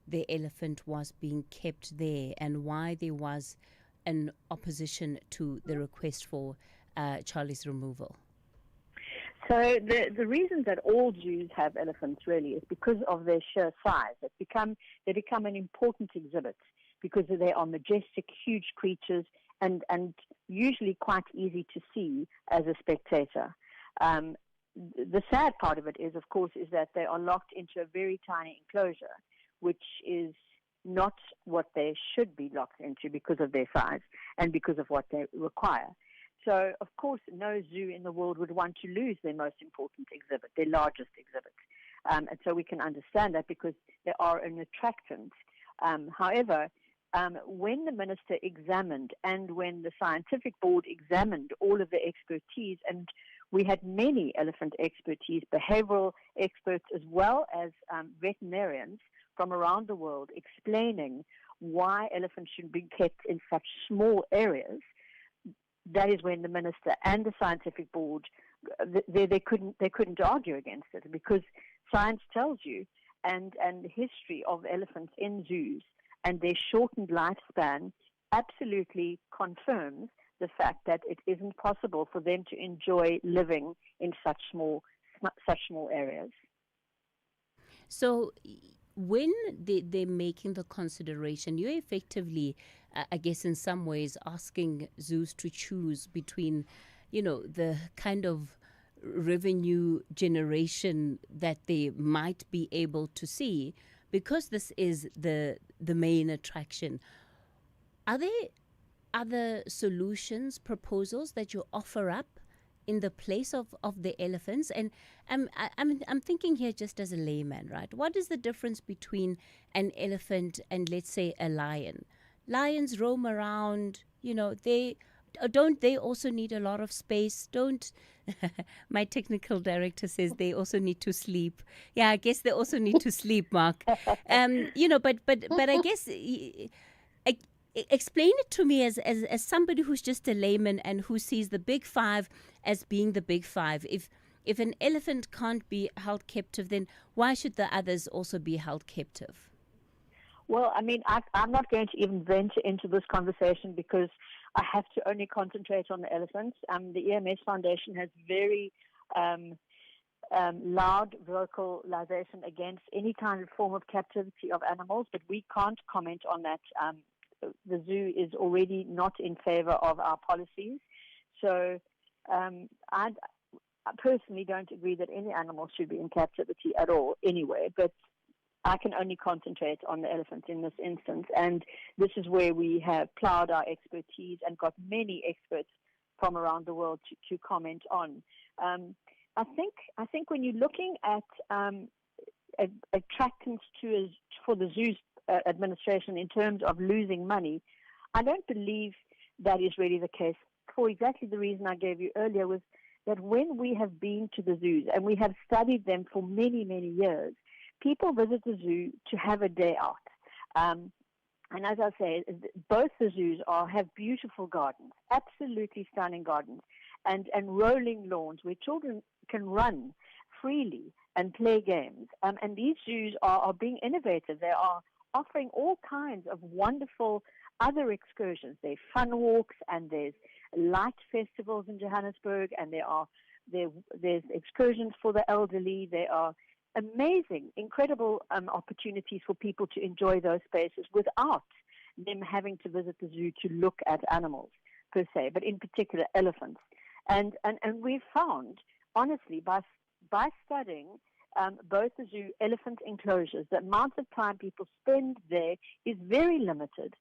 the elephant was being kept there and why there was an opposition to the request for Charlie's removal? So the reason that all zoos have elephants really is because of their sheer size. They become an important exhibit because they are majestic, huge creatures and usually quite easy to see as a spectator. The sad part of it is, of course, is that they are locked into a very tiny enclosure, which is not what they should be locked into because of their size and because of what they require. So, of course, no zoo in the world would want to lose their most important exhibit, their largest exhibit. And so we can understand that because they are an attractant. However, when the minister examined and when the scientific board examined all of the expertise, and we had many elephant expertise, behavioral experts as well as veterinarians from around the world explaining why elephants should be kept in such small areas, that is when the minister and the scientific board they couldn't argue against it, because science tells you, and the history of elephants in zoos and their shortened lifespan absolutely confirms the fact that it isn't possible for them to enjoy living in such small areas. So when they're making the consideration, you're effectively, I guess in some ways, asking zoos to choose between, the kind of revenue generation that they might be able to see, because this is the main attraction. Are there other solutions, proposals that you offer up in the place of the elephants? And I'm thinking here just as a layman, right? What is the difference between an elephant and, let's say, a lion? Lions roam around, don't they also need a lot of space? Don't my technical director says they also need to sleep. Yeah, I guess they also need to sleep, Mark. But I guess explain it to me as somebody who's just a layman and who sees the big five as being the big five. If an elephant can't be held captive, then why should the others also be held captive? Well, I mean, I'm not going to even venture into this conversation because I have to only concentrate on the elephants. The EMS Foundation has very loud vocalization against any kind of form of captivity of animals, but we can't comment on that. The zoo is already not in favor of our policies. So I personally don't agree that any animal should be in captivity at all anyway, but I can only concentrate on the elephants in this instance. And this is where we have plowed our expertise and got many experts from around the world to comment on. I think when you're looking at attractants for the zoo's administration in terms of losing money, I don't believe that is really the case, for exactly the reason I gave you earlier, was that when we have been to the zoos and we have studied them for many, many years, people visit the zoo to have a day out. And as I say, both the zoos have beautiful gardens, absolutely stunning gardens, and rolling lawns where children can run freely and play games. And these zoos are being innovative. They are offering all kinds of wonderful other excursions. There's fun walks and there's light festivals in Johannesburg, and there's excursions for the elderly. There are amazing, incredible opportunities for people to enjoy those spaces without them having to visit the zoo to look at animals per se, but in particular elephants. And we've found, honestly, by studying both the zoo elephant enclosures, the amount of time people spend there is very limited.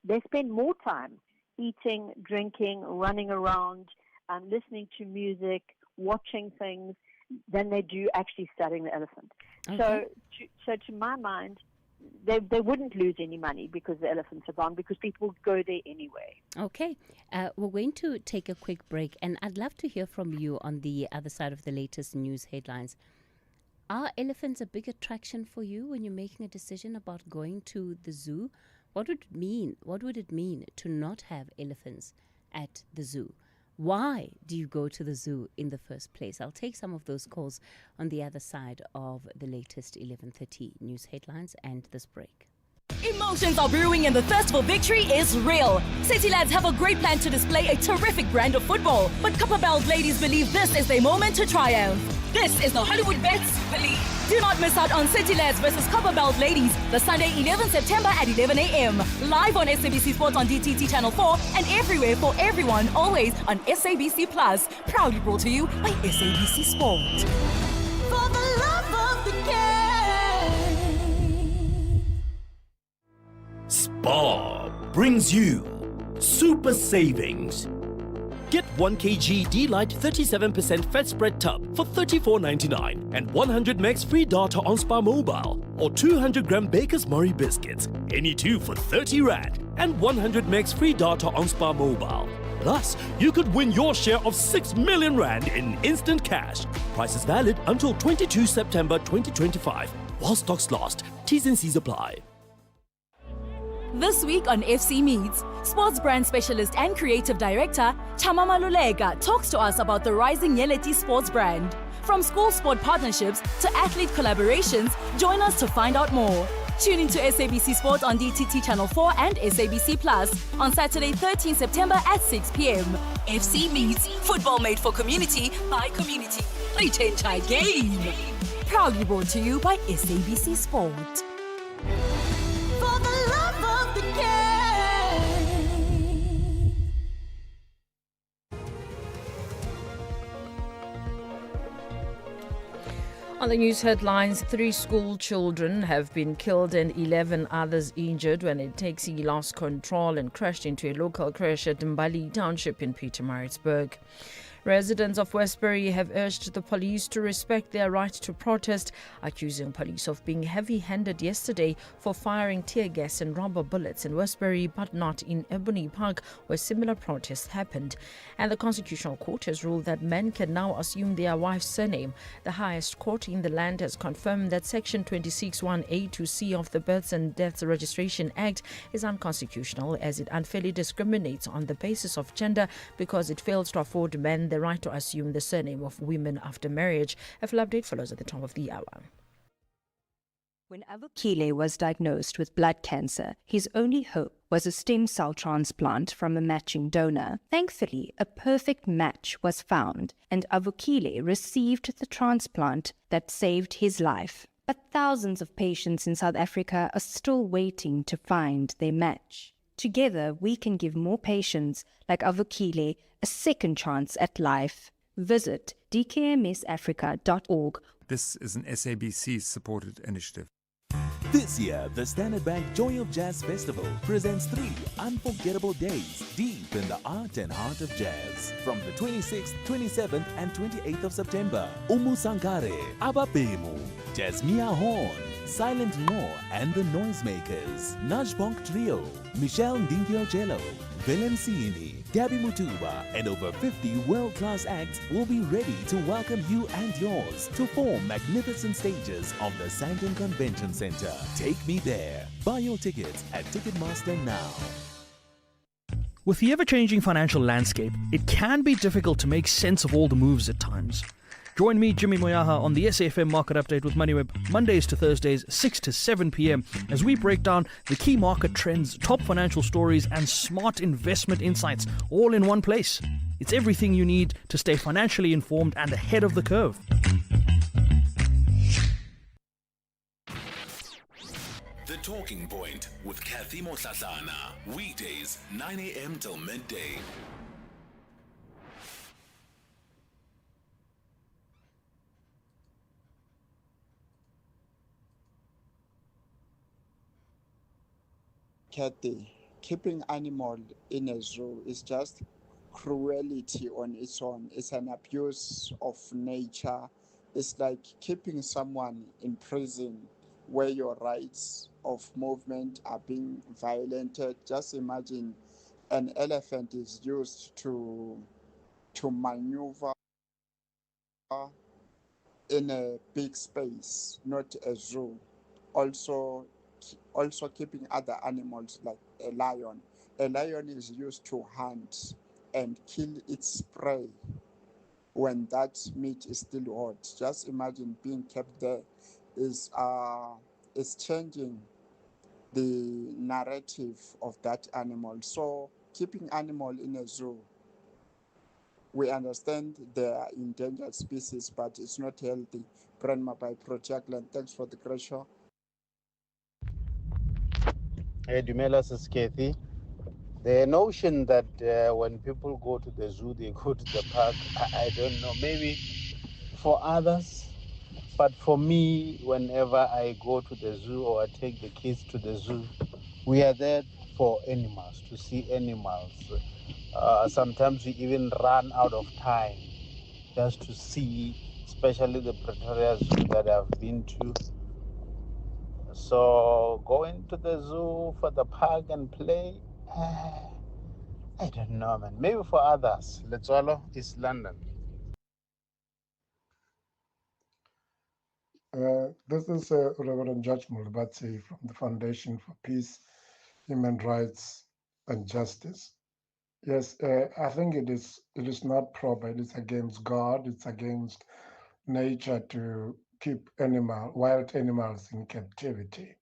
They spend more time eating, drinking, running around, listening to music, watching things, than they do actually studying the elephant. Okay. So to my mind, they wouldn't lose any money because the elephants are gone, because people would go there anyway. Okay. We're going to take a quick break, and I'd love to hear from you on the other side of the latest news headlines. Are elephants a big attraction for you when you're making a decision about going to the zoo? What would it mean? What would it mean to not have elephants at the zoo? Why do you go to the zoo in the first place? I'll take some of those calls on the other side of the latest 11:30 news headlines and this break. Emotions are brewing and the thirst for victory is real. City lads have a great plan to display a terrific brand of football, but Copperbelt ladies believe this is their moment to triumph. This is the Hollywood Bets Believe. Do not miss out on City Lads versus Copperbelt ladies the Sunday 11 September at 11 a.m. live on SABC Sports on DTT Channel 4 and everywhere for everyone, always on SABC Plus. Proudly brought to you by SABC Sport. For the love of the game. Spar brings you Super Savings. Get 1 kg D-Lite 37% fat spread tub for $34.99 and 100 megs free data on Spar Mobile, or 200 gram Baker's Murray biscuits, any two for 30 Rand, and 100 megs free data on Spar Mobile. Plus, you could win your share of 6 million Rand in instant cash. Price is valid until 22 September 2025, while stocks last. T's and C's apply. This week on FC Meets, sports brand specialist and creative director Chama Malulega talks to us about the rising Yeleti sports brand. From school sport partnerships to athlete collaborations, join us to find out more. Tune into SABC Sport on DTT Channel 4 and SABC Plus on Saturday 13 September at 6 p.m. FC Meets, football made for community by community. Change our game. Proudly brought to you by SABC Sport. For the love of the game. On the news headlines, 3 school children have been killed and 11 others injured when a taxi lost control and crashed into a local crash at Mbali Township in Pietermaritzburg. Residents of Westbury have urged the police to respect their right to protest, accusing police of being heavy-handed yesterday for firing tear gas and rubber bullets in Westbury, but not in Ebony Park, where similar protests happened. And the Constitutional Court has ruled that men can now assume their wife's surname. The highest court in the land has confirmed that Section 26(1)(a) to C of the Births and Deaths Registration Act is unconstitutional, as it unfairly discriminates on the basis of gender because it fails to afford men the right to assume the surname of women after marriage. A full update follows at the top of the hour. When Avukile was diagnosed with blood cancer, his only hope was a stem cell transplant from a matching donor. Thankfully, a perfect match was found, and Avukile received the transplant that saved his life. But thousands of patients in South Africa are still waiting to find their match. Together, we can give more patients like Avukile a second chance at life. Visit dkmsafrica.org. This is an SABC-supported initiative. This year, the Standard Bank Joy of Jazz Festival presents 3 unforgettable days deep in the art and heart of jazz. From the 26th, 27th and 28th of September, Umu Sankare, Abapemu, Jasmia Horn, Silent Law and the Noisemakers, Najbonk Trio, Michelle Ndingio-Cello, Valencini, Gabby Mutuba, and over 50 world-class acts will be ready to welcome you and yours to 4 magnificent stages of the Sandton Convention Center. Take me there. Buy your tickets at Ticketmaster now. With the ever-changing financial landscape, it can be difficult to make sense of all the moves at times. Join me, Jimmy Moyaha, on the SAFM Market Update with MoneyWeb, Mondays to Thursdays, 6 to 7 p.m, as we break down the key market trends, top financial stories, and smart investment insights, all in one place. It's everything you need to stay financially informed and ahead of the curve. The Talking Point with Cathy Mohlahlana. Weekdays, 9 a.m. till midday. Cathy, keeping animal in a zoo is just cruelty on its own. It's an abuse of nature. It's like keeping someone in prison where your rights of movement are being violated. Just imagine an elephant is used to maneuver in a big space, not a zoo. Also keeping other animals like a lion. A lion is used to hunt and kill its prey when that meat is still hot. Just imagine being kept there is changing the narrative of that animal. So keeping animal in a zoo, we understand they are endangered species, but it's not healthy. Brandma by Project Land. Thanks for the great show. Hey, Dumelas is Cathy. The notion that when people go to the zoo, they go to the park, I don't know, maybe for others. But for me, whenever I go to the zoo or I take the kids to the zoo, we are there for animals, to see animals. Sometimes we even run out of time just to see, especially the Pretoria Zoo that I've been to. So going to the zoo for the park and play, I don't know, man. Maybe for others. Letswalo is London. This is Reverend Judge Mulbatsi from the Foundation for Peace, Human Rights and Justice. Yes, I think it is not proper. It is against God. It's against nature to keep wild animals in captivity.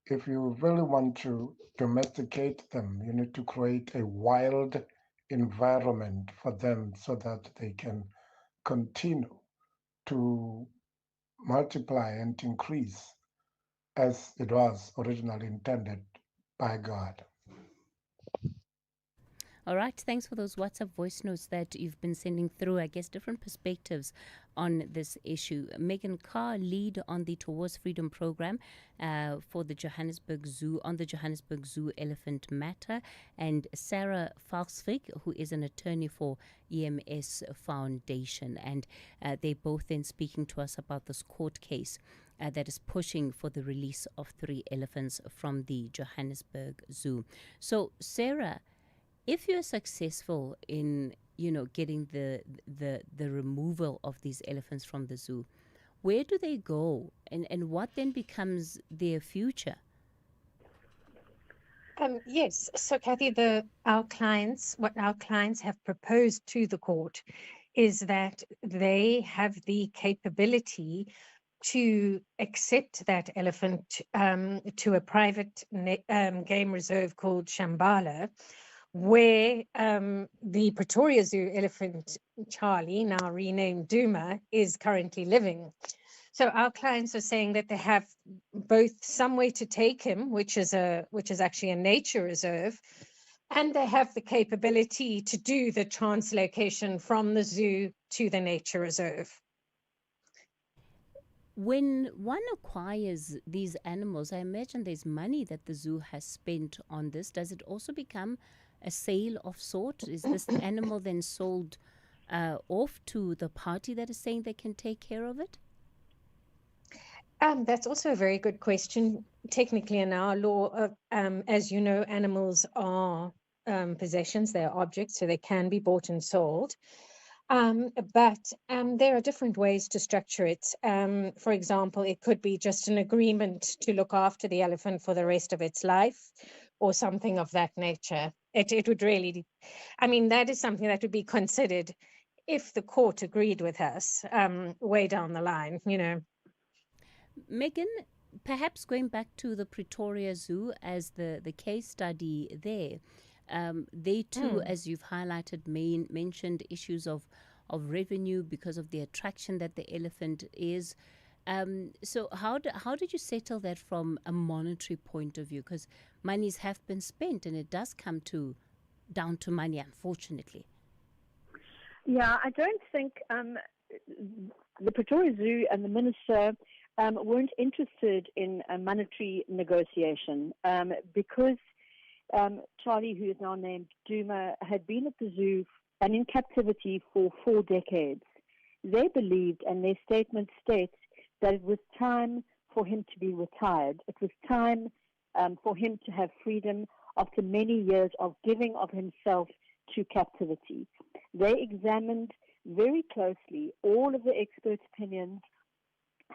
If you really want to domesticate them, you need to create a wild environment for them so that they can continue to multiply and increase as it was originally intended by God. All right, thanks for those WhatsApp voice notes that you've been sending through. I guess different perspectives on this issue. Megan Carr, lead on the Towards Freedom program for the Johannesburg Zoo, on the Johannesburg Zoo Elephant Matter, and Sarah Falsvik, who is an attorney for EMS Foundation. And they're both then speaking to us about this court case that is pushing for the release of 3 elephants from the Johannesburg Zoo. So, Sarah, if you're successful in, getting the removal of these elephants from the zoo, where do they go, and what then becomes their future? Yes. So, Cathy, what our clients have proposed to the court is that they have the capability to accept that elephant to a private game reserve called Shambhala, where the Pretoria Zoo elephant Charlie, now renamed Duma, is currently living. So our clients are saying that they have both some way to take him, which is actually a nature reserve, and they have the capability to do the translocation from the zoo to the nature reserve. When one acquires these animals, I imagine there's money that the zoo has spent on this. Does it also become a sale of sort? Is this animal then sold off to the party that is saying they can take care of it? That's also a very good question. Technically, in our law, as you know, animals are possessions, they are objects, so they can be bought and sold. But there are different ways to structure it. For example, it could be just an agreement to look after the elephant for the rest of its life, or something of that nature. It would really, that is something that would be considered if the court agreed with us way down the line, Megan, perhaps going back to the Pretoria Zoo as the case study there, they too, as you've highlighted, mentioned issues of revenue because of the attraction that the elephant is. So how did you settle that from a monetary point of view? Because monies have been spent, and it does come down to money, unfortunately. Yeah, I don't think the Pretoria Zoo and the minister weren't interested in a monetary negotiation because Charlie, who is now named Duma, had been at the zoo and in captivity for 4 decades. They believed, and their statement states, that it was time for him to be retired. It was time for him to have freedom after many years of giving of himself to captivity. They examined very closely all of the expert opinions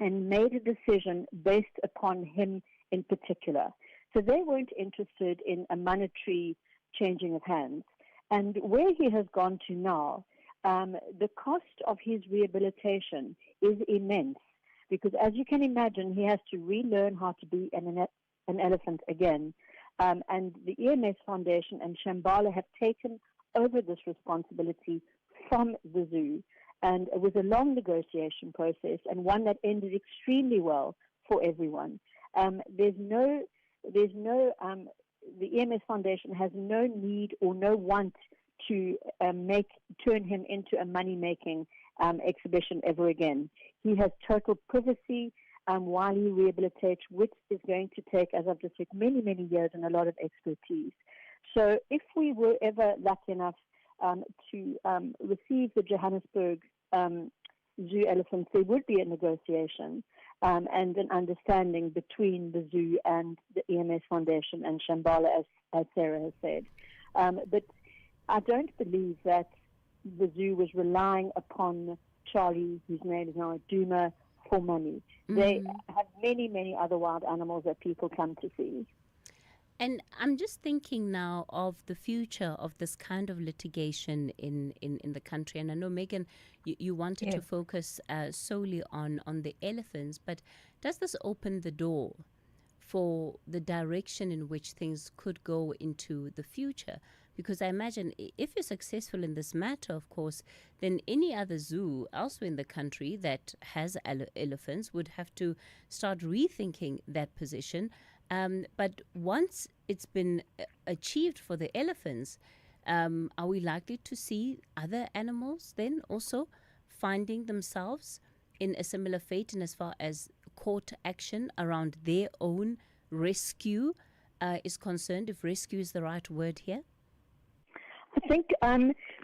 and made a decision based upon him in particular. So they weren't interested in a monetary changing of hands. And where he has gone to now, the cost of his rehabilitation is immense because, as you can imagine, he has to relearn how to be an elephant again. And the EMS Foundation and Shambhala have taken over this responsibility from the zoo. And it was a long negotiation process and one that ended extremely well for everyone. The EMS Foundation has no need or no want to turn him into a money-making exhibition ever again. He has total privacy while he rehabilitates, which is going to take, as I've just said, many, many years and a lot of expertise. So if we were ever lucky enough to receive the Johannesburg zoo elephants, there would be a negotiation and an understanding between the zoo and the EMS Foundation and Shambhala, as Sarah has said. But I don't believe that the zoo was relying upon Charlie, whose name is now Duma, for money. They have many, many other wild animals that people come to see. And I'm just thinking now of the future of this kind of litigation in the country. And I know, Megan, you wanted to focus solely on the elephants, but does this open the door for the direction in which things could go into the future? Because I imagine if you're successful in this matter, of course, then any other zoo elsewhere in the country that has elephants would have to start rethinking that position. But once it's been achieved for the elephants, are we likely to see other animals then also finding themselves in a similar fate in as far as court action around their own rescue is concerned, if rescue is the right word here? I think,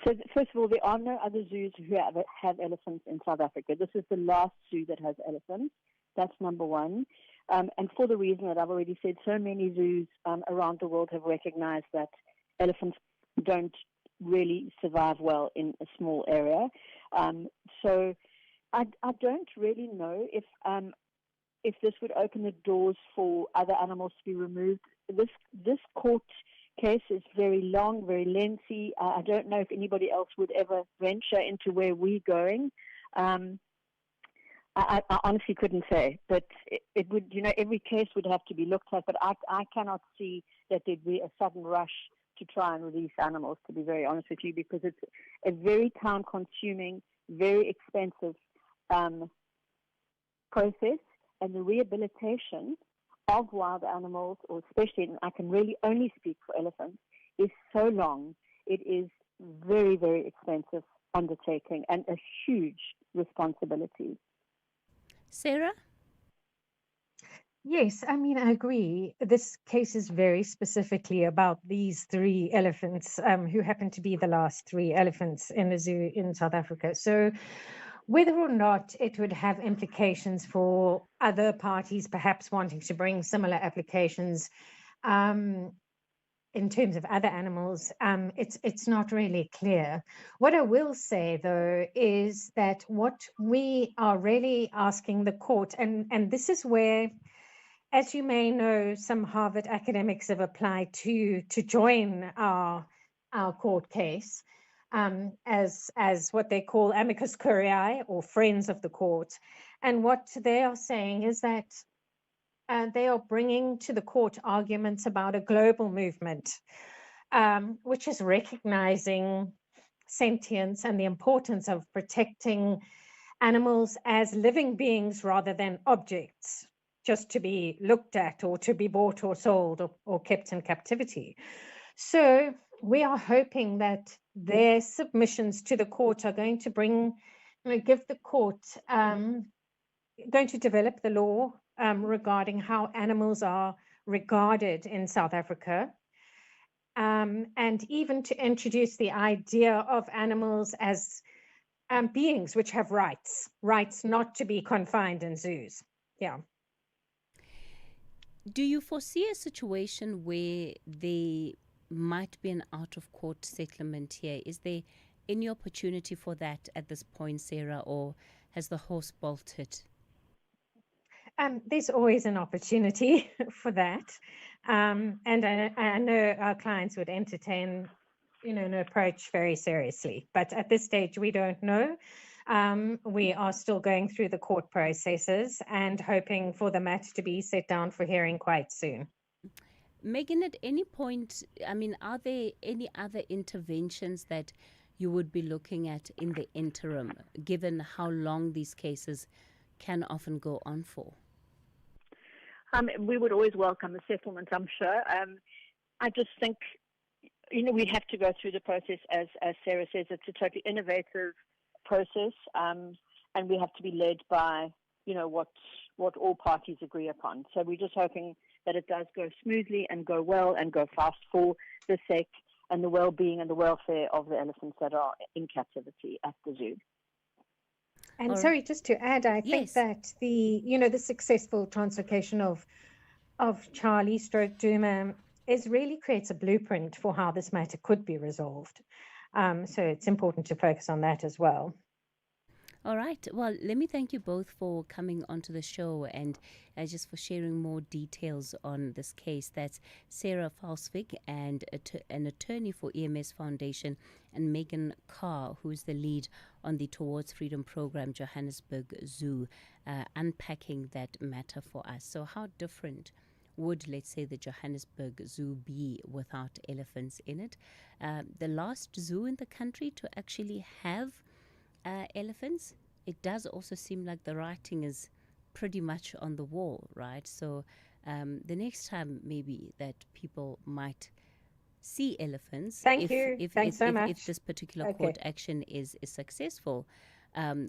so first of all, there are no other zoos who have elephants in South Africa. This is the last zoo that has elephants. That's number one. And for the reason that I've already said, so many zoos around the world have recognized that elephants don't really survive well in a small area. So I don't really know if this would open the doors for other animals to be removed. This court case is very long, very lengthy. I don't know if anybody else would ever venture into where we're going. I honestly couldn't say, but it would, every case would have to be looked at, but I cannot see that there'd be a sudden rush to try and release animals, to be very honest with you, because it's a very time-consuming, very expensive process, and the rehabilitation of wild animals, or especially, and I can really only speak for elephants, is so long. It is very, very expensive undertaking and a huge responsibility. Sarah? Yes, I mean, I agree. This case is very specifically about these three elephants who happen to be the last three elephants in a zoo in South Africa. So whether or not it would have implications for other parties perhaps wanting to bring similar applications in terms of other animals, it's not really clear. What I will say, though, is that what we are really asking the court, and this is where, as you may know, some Harvard academics have applied to join our court case as what they call amicus curiae, or friends of the court. And what they are saying is that they are bringing to the court arguments about a global movement, which is recognizing sentience and the importance of protecting animals as living beings rather than objects, just to be looked at or to be bought or sold or kept in captivity. So we are hoping that their submissions to the court are going to give the court, going to develop the law regarding how animals are regarded in South Africa, and even to introduce the idea of animals as beings which have rights not to be confined in zoos. Yeah. Do you foresee a situation where there might be an out-of-court settlement here? Is there any opportunity for that at this point, Sarah, or has the horse bolted? There's always an opportunity for that. And I know our clients would entertain an approach very seriously. But at this stage, we don't know. We are still going through the court processes and hoping for the match to be set down for hearing quite soon. Megan, at any point, are there any other interventions that you would be looking at in the interim, given how long these cases can often go on for? We would always welcome a settlement, I'm sure. I just think, we have to go through the process, as Sarah says. It's a totally innovative process, and we have to be led by, what all parties agree upon. So we're just hoping that it does go smoothly and go well and go fast for the sake and the well-being and the welfare of the elephants that are in captivity at the zoo. And sorry, just to add, I think that the successful translocation of Charlie stroke Duma really creates a blueprint for how this matter could be resolved. So it's important to focus on that as well. All right. Well, let me thank you both for coming onto the show and just for sharing more details on this case. That's Sarah Falsvik, and an attorney for EMS Foundation, and Megan Carr, who's the lead on the Towards Freedom program, Johannesburg Zoo, unpacking that matter for us. So how different would, let's say, the Johannesburg Zoo be without elephants in it? The last zoo in the country to actually have elephants. It does also seem like the writing is pretty much on the wall, right? So the next time maybe that people might see elephants, Thanks so much. If this particular court action is successful,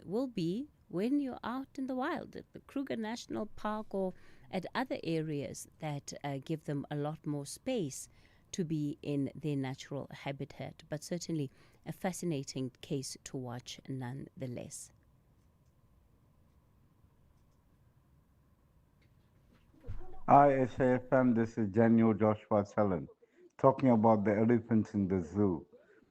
will be when you're out in the wild at the Kruger National Park or at other areas that give them a lot more space to be in their natural habitat. But certainly a fascinating case to watch nonetheless. Hi, SAFM, this is Daniel Joshua Sellen, talking about the elephants in the zoo.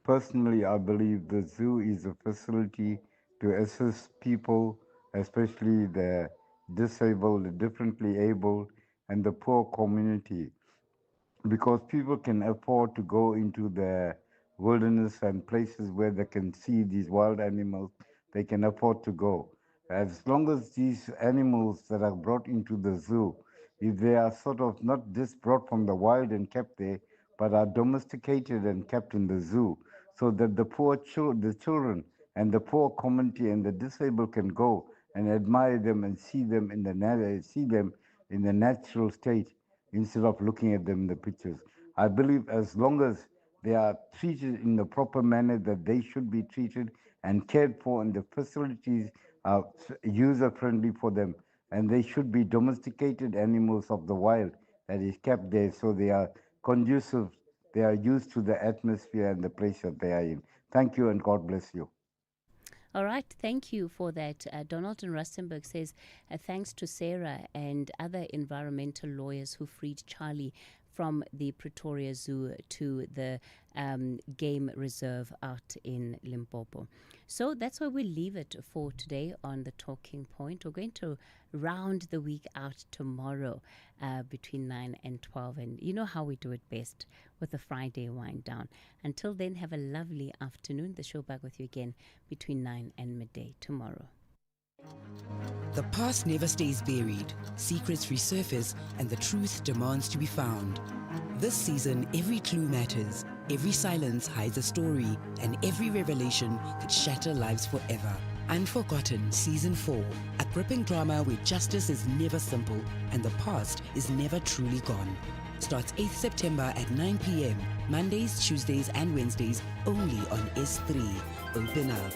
Personally, I believe the zoo is a facility to assist people, especially the disabled, the differently abled, and the poor community, because people can afford to go into the wilderness and places where they can see these wild animals. They can afford to go. As long as these animals that are brought into the zoo, if they are sort of not just brought from the wild and kept there, but are domesticated and kept in the zoo, so that the the children and the poor community and the disabled can go and admire them and see them in the natural state, instead of looking at them in the pictures. I believe as long as they are treated in the proper manner that they should be treated and cared for, and the facilities are user-friendly for them, and they should be domesticated animals of the wild that is kept there, so they are conducive, they are used to the atmosphere and the place that they are in. Thank you, and God bless you. All right, thank you for that. Donald in Rustenburg says, thanks to Sarah and other environmental lawyers who freed Charlie from the Pretoria Zoo to the game reserve out in Limpopo. So that's where we leave it for today on The Talking Point. We're going to round the week out tomorrow between 9 and 12. And you know how we do it best with the Friday wind down. Until then, have a lovely afternoon. The show back with you again between 9 and midday tomorrow. The past never stays buried. Secrets resurface and the truth demands to be found. This season, every clue matters. Every silence hides a story, and every revelation could shatter lives forever. Unforgotten Season 4, a gripping drama where justice is never simple and the past is never truly gone. Starts 8th September at 9 p.m. Mondays, Tuesdays and Wednesdays only on S3. Open up.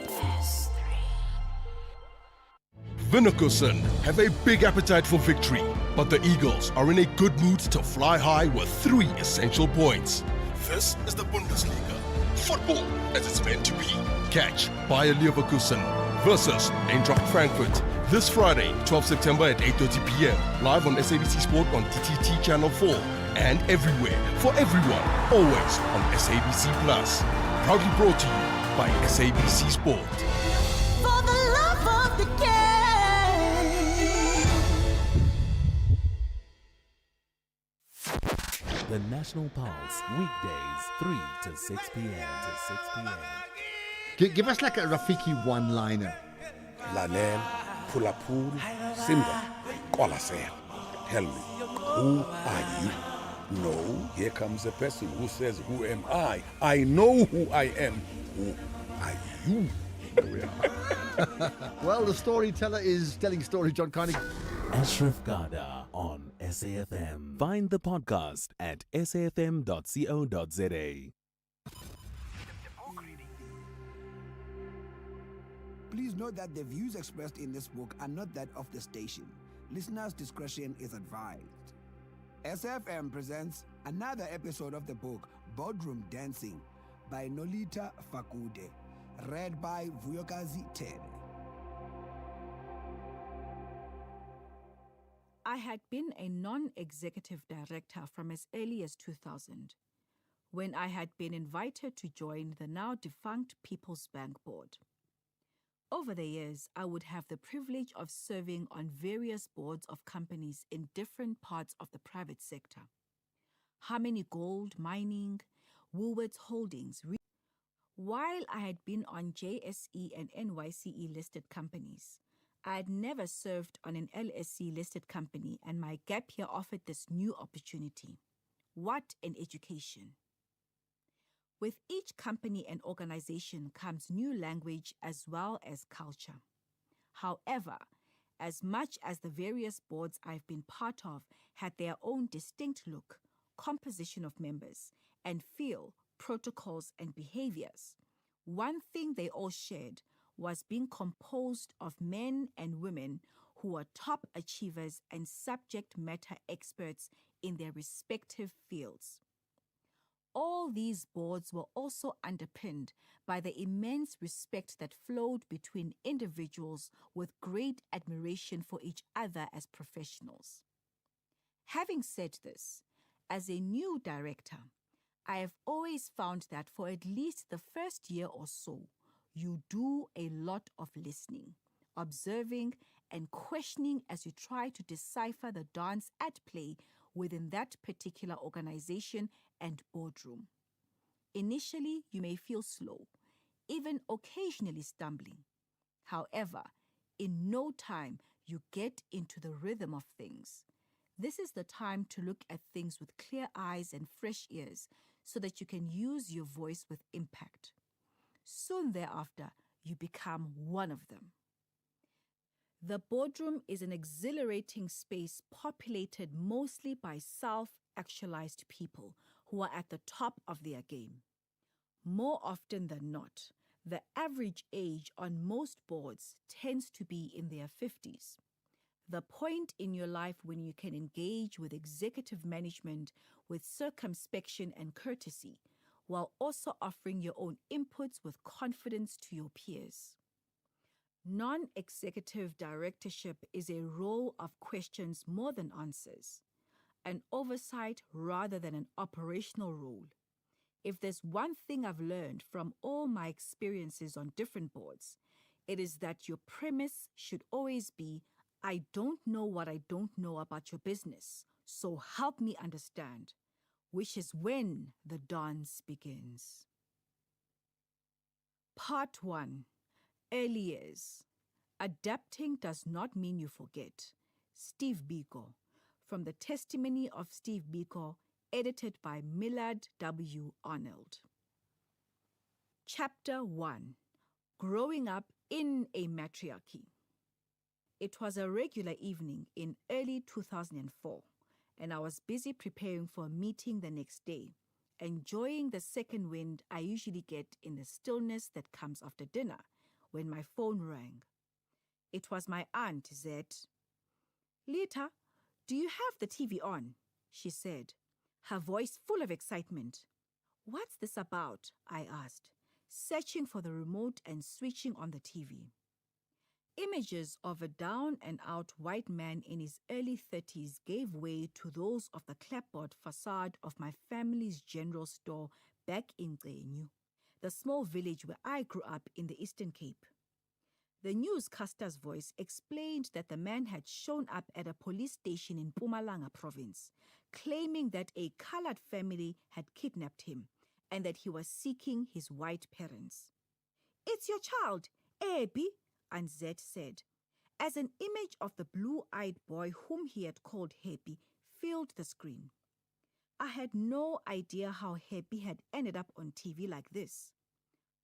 Vinacosin have a big appetite for victory, but the Eagles are in a good mood to fly high with 3 essential points. This is the Bundesliga. Football as it's meant to be. Catch Bayer Leverkusen versus Eintracht Frankfurt this Friday, 12 September at 8:30 p.m. live on SABC Sport on TTT Channel 4 and everywhere for everyone, always on SABC Plus. Proudly brought to you by SABC Sport. For the love of the game. The National Pulse, weekdays 3 to 6 p.m. Give us like a Rafiki one-liner. Lalela, Pulapul, Simba, Kolasel. Tell me, who are you? No, here comes a person who says, who am I? I know who I am. Who are you? Well, the storyteller is telling stories, John Carney. Ashraf Garda on SAFM. Find the podcast at safm.co.za. Please note that the views expressed in this book are not that of the station. Listeners' discretion is advised. SFM presents another episode of the book Boardroom Dancing by Nolita Fakude, read by Vuyokazi Ted. I had been a non-executive director from as early as 2000, when I had been invited to join the now defunct People's Bank Board. Over the years, I would have the privilege of serving on various boards of companies in different parts of the private sector. Harmony Gold Mining, Woolworths Holdings. While I had been on JSE and NYCE listed companies, I had never served on an LSE listed company, and my gap year offered this new opportunity. What an education! With each company and organization comes new language as well as culture. However, as much as the various boards I've been part of had their own distinct look, composition of members, and feel, protocols, and behaviors, one thing they all shared was being composed of men and women who were top achievers and subject matter experts in their respective fields. All these boards were also underpinned by the immense respect that flowed between individuals with great admiration for each other as professionals. Having said this, as a new director, I have always found that for at least the first year or so, you do a lot of listening, observing, and questioning as you try to decipher the dance at play within that particular organization and boardroom. Initially, you may feel slow, even occasionally stumbling. However, in no time, you get into the rhythm of things. This is the time to look at things with clear eyes and fresh ears so that you can use your voice with impact. Soon thereafter, you become one of them. The boardroom is an exhilarating space populated mostly by self-actualized people who are at the top of their game. More often than not, the average age on most boards tends to be in their 50s. The point in your life when you can engage with executive management with circumspection and courtesy, while also offering your own inputs with confidence to your peers. Non-executive directorship is a role of questions more than answers, an oversight rather than an operational role. If there's one thing I've learned from all my experiences on different boards, it is that your premise should always be, I don't know what I don't know about your business, so help me understand, which is when the dance begins. Part 1. Early years. Adapting does not mean you forget. Steve Biko. From the testimony of Steve Biko, edited by Millard W. Arnold. Chapter 1. Growing up in a matriarchy. It was a regular evening in early 2004, and I was busy preparing for a meeting the next day, enjoying the second wind I usually get in the stillness that comes after dinner, when my phone rang. It was my aunt, Zet. Lita, do you have the TV on? She said, her voice full of excitement. What's this about? I asked, searching for the remote and switching on the TV. Images of a down-and-out white man in his early 30s gave way to those of the clapboard facade of my family's general store back in Gqenyup, the small village where I grew up in the Eastern Cape. The newscaster's voice explained that the man had shown up at a police station in Mpumalanga province, claiming that a colored family had kidnapped him and that he was seeking his white parents. "It's your child, Abby," Anzet said, as an image of the blue-eyed boy whom he had called Happy filled the screen. I had no idea how Happy had ended up on TV like this.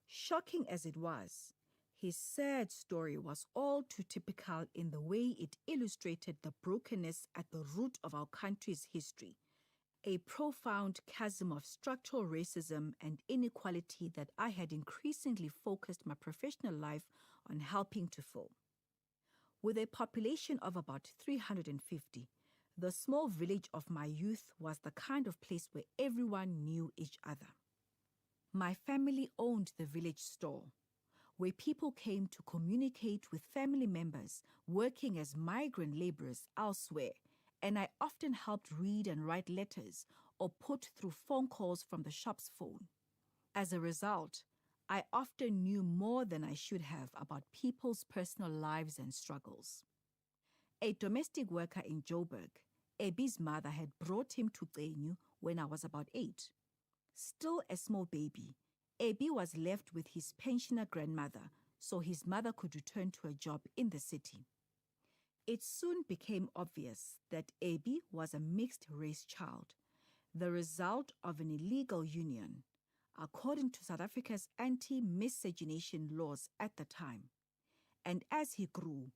Shocking as it was, his sad story was all too typical in the way it illustrated the brokenness at the root of our country's history, a profound chasm of structural racism and inequality that I had increasingly focused my professional life on helping to fill. With a population of about 350, the small village of my youth was the kind of place where everyone knew each other. My family owned the village store, where people came to communicate with family members working as migrant laborers elsewhere, and I often helped read and write letters or put through phone calls from the shop's phone. As a result, I often knew more than I should have about people's personal lives and struggles. A domestic worker in Joburg, Abby's mother had brought him to Qenyu when I was about 8. Still a small baby, Abby was left with his pensioner grandmother so his mother could return to a job in the city. It soon became obvious that Abby was a mixed-race child, the result of an illegal union, according to South Africa's anti-miscegenation laws at the time. And as he grew,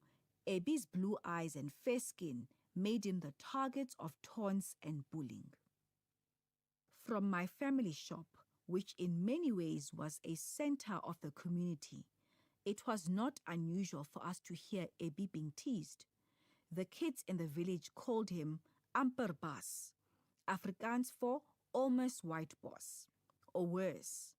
Abby's blue eyes and fair skin made him the target of taunts and bullying. From my family shop, which in many ways was a center of the community, it was not unusual for us to hear Abby being teased. The kids in the village called him amper baas, Afrikaans for almost white boss, or worse.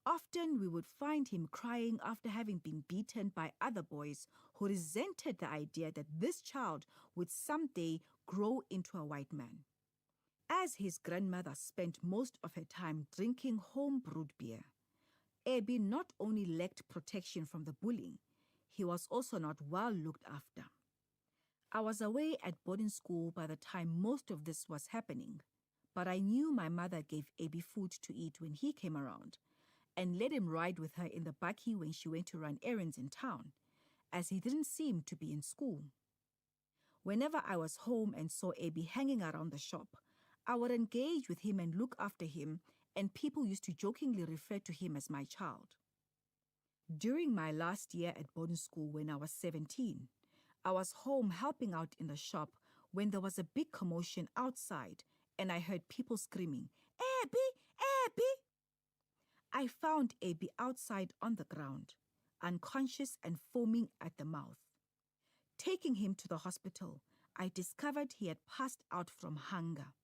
Often we would find him crying after having been beaten by other boys who resented the idea that this child would someday grow into a white man. As his grandmother spent most of her time drinking home-brewed beer, Abby not only lacked protection from the bullying, he was also not well looked after. I was away at boarding school by the time most of this was happening, but I knew my mother gave Abby food to eat when he came around, and let him ride with her in the bakkie when she went to run errands in town, as he didn't seem to be in school. Whenever I was home and saw Abby hanging around the shop, I would engage with him and look after him, and people used to jokingly refer to him as my child. During my last year at boarding school when I was 17, I was home helping out in the shop when there was a big commotion outside and I heard people screaming, "Abby! Abby!" I found Abby outside on the ground, unconscious and foaming at the mouth. Taking him to the hospital, I discovered he had passed out from hunger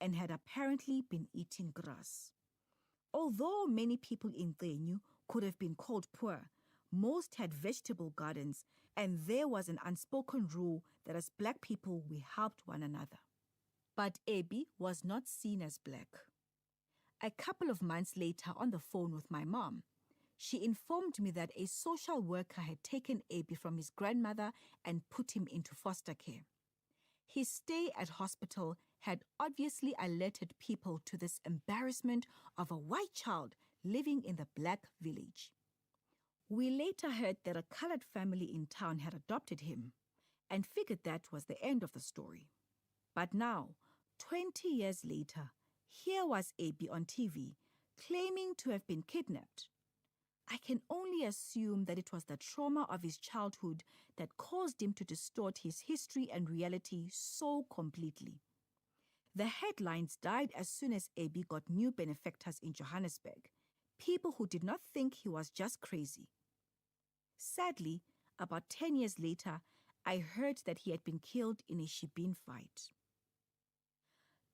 and had apparently been eating grass. Although many people in Qenyu could have been called poor, most had vegetable gardens, and there was an unspoken rule that as black people we helped one another. But Abby was not seen as black. A couple of months later, on the phone with my mom, she informed me that a social worker had taken Abby from his grandmother and put him into foster care. His stay at hospital had obviously alerted people to this embarrassment of a white child living in the black village. We later heard that a colored family in town had adopted him and figured that was the end of the story. But now, 20 years later, here was Abby on TV, claiming to have been kidnapped. I can only assume that it was the trauma of his childhood that caused him to distort his history and reality so completely. The headlines died as soon as Abby got new benefactors in Johannesburg, people who did not think he was just crazy. Sadly, about 10 years later, I heard that he had been killed in a shebeen fight.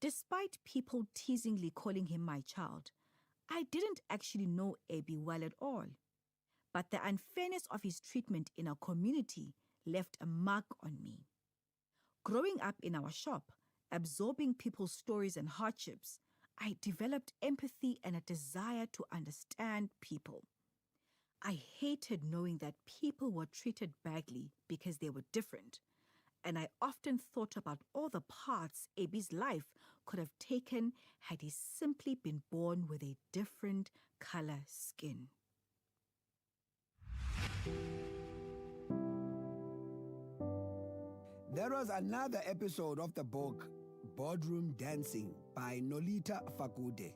Despite people teasingly calling him my child, I didn't actually know Abby well at all. But the unfairness of his treatment in our community left a mark on me. Growing up in our shop, absorbing people's stories and hardships, I developed empathy and a desire to understand people. I hated knowing that people were treated badly because they were different. And I often thought about all the paths Abby's life could have taken had he simply been born with a different color skin. There was another episode of the book Boardroom Dancing by Nolita Fakude,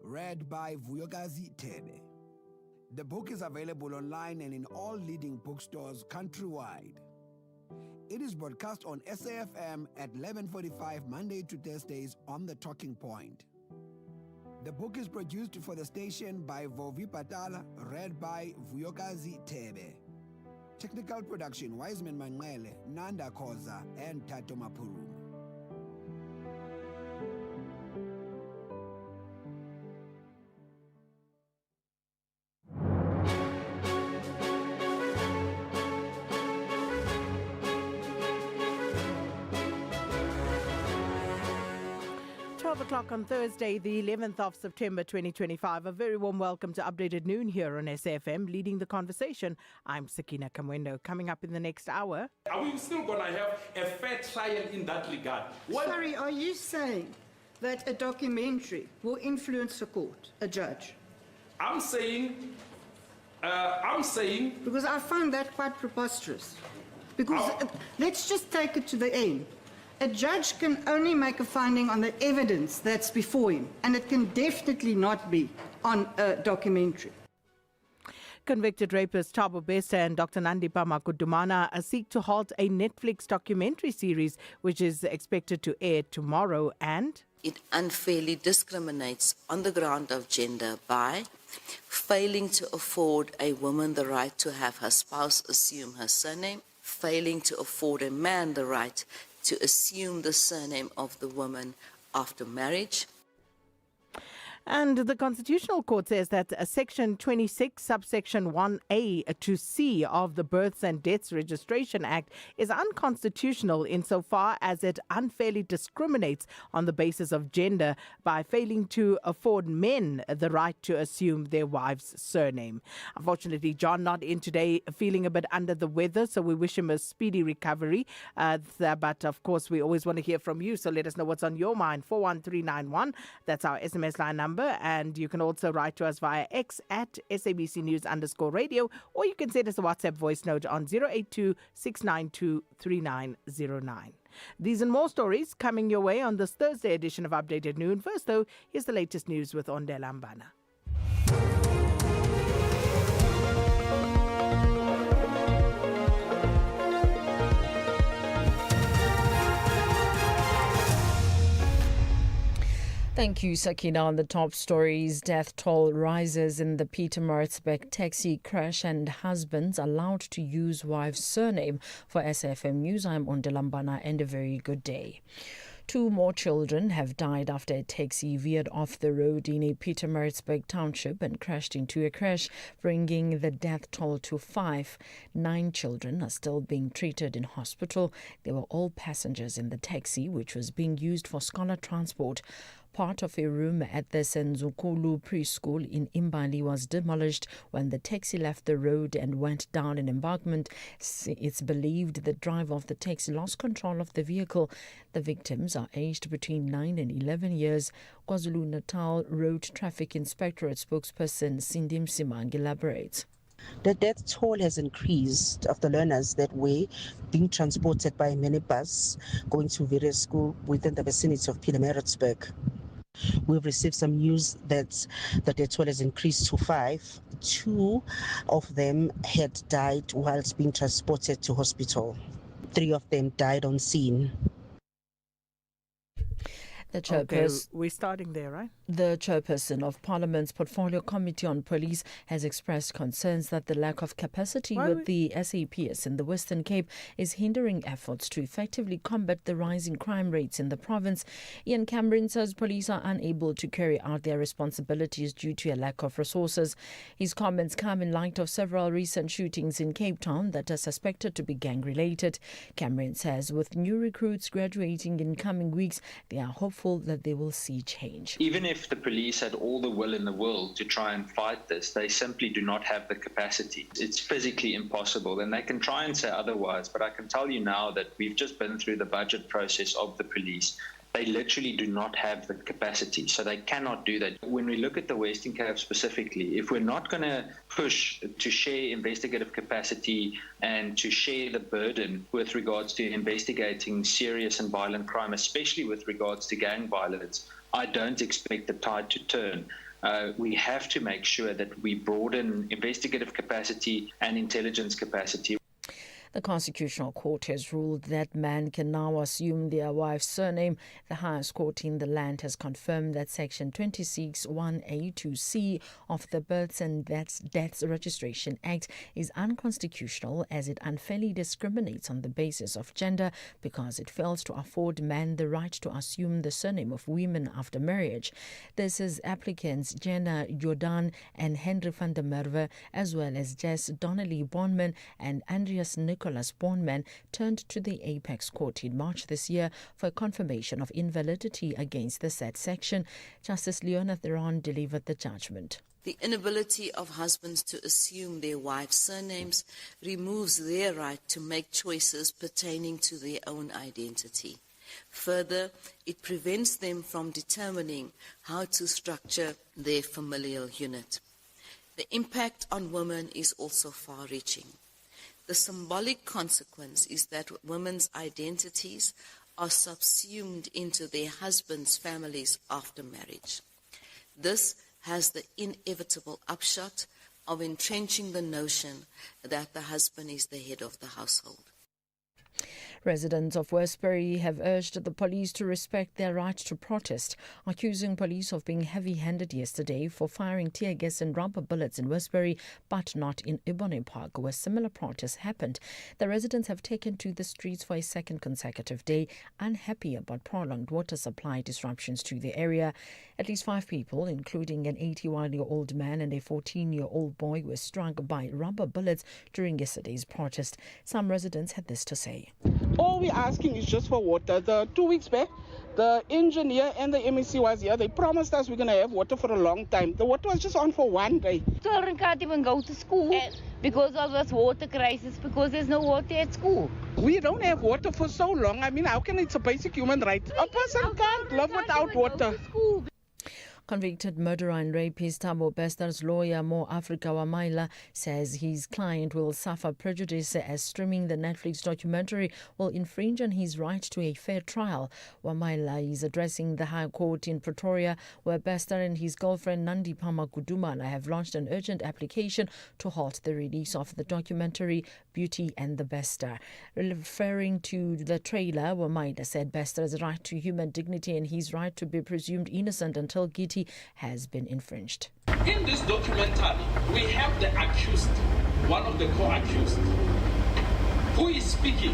read by Vuyokazi Tebe. The book is available online and in all leading bookstores countrywide. It is broadcast on SAFM at 11:45 Monday to Thursdays on The Talking Point. The book is produced for the station by Vovi Patala, read by Vuyokazi Tebe. Technical production, Wiseman Manwele, Nanda Koza, and Tato Mapuru. 12 o'clock on Thursday, the 11th of September 2025. A very warm welcome to Updated Noon here on SAFM. Leading the conversation, I'm Sakina Kamwendo. Coming up in the next hour. Are we still going to have a fair trial in that regard? Sorry, are you saying that a documentary will influence a court, a judge? I'm saying... Because I find that quite preposterous. Because let's just take it to the end. A judge can only make a finding on the evidence that's before him, and it can definitely not be on a documentary. Convicted rapist Thabo Bester and Dr. Nandipha Makudumana seek to halt a Netflix documentary series which is expected to air tomorrow, and it unfairly discriminates on the ground of gender by failing to afford a woman the right to have her spouse assume her surname, failing to afford a man the right to assume the surname of the woman after marriage. And the Constitutional Court says that Section 26, subsection 1A to C of the Births and Deaths Registration Act is unconstitutional insofar as it unfairly discriminates on the basis of gender by failing to afford men the right to assume their wife's surname. Unfortunately, John not in today, feeling a bit under the weather, so we wish him a speedy recovery. But of course, we always want to hear from you, so let us know what's on your mind. 41391, that's our SMS line number. And you can also write to us via X at SABC News_radio, or you can send us a WhatsApp voice note on 082-692-3909. These and more stories coming your way on this Thursday edition of Updated Noon. First, though, here's the latest news with Ondela Mbana. Thank you, Sakina. On the top stories, death toll rises in the Pietermaritzburg taxi crash and husbands allowed to use wife's surname. For SAFM News, I'm Ondela and a very good day. 2 more children have died after a taxi veered off the road in a Pietermaritzburg township and crashed into a crash, bringing the death toll to 5. 9 children are still being treated in hospital. They were all passengers in the taxi, which was being used for scholar transport. Part of a room at the Senzukulu preschool in Imbali was demolished when the taxi left the road and went down an embankment. It's believed the driver of the taxi lost control of the vehicle. The victims are aged between 9 and 11 years. KwaZulu-Natal Road Traffic Inspectorate spokesperson Cindy Msimang elaborates. The death toll has increased of the learners that were being transported by a minibus going to various schools within the vicinity of Pietermaritzburg. We've received some news that the death toll has increased to 5. 2 of them had died whilst being transported to hospital. 3 of them died on scene. The chairperson, we're starting there, right? The chairperson of Parliament's Portfolio Committee on Police has expressed concerns that the lack of capacity with the SAPS in the Western Cape is hindering efforts to effectively combat the rising crime rates in the province. Ian Cameron says police are unable to carry out their responsibilities due to a lack of resources. His comments come in light of several recent shootings in Cape Town that are suspected to be gang-related. Cameron says with new recruits graduating in coming weeks, they are hopeful hopeful that they will see change. Even if the police had all the will in the world to try and fight this, they simply do not have the capacity. It's physically impossible, and they can try and say otherwise, but I can tell you now that we've just been through the budget process of the police. They literally do not have the capacity, so they cannot do that. When we look at the Western Cape specifically, if we're not going to push to share investigative capacity and to share the burden with regards to investigating serious and violent crime, especially with regards to gang violence, I don't expect the tide to turn. We have to make sure that we broaden investigative capacity and intelligence capacity. The Constitutional Court has ruled that men can now assume their wife's surname. The highest court in the land has confirmed that Section 26 1A to C of the Births and Deaths Registration Act is unconstitutional as it unfairly discriminates on the basis of gender because it fails to afford men the right to assume the surname of women after marriage. This is applicants Jenna Jordan and Henry van der Merwe, as well as Jess Donnelly Bonman and Andreas Nicholas Bonman, turned to the Apex Court in March this year for confirmation of invalidity against the said section. Justice Leona Theron delivered the judgment. The inability of husbands to assume their wives' surnames removes their right to make choices pertaining to their own identity. Further, it prevents them from determining how to structure their familial unit. The impact on women is also far-reaching. The symbolic consequence is that women's identities are subsumed into their husbands' families after marriage. This has the inevitable upshot of entrenching the notion that the husband is the head of the household. Residents of Westbury have urged the police to respect their right to protest, accusing police of being heavy-handed yesterday for firing tear gas and rubber bullets in Westbury, but not in Ibone Park, where similar protests happened. The residents have taken to the streets for a second consecutive day, unhappy about prolonged water supply disruptions to the area. At least 5 people, including an 81-year-old man and a 14-year-old boy, were struck by rubber bullets during yesterday's protest. Some residents had this to say. All we're asking is just for water. 2 weeks back, the engineer and the MEC was here. They promised us we're going to have water for a long time. The water was just on for one day. Children can't even go to school because of this water crisis, because there's no water at school. We don't have water for so long. I mean, how can it's a basic human right? A person can't live without water. Convicted murderer and rapist Thabo Bester's lawyer Mo Africa Wamaila says his client will suffer prejudice as streaming the Netflix documentary will infringe on his right to a fair trial. Wamaila is addressing the High Court in Pretoria, where Bester and his girlfriend Nandi Pamakudumana have launched an urgent application to halt the release of the documentary Beauty and the Bester. Referring to the trailer, Wamaila said Bester's right to human dignity and his right to be presumed innocent until guilty has been infringed. In this documentary, we have the accused, one of the co-accused, who is speaking,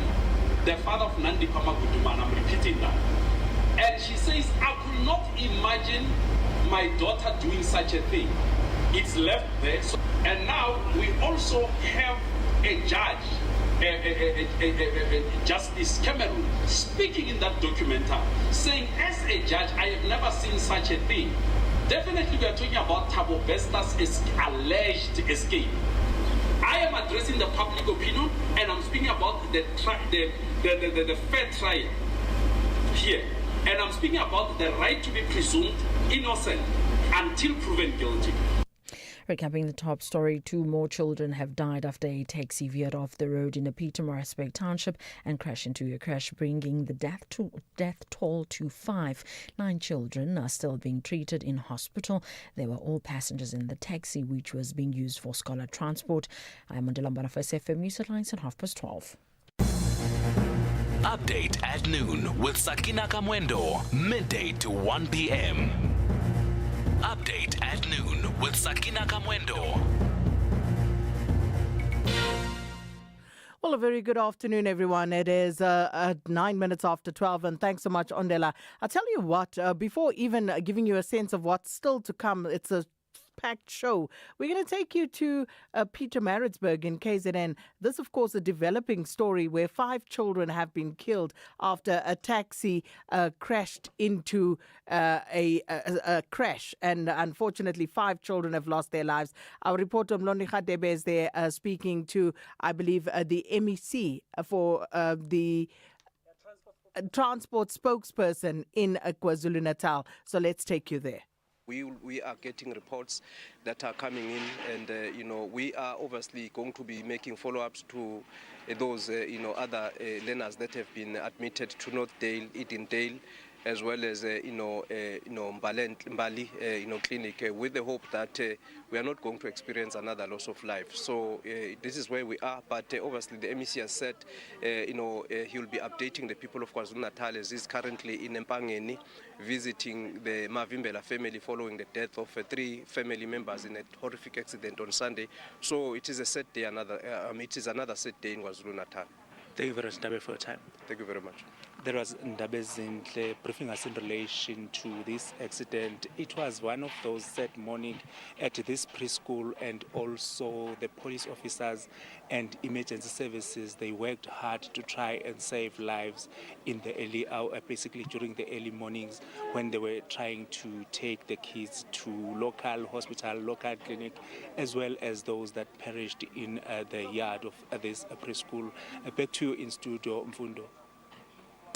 the father of Nandi Pamakuduman, I'm repeating that. And she says, I could not imagine my daughter doing such a thing. It's left there. And now we also have a judge, Justice Cameron, speaking in that documentary, saying, as a judge, I have never seen such a thing. Definitely we are talking about Thabo Bester's alleged escape. I am addressing the public opinion and I'm speaking about the fair trial here. And I'm speaking about the right to be presumed innocent until proven guilty. Recapping the top story, 2 more children have died after a taxi veered off the road in a Pietermaritzburg township and crashed into a crash, bringing the death toll to 5. 9 children are still being treated in hospital. They were all passengers in the taxi, which was being used for scholar transport. I am Mandela Mbana for SFM News Headlines at 12:30. Update at noon with Sakina Kamwendo, midday to 1 p.m. Update at noon with Sakina Kamwendo. Well, a very good afternoon, everyone. It is 9 minutes after 12, and thanks so much, Ondela. I'll tell you what, before even giving you a sense of what's still to come, it's a packed show. We're going to take you to Pietermaritzburg in KZN. This, of course, a developing story where 5 children have been killed after a taxi crashed into a crash. And unfortunately, 5 children have lost their lives. Our reporter Mlondi Khadebe is there speaking to, I believe, the MEC for the transport spokesperson in KwaZulu-Natal. So let's take you there. We are getting reports that are coming in, and we are obviously going to be making follow-ups to those other learners that have been admitted to Northdale, Edendale, as well as Mbali clinic, with the hope that we are not going to experience another loss of life. So this is where we are, but obviously the MEC has said he will be updating the people of KwaZulu-Natal as he's currently in Mpangeni visiting the Mavimbela family following the death of 3 family members in a horrific accident on Sunday. So it is a sad day, it is another sad day in KwaZulu-Natal. Thank you very much, Ndabe, for your time. Thank you very much. There was Ndabe Zintle briefing us in relation to this accident. It was one of those sad morning at this preschool, and also the police officers and emergency services, they worked hard to try and save lives in the early hour, basically during the early mornings when they were trying to take the kids to local hospital, local clinic, as well as those that perished in the yard of this preschool. Back to you in studio, Mfundo.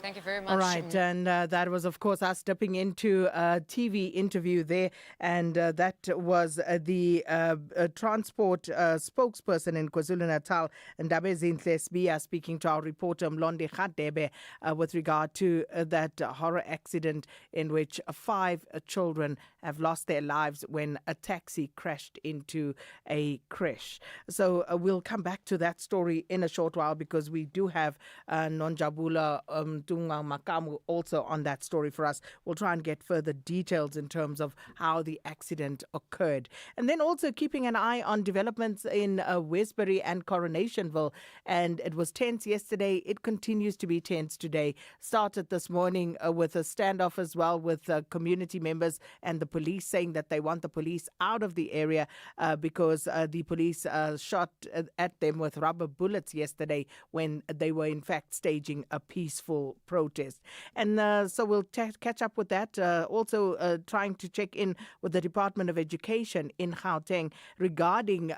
Thank you very much. All right, and that was, of course, us stepping into a TV interview there, and that was the transport spokesperson in KwaZulu-Natal, Ndabe Zintle, speaking to our reporter Mlondi Khadebe with regard to that horror accident in which 5 children have lost their lives when a taxi crashed into a creche. So we'll come back to that story in a short while, because we do have Nonjabula Tunga Makamu also on that story for us. We'll try and get further details in terms of how the accident occurred. And then also keeping an eye on developments in Westbury and Coronationville. And it was tense yesterday. It continues to be tense today. Started this morning with a standoff as well with community members and the police, saying that they want the police out of the area because the police shot at them with rubber bullets yesterday when they were in fact staging a peaceful protest. And so we'll catch up with that. Also trying to check in with the Department of Education in Gauteng regarding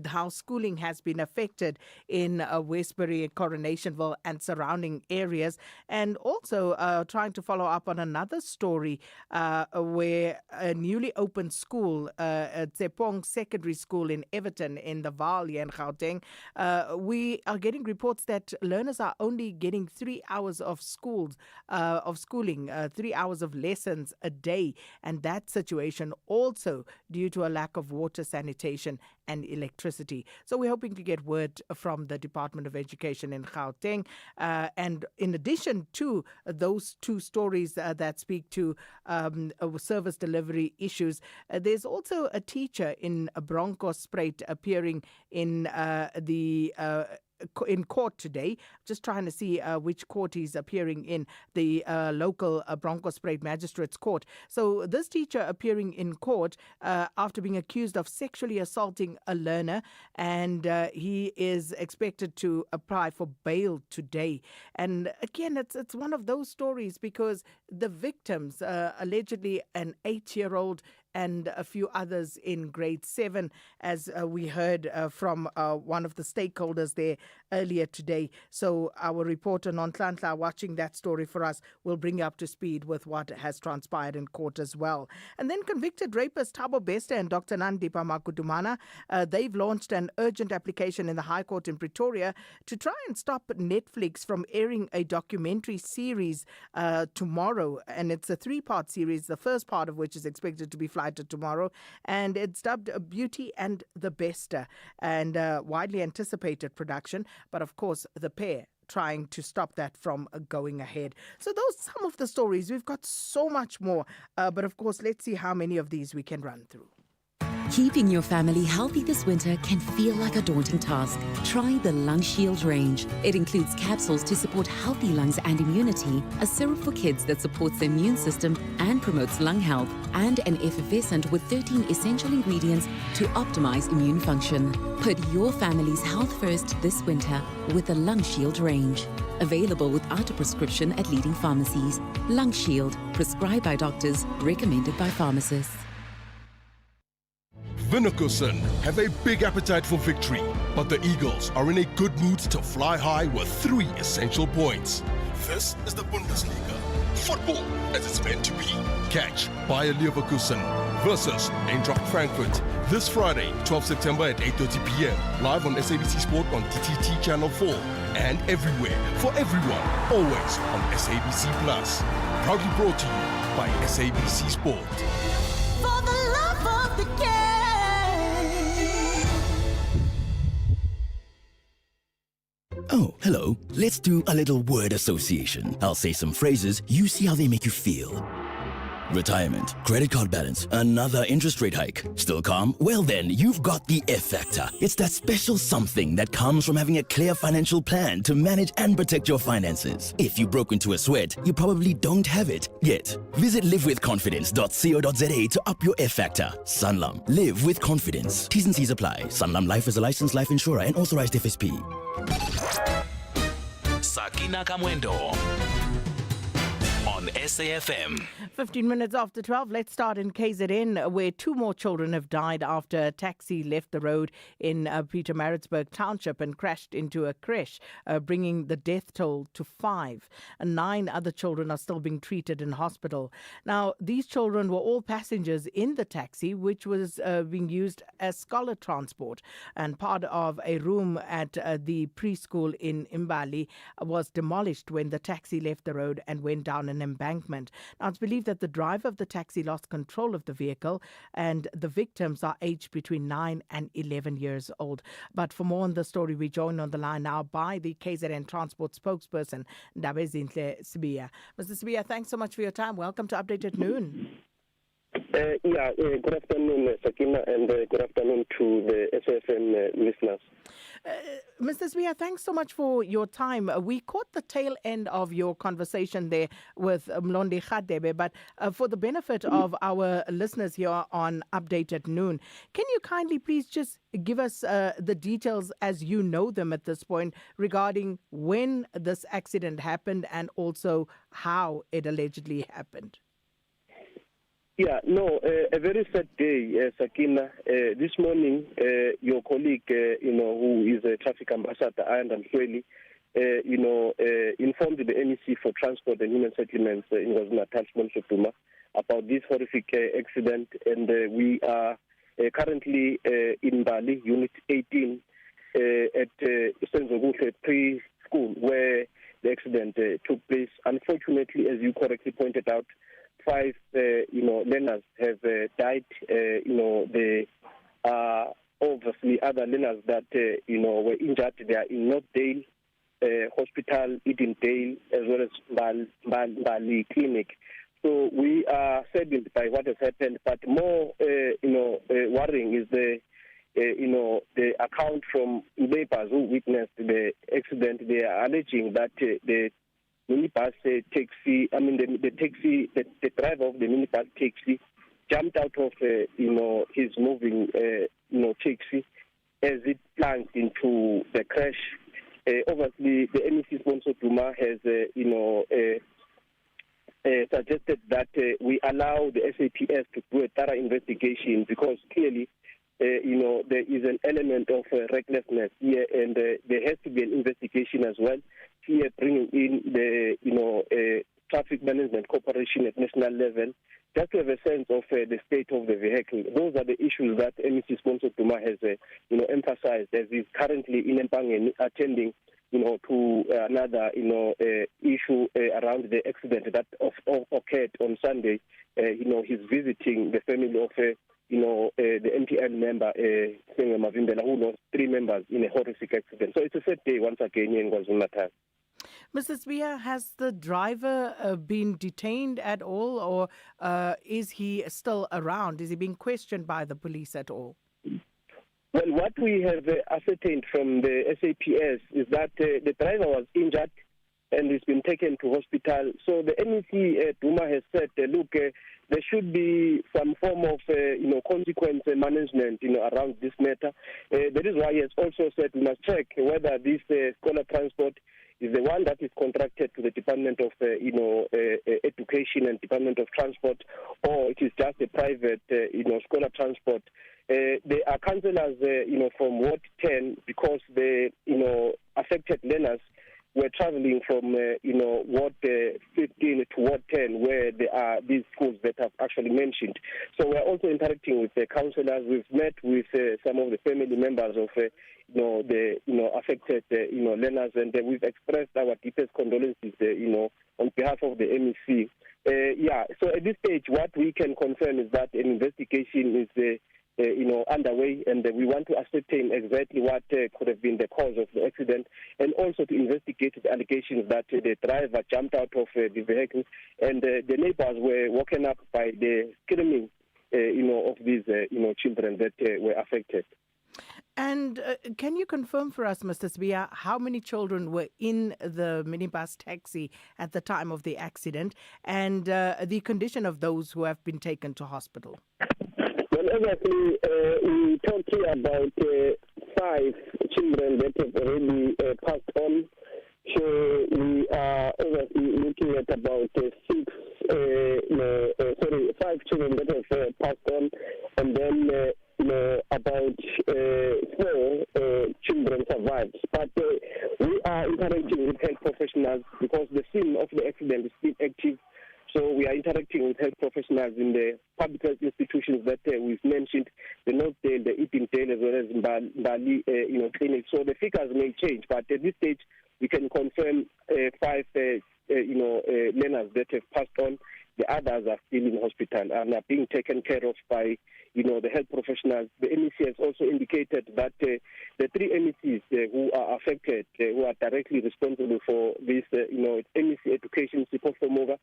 how schooling has been affected in Westbury, Coronationville and surrounding areas. And also trying to follow up on another story where a newly opened school, Tsepong Secondary School in Everton in the Vaal in Gauteng, we are getting reports that learners are only getting 3 hours of schooling, 3 hours of lessons a day. And that situation also due to a lack of water, sanitation and electricity. So we're hoping to get word from the Department of Education in Gauteng. And in addition to those 2 stories that speak to service delivery issues, there's also a teacher in Bronkhorstspruit appearing in in court today. Just trying to see which court he's appearing in, the local Bronkhorstspruit Magistrates Court. So this teacher appearing in court after being accused of sexually assaulting a learner, and he is expected to apply for bail today. And again, it's one of those stories because the victims, allegedly an 8-year-old and a few others in grade 7, as we heard from one of the stakeholders there earlier today. So our reporter Nonhlanhla, watching that story for us, will bring you up to speed with what has transpired in court as well. And then convicted rapist Thabo Bester and Dr. Nandipa Makudumana, they've launched an urgent application in the High Court in Pretoria to try and stop Netflix from airing a documentary series tomorrow. And it's a 3-part series, the first part of which is expected to be flighted tomorrow. And it's dubbed Beauty and the Bester, and widely anticipated production. But of course, the pair trying to stop that from going ahead. So those are some of the stories. We've got so much more. But of course, let's see how many of these we can run through. Keeping your family healthy this winter can feel like a daunting task. Try the Lung Shield range. It includes capsules to support healthy lungs and immunity, a syrup for kids that supports the immune system and promotes lung health, and an effervescent with 13 essential ingredients to optimize immune function. Put your family's health first this winter with the Lung Shield range. Available without a prescription at leading pharmacies. Lung Shield, prescribed by doctors, recommended by pharmacists. Vinokusen have a big appetite for victory, but the Eagles are in a good mood to fly high with 3 essential points. This is the Bundesliga. Football as it's meant to be. Catch Bayer Leverkusen versus Eintracht Frankfurt this Friday, 12 September at 8:30 p.m. live on SABC Sport on TTT Channel 4 and everywhere for everyone, always on SABC Plus. Proudly brought to you by SABC Sport. For the love of the game. Oh, hello. Let's do a little word association. I'll say some phrases, you see how they make you feel. Retirement, credit card balance, another interest rate hike. Still calm? Well then, you've got the F Factor. It's that special something that comes from having a clear financial plan to manage and protect your finances. If you broke into a sweat, you probably don't have it yet. Visit livewithconfidence.co.za to up your F Factor. Sanlam. Live with confidence. T's and C's apply. Sanlam Life is a licensed life insurer and authorized FSP. Sakina Kamwendo on SAFM. 15 minutes after 12, let's start in KZN, where 2 more children have died after a taxi left the road in Pietermaritzburg Township and crashed into a creche, bringing the death toll to 5. And 9 other children are still being treated in hospital. Now, these children were all passengers in the taxi, which was being used as scholar transport. And part of a room at the preschool in Imbali was demolished when the taxi left the road and went down an embankment. Now, it's believed that the driver of the taxi lost control of the vehicle, and the victims are aged between 9 and 11 years old. But for more on the story, we join on the line now by the KZN Transport spokesperson, Ndabezinhle Sibiya. Mr. Sibiya, thanks so much for your time. Welcome to Update at Noon. Good afternoon, Sakina, and good afternoon to the SFM listeners. Mr. Sibiya, thanks so much for your time. We caught the tail end of your conversation there with Mlondi Khadebe, but for the benefit of our listeners here on Update at Noon, can you kindly please just give us the details as you know them at this point regarding when this accident happened and also how it allegedly happened? A very sad day, Sakina. This morning, your colleague, who is a traffic ambassador, Ayanda Mhlweli, informed the MEC for Transport and Human Settlements in KwaZulu-Natal, Monsoduma, about this horrific accident. And we are currently in Bali, Unit 18, at Senzokuhle Preschool, where the accident took place. Unfortunately, as you correctly pointed out, 5 learners have died. There are obviously other learners that were injured. They are in Northdale Hospital, Edendale, as well as Bali Clinic. So we are saddened by what has happened, but more worrying is the account from neighbors who witnessed the accident. They are alleging that the minibus taxi, the driver of the minibus taxi jumped out of, his moving, taxi as it plunged into the crash. Obviously, the MEC sponsor Duma has, suggested that we allow the SAPS to do a thorough investigation because clearly, there is an element of recklessness here, and there has to be an investigation as well. Here, bringing in the Traffic Management Corporation at national level, just to have a sense of the state of the vehicle. Those are the issues that MEC sponsor Duma has, emphasized as he's currently in Mpangeni attending, to another, issue around the accident that occurred on Sunday. He's visiting the family of the MTN member, Senga Mavimbela, who lost 3 members in a horrific accident. So it's a sad day once again in KwaZulu-Natal. Mr. Spear, has the driver been detained at all, or is he still around? Is he being questioned by the police at all? Well, what we have ascertained from the SAPS is that the driver was injured and he's been taken to hospital. So the MEC, Duma, has said, look, there should be some form of, consequence management, around this matter. That is why he has also said we must check whether this scholar transport is the one that is contracted to the Department of, Education and Department of Transport, or it is just a private, scholar transport. There are councillors, from Ward 10, because the, affected learners were traveling from, Ward 15 to Ward 10, where there are these schools that I've actually mentioned. So we're also interacting with the councillors. We've met with some of the family members of, the, affected, learners, and we've expressed our deepest condolences, on behalf of the MEC. So at this stage, what we can confirm is that an investigation is, underway, and we want to ascertain exactly what could have been the cause of the accident, and also to investigate the allegations that the driver jumped out of the vehicle, and the neighbors were woken up by the screaming, of these, children that were affected. And can you confirm for us, Mr. Spear, how many children were in the minibus taxi at the time of the accident, and the condition of those who have been taken to hospital? Well, obviously, we're talking about 5 children that have already passed on. So we are obviously looking at about 5 children that have passed on, and then about 4 children survived. But we are encouraging with health professionals because the scene of the accident is still active. So we are interacting with health professionals in the public health institutions that we've mentioned, the Northdale, the Eppingdale, as well as Bali, clinics. So the figures may change, but at this stage we can confirm 5, learners that have passed on. The others are still in hospital and are being taken care of by, the health professionals. The MEC has also indicated that the 3 MECs who are affected, who are directly responsible for this, MEC Education, Sipho Somova,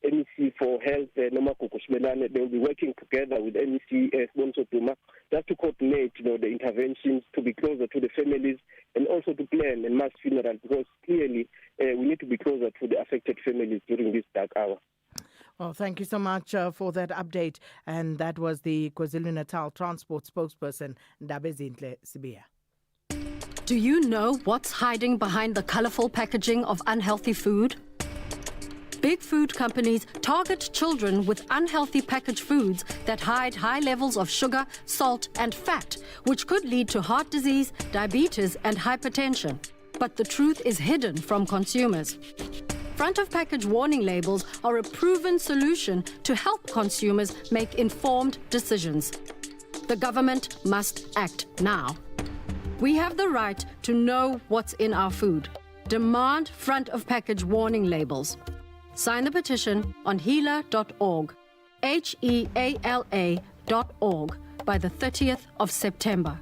MEC for Health, Nomakuku Shmelane, they will be working together with MEC Sibonso Duma just to coordinate, the interventions, to be closer to the families, and also to plan a mass funeral, because clearly we need to be closer to the affected families during this dark hour. Well, thank you so much for that update. And that was the KwaZulu-Natal Transport spokesperson, Ndabezinhle Sibiya. Do you know what's hiding behind the colorful packaging of unhealthy food? Big food companies target children with unhealthy packaged foods that hide high levels of sugar, salt, and fat, which could lead to heart disease, diabetes, and hypertension. But the truth is hidden from consumers. Front-of-package warning labels are a proven solution to help consumers make informed decisions. The government must act now. We have the right to know what's in our food. Demand front-of-package warning labels. Sign the petition on heala.org, HEALA.org, by the 30th of September.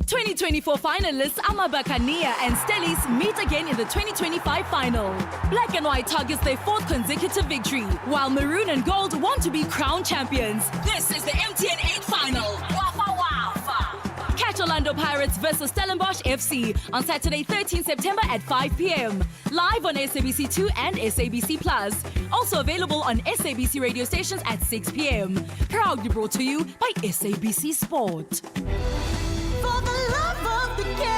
2024 finalists Amabakania and Stellies meet again in the 2025 final. Black and White targets their 4th consecutive victory, while Maroon and Gold want to be crowned champions. This is the MTN 8 final. Wafa Wafa. Catch Orlando Pirates versus Stellenbosch FC on Saturday, 13 September at 5 p.m. Live on SABC2 and SABC Plus. Also available on SABC radio stations at 6 p.m. Proudly brought to you by SABC Sport. For the love of the game.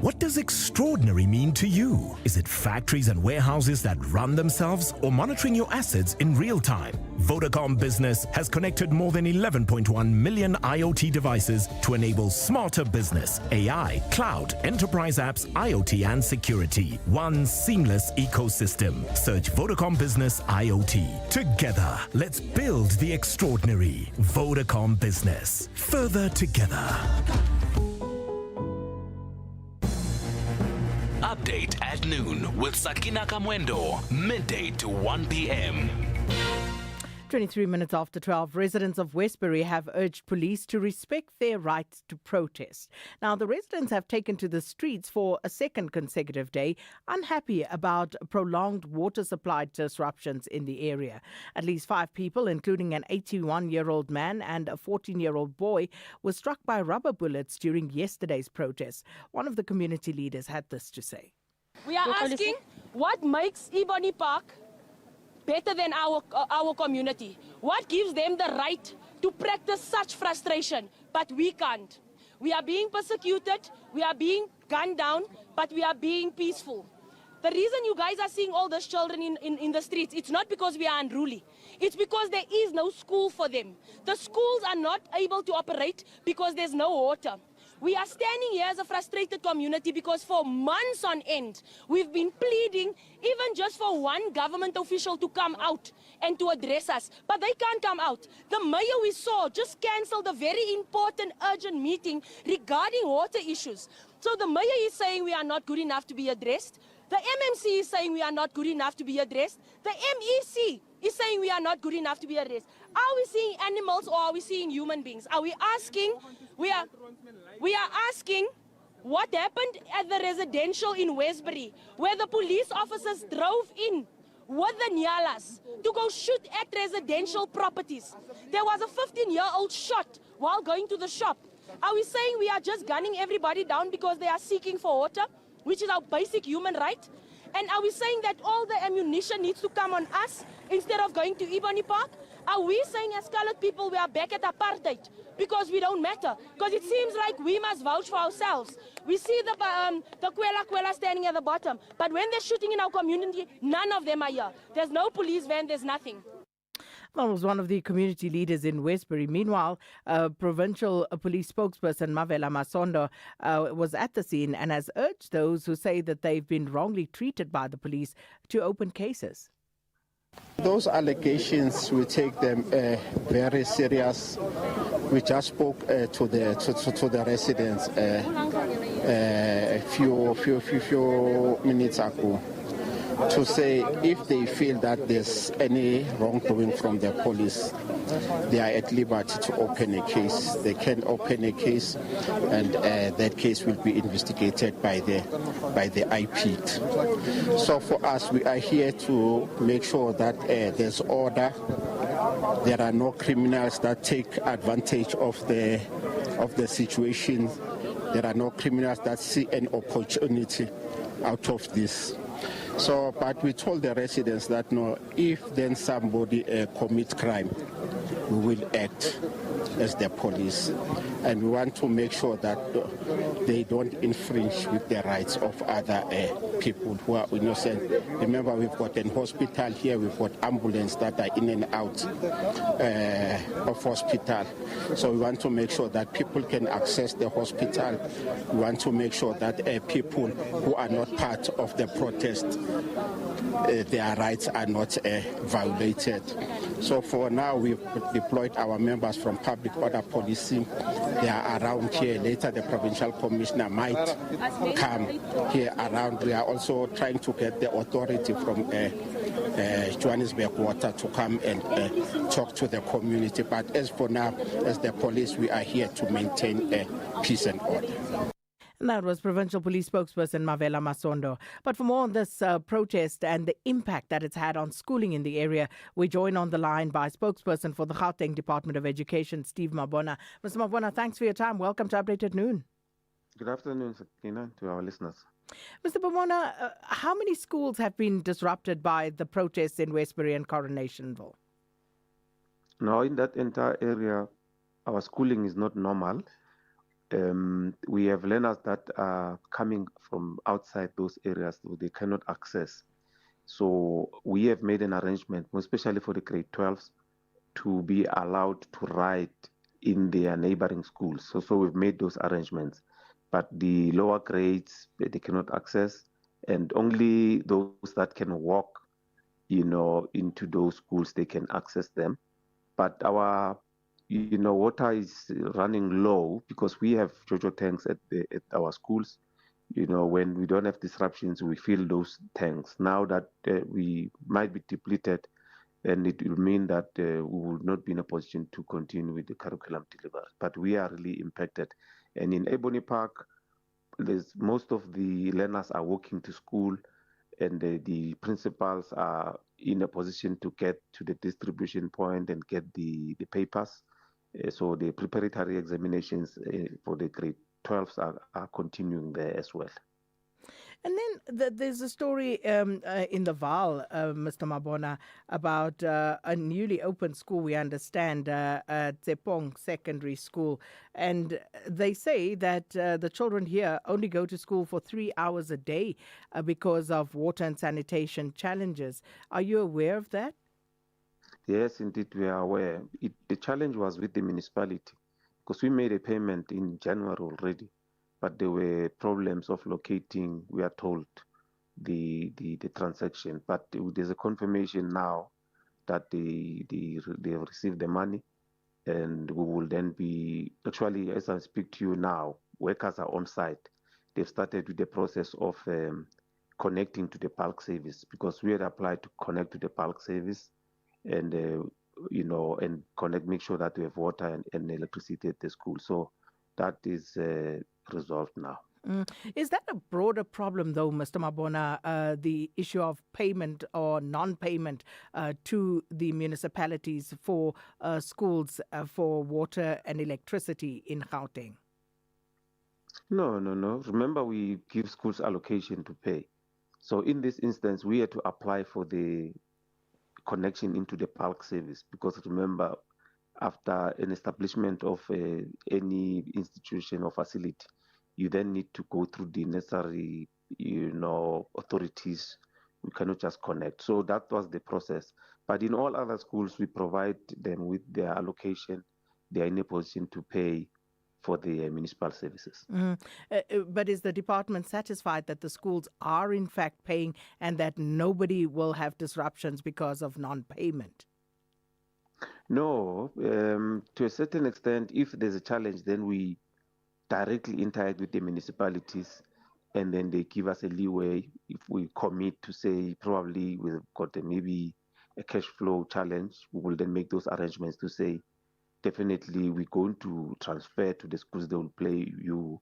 What does extraordinary mean to you? Is it factories and warehouses that run themselves, or monitoring your assets in real time? Vodacom Business has connected more than 11.1 million IoT devices to enable smarter business, AI, cloud, enterprise apps, IoT, and security. One seamless ecosystem. Search Vodacom Business IoT. Together, let's build the extraordinary. Vodacom Business. Further together. Update at noon with Sakina Kamwendo, midday to 1 p.m. 23 minutes after 12, residents of Westbury have urged police to respect their right to protest. Now, the residents have taken to the streets for a second consecutive day, unhappy about prolonged water supply disruptions in the area. At least 5 people, including an 81-year-old man and a 14-year-old boy, were struck by rubber bullets during yesterday's protest. One of the community leaders had this to say. We are asking what makes Ebony Park better than our community. What gives them the right to practice such frustration, but we can't? We are being persecuted, we are being gunned down, but we are being peaceful. The reason you guys are seeing all those children in the streets, it's not because we are unruly. It's because there is no school for them. The schools are not able to operate because there's no water. We are standing here as a frustrated community because for months on end, we've been pleading even just for one government official to come out and to address us. But they can't come out. The mayor we saw just cancelled a very important urgent meeting regarding water issues. So the mayor is saying we are not good enough to be addressed. The MMC is saying we are not good enough to be addressed. The MEC is saying we are not good enough to be addressed. Are we seeing animals or are we seeing human beings? Are we asking? We are asking what happened at the residential in Westbury, where the police officers drove in with the Nyalas to go shoot at residential properties. There was a 15-year-old shot while going to the shop. Are we saying we are just gunning everybody down because they are seeking for water, which is our basic human right? And are we saying that all the ammunition needs to come on us instead of going to Ebony Park? Are we saying as colored people we are back at apartheid because we don't matter? Because it seems like we must vouch for ourselves. We see the Kwela standing at the bottom, but when they're shooting in our community, none of them are here. There's no police van, there's nothing. That was one of the community leaders in Westbury. Meanwhile, provincial police spokesperson Mavela Masondo was at the scene and has urged those who say that they've been wrongly treated by the police to open cases. Those allegations, we take them very serious. We just spoke to the residents a few minutes ago to say if they feel that there's any wrongdoing from the police, they are at liberty to open a case. They can open a case, and that case will be investigated by the IP. So for us, we are here to make sure that there's order. There are no criminals that take advantage of the situation. There are no criminals that see an opportunity out of this. So, but we told the residents that no, if then somebody commits crime, we will act as the police, and we want to make sure that they don't infringe with the rights of other people who are innocent. Remember, we've got a hospital here, we've got ambulance that are in and out of hospital. So we want to make sure that people can access the hospital. We want to make sure that people who are not part of the protest, their rights are not violated. So for now, we've deployed our members from public order policing. They are around here. Later, the provincial commissioner might come here around. We are also trying to get the authority from Johannesburg Water to come and talk to the community. But as for now, as the police, we are here to maintain peace and order. And that was Provincial Police spokesperson Mavela Masondo. But for more on this protest and the impact that it's had on schooling in the area, we join on the line by spokesperson for the Gauteng Department of Education, Steve Mabona. Mr. Mabona, thanks for your time. Welcome to Update at Noon. Good afternoon, Sakina, to our listeners. Mr. Mabona, how many schools have been disrupted by the protests in Westbury and Coronationville? Now, in that entire area, our schooling is not normal. We have learners that are coming from outside those areas that they cannot access. So we have made an arrangement, especially for the grade 12s, to be allowed to ride in their neighboring schools. So we've made those arrangements. But the lower grades, they cannot access, and only those that can walk, into those schools, they can access them. But our water is running low because we have JoJo tanks at our schools. When we don't have disruptions, we fill those tanks. Now that we might be depleted, and it will mean that we will not be in a position to continue with the curriculum delivery. But we are really impacted. And in Ebony Park, most of the learners are walking to school, and the principals are in a position to get to the distribution point and get the papers. So the preparatory examinations for the grade 12s are continuing there as well. And then there's a story in the Val, Mr. Mabona, about a newly opened school, we understand, Tsepong Secondary School. And they say that the children here only go to school for 3 hours a day because of water and sanitation challenges. Are you aware of that? Yes, indeed, we are aware. The challenge was with the municipality because we made a payment in January already, but there were problems of locating, we are told, the transaction. But there's a confirmation now that they have received the money, and we will then be, actually, as I speak to you now, workers are on site. They've started with the process of connecting to the bulk service, because we had applied to connect to the bulk service and and connect, make sure that we have water and electricity at the school. So that is resolved now. Is that a broader problem, though, Mr. Mabona, the issue of payment or non-payment to the municipalities for schools for water and electricity in Gauteng? No. Remember, we give schools allocation to pay. So in this instance, we had to apply for the connection into the bulk service, because remember, after an establishment of any institution or facility, you then need to go through the necessary, authorities. We cannot just connect. So that was the process. But in all other schools, we provide them with their allocation. They are in a position to pay for the municipal services. But is the department satisfied that the schools are in fact paying and that nobody will have disruptions because of non-payment? No, to a certain extent, if there's a challenge, then we directly interact with the municipalities, and then they give us a leeway. If we commit to say probably we've got maybe a cash flow challenge, we will then make those arrangements to say definitely we're going to transfer to the schools. They will play you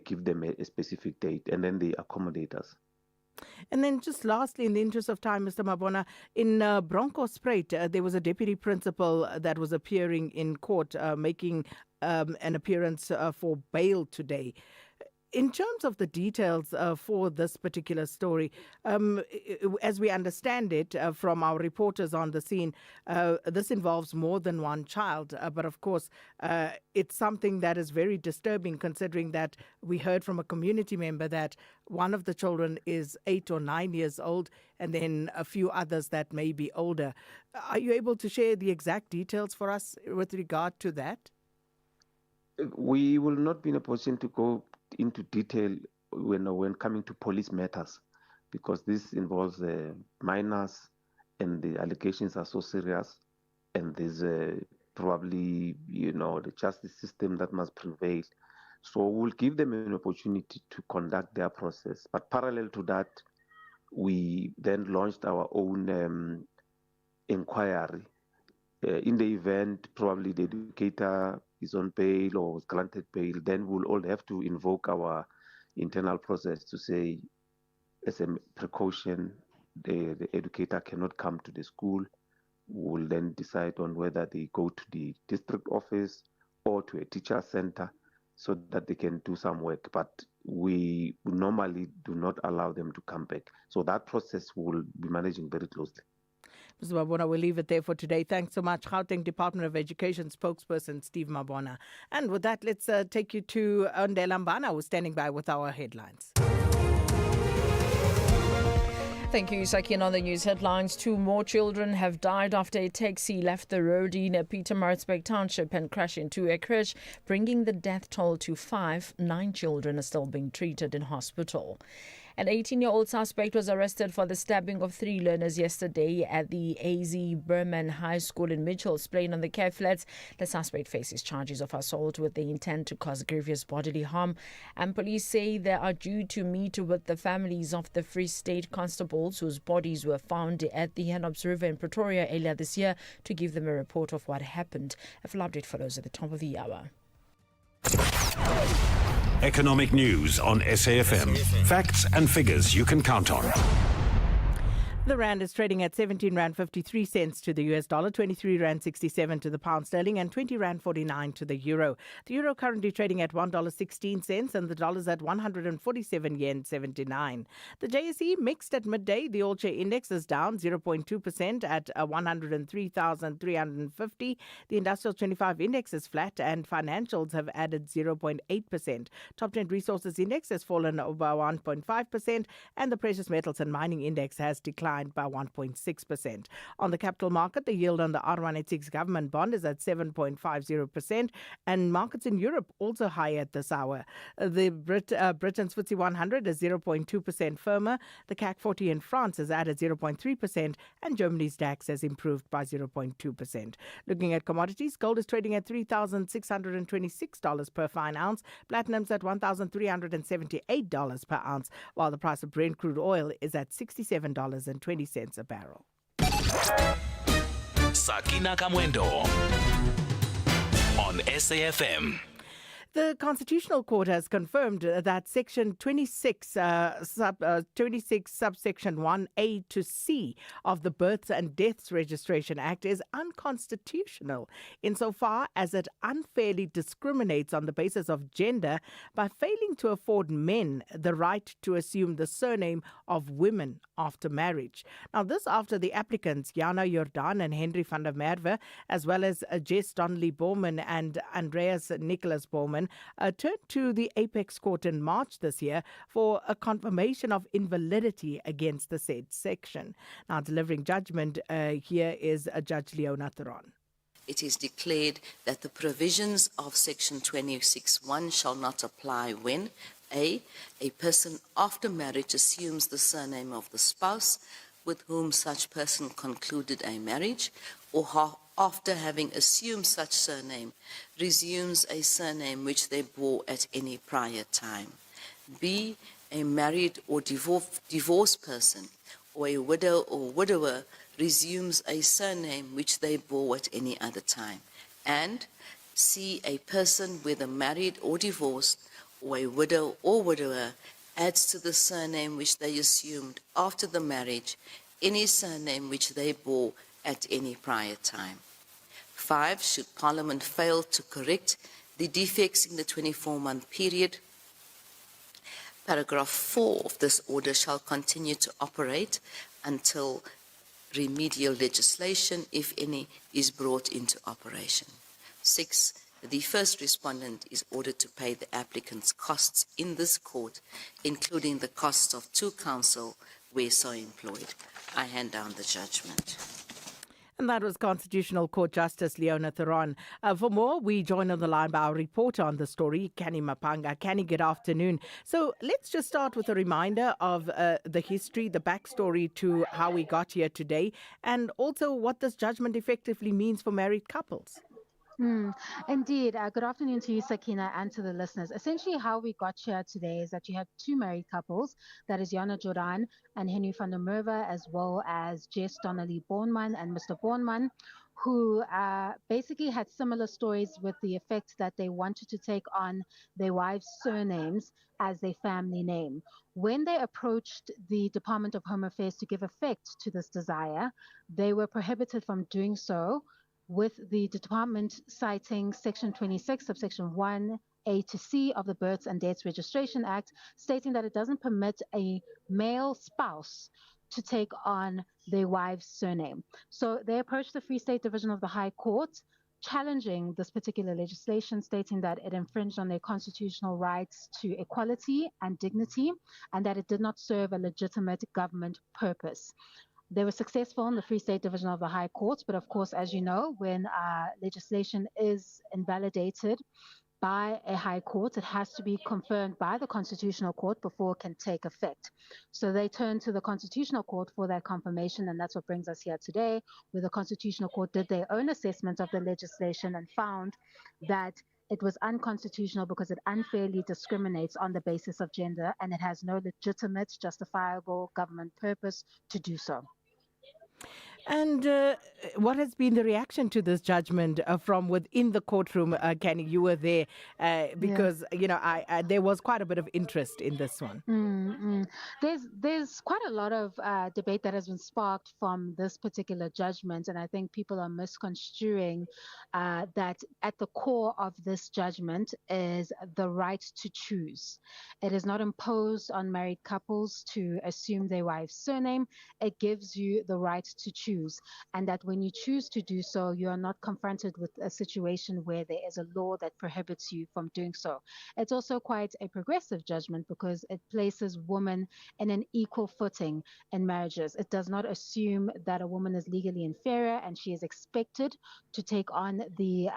give them a specific date, and then they accommodate us. And then just lastly, in the interest of time, Mr. Mabona, in Bronkhorstspruit, there was a deputy principal that was appearing in court, making an appearance for bail today. In terms of the details for this particular story, as we understand it from our reporters on the scene, this involves more than one child. But of course, it's something that is very disturbing, considering that we heard from a community member that one of the children is 8 or 9 years old, and then a few others that may be older. Are you able to share the exact details for us with regard to that? We will not be in a position to go into detail when coming to police matters, because this involves minors, and the allegations are so serious, and there's probably the justice system that must prevail. So we'll give them an opportunity to conduct their process. But parallel to that, we then launched our own inquiry. In the event probably the educator is on bail or was granted bail, then we'll all have to invoke our internal process to say, as a precaution, the educator cannot come to the school. We'll then decide on whether they go to the district office or to a teacher center so that they can do some work. But we normally do not allow them to come back. So that process we'll be managing very closely. Mr. Mabona, we'll leave it there for today. Thanks so much, Gauteng Department of Education spokesperson Steve Mabona. And with that, let's take you to Ndela Mbana, who's standing by with our headlines. Thank you, Sakin. On the news headlines, 2 more children have died after a taxi left the road in Pietermaritzburg Township and crashed into a crèche, bringing the death toll to 5. 9 children are still being treated in hospital. An 18-year-old suspect was arrested for the stabbing of 3 learners yesterday at the AZ Berman High School in Mitchells Plain on the Cape Flats. The suspect faces charges of assault with the intent to cause grievous bodily harm. And police say they are due to meet with the families of the Free State constables whose bodies were found at the Henops River in Pretoria earlier this year to give them a report of what happened. A full update follows at the top of the hour. Economic news on SAFM. Facts and figures you can count on. The rand is trading at 17 rand 53 cents to the US dollar, 23 rand 67 to the pound sterling, and 20 rand 49 to the euro. The euro currently trading at $1.16, and the dollar's at 147 yen 79. The JSE mixed at midday. The all share index is down 0.2% at 103,350. The industrial 25 index is flat, and financials have added 0.8%. Top 10 resources index has fallen by 1.5%, and the precious metals and mining index has declined by 1.6%. On the capital market, the yield on the R186 government bond is at 7.50%, and markets in Europe also high at this hour. The Britain's FTSE 100 is 0.2% firmer. The CAC 40 in France is added 0.3%, and Germany's DAX has improved by 0.2%. Looking at commodities, gold is trading at $3,626 per fine ounce. Platinum's at $1,378 per ounce, while the price of Brent crude oil is at $67.20 a barrel. Sakina Kamwendo on SAFM. The Constitutional Court has confirmed that Section 26, subsection 1A to C of the Births and Deaths Registration Act is unconstitutional insofar as it unfairly discriminates on the basis of gender by failing to afford men the right to assume the surname of women after marriage. Now, this after the applicants Jana Jordan and Henry van der Merwe, as well as Jess Donnelly Bowman and Andreas Nicholas Bowman, turned to the Apex Court in March this year for a confirmation of invalidity against the said section. Now, delivering judgment here is Judge Leona Theron. It is declared that the provisions of Section 26(1) shall not apply when A person after marriage assumes the surname of the spouse with whom such person concluded a marriage, or after having assumed such surname, resumes a surname which they bore at any prior time. B, a married or divorced person, or a widow or widower resumes a surname which they bore at any other time. And C, a person, whether married or divorced, or a widow or widower, adds to the surname which they assumed after the marriage any surname which they bore at any prior time. 5, should Parliament fail to correct the defects in the 24-month period, paragraph 4 of this order shall continue to operate until remedial legislation, if any, is brought into operation. 6, the first respondent is ordered to pay the applicant's costs in this court, including the costs of 2 counsel where so employed. I hand down the judgment. And that was Constitutional Court Justice Leona Theron. For more, we join on the line by our reporter on the story, Kenny Mapanga. Kenny, good afternoon. So let's just start with a reminder of the history, the backstory to how we got here today, and also what this judgment effectively means for married couples. Indeed. Good afternoon to you, Sakina, and to the listeners. Essentially, how we got here today is that you have 2 married couples, that is Jana Jordan and Henry van der Merwe, as well as Jess Donnelly Bornman and Mr. Bornman, who basically had similar stories with the effect that they wanted to take on their wives' surnames as their family name. When they approached the Department of Home Affairs to give effect to this desire, they were prohibited from doing so, with the department citing Section 26, subsection 1A to C of the Births and Deaths Registration Act, stating that it doesn't permit a male spouse to take on their wife's surname. So they approached the Free State Division of the High Court, challenging this particular legislation, stating that it infringed on their constitutional rights to equality and dignity, and that it did not serve a legitimate government purpose. They were successful in the Free State Division of the High Court, but of course, as you know, when legislation is invalidated by a high court. It has to be confirmed by the Constitutional Court before it can take effect. So they turn to the Constitutional Court for that confirmation, and that's what brings us here today, where the Constitutional Court did their own assessment of the legislation and found that it was unconstitutional because it unfairly discriminates on the basis of gender, and it has no legitimate, justifiable government purpose to do so. And what has been the reaction to this judgment from within the courtroom? Kenny, you were there because, you know, there was quite a bit of interest in this one. There's quite a lot of debate that has been sparked from this particular judgment, and I think people are misconstruing that at the core of this judgment is the right to choose. It is not imposed on married couples to assume their wife's surname. It gives you the right to choose, and that when you choose to do so, you are not confronted with a situation where there is a law that prohibits you from doing so. It's also quite a progressive judgment because it places women in an equal footing in marriages. It does not assume that a woman is legally inferior and she is expected to take on the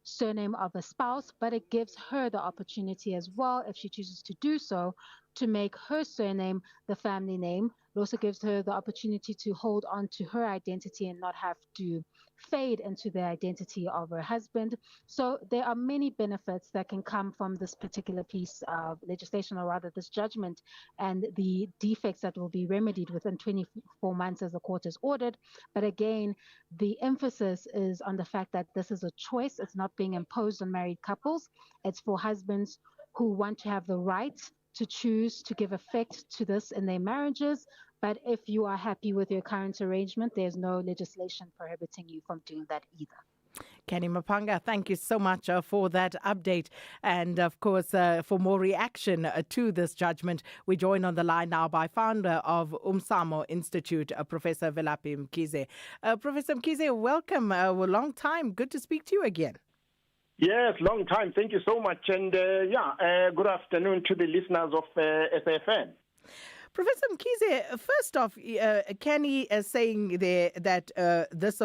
surname of a spouse, but it gives her the opportunity as well, if she chooses to do so, to make her surname the family name. It also gives her the opportunity to hold on to her identity and not have to fade into the identity of her husband. So there are many benefits that can come from this particular piece of legislation, or rather this judgment, and the defects that will be remedied within 24 months as the court is ordered. But again, the emphasis is on the fact that this is a choice. It's not being imposed on married couples. It's for husbands who want to have the right to choose to give effect to this in their marriages. But if you are happy with your current arrangement, there's no legislation prohibiting you from doing that either. Kenny Mapanga, thank you so much for that update. And of course, for more reaction to this judgment, we join on the line now by founder of Umsamo Institute, Professor Velaphi Mkhize. Professor Mkhize, welcome. Long time. Good to speak to you again. Yes, long time. Thank you so much. And good afternoon to the listeners of SAFM. Professor Mkhize, first off, Kenny is saying there that this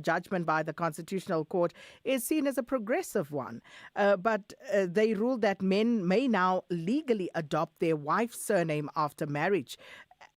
judgment by the Constitutional Court is seen as a progressive one. But they ruled that men may now legally adopt their wife's surname after marriage.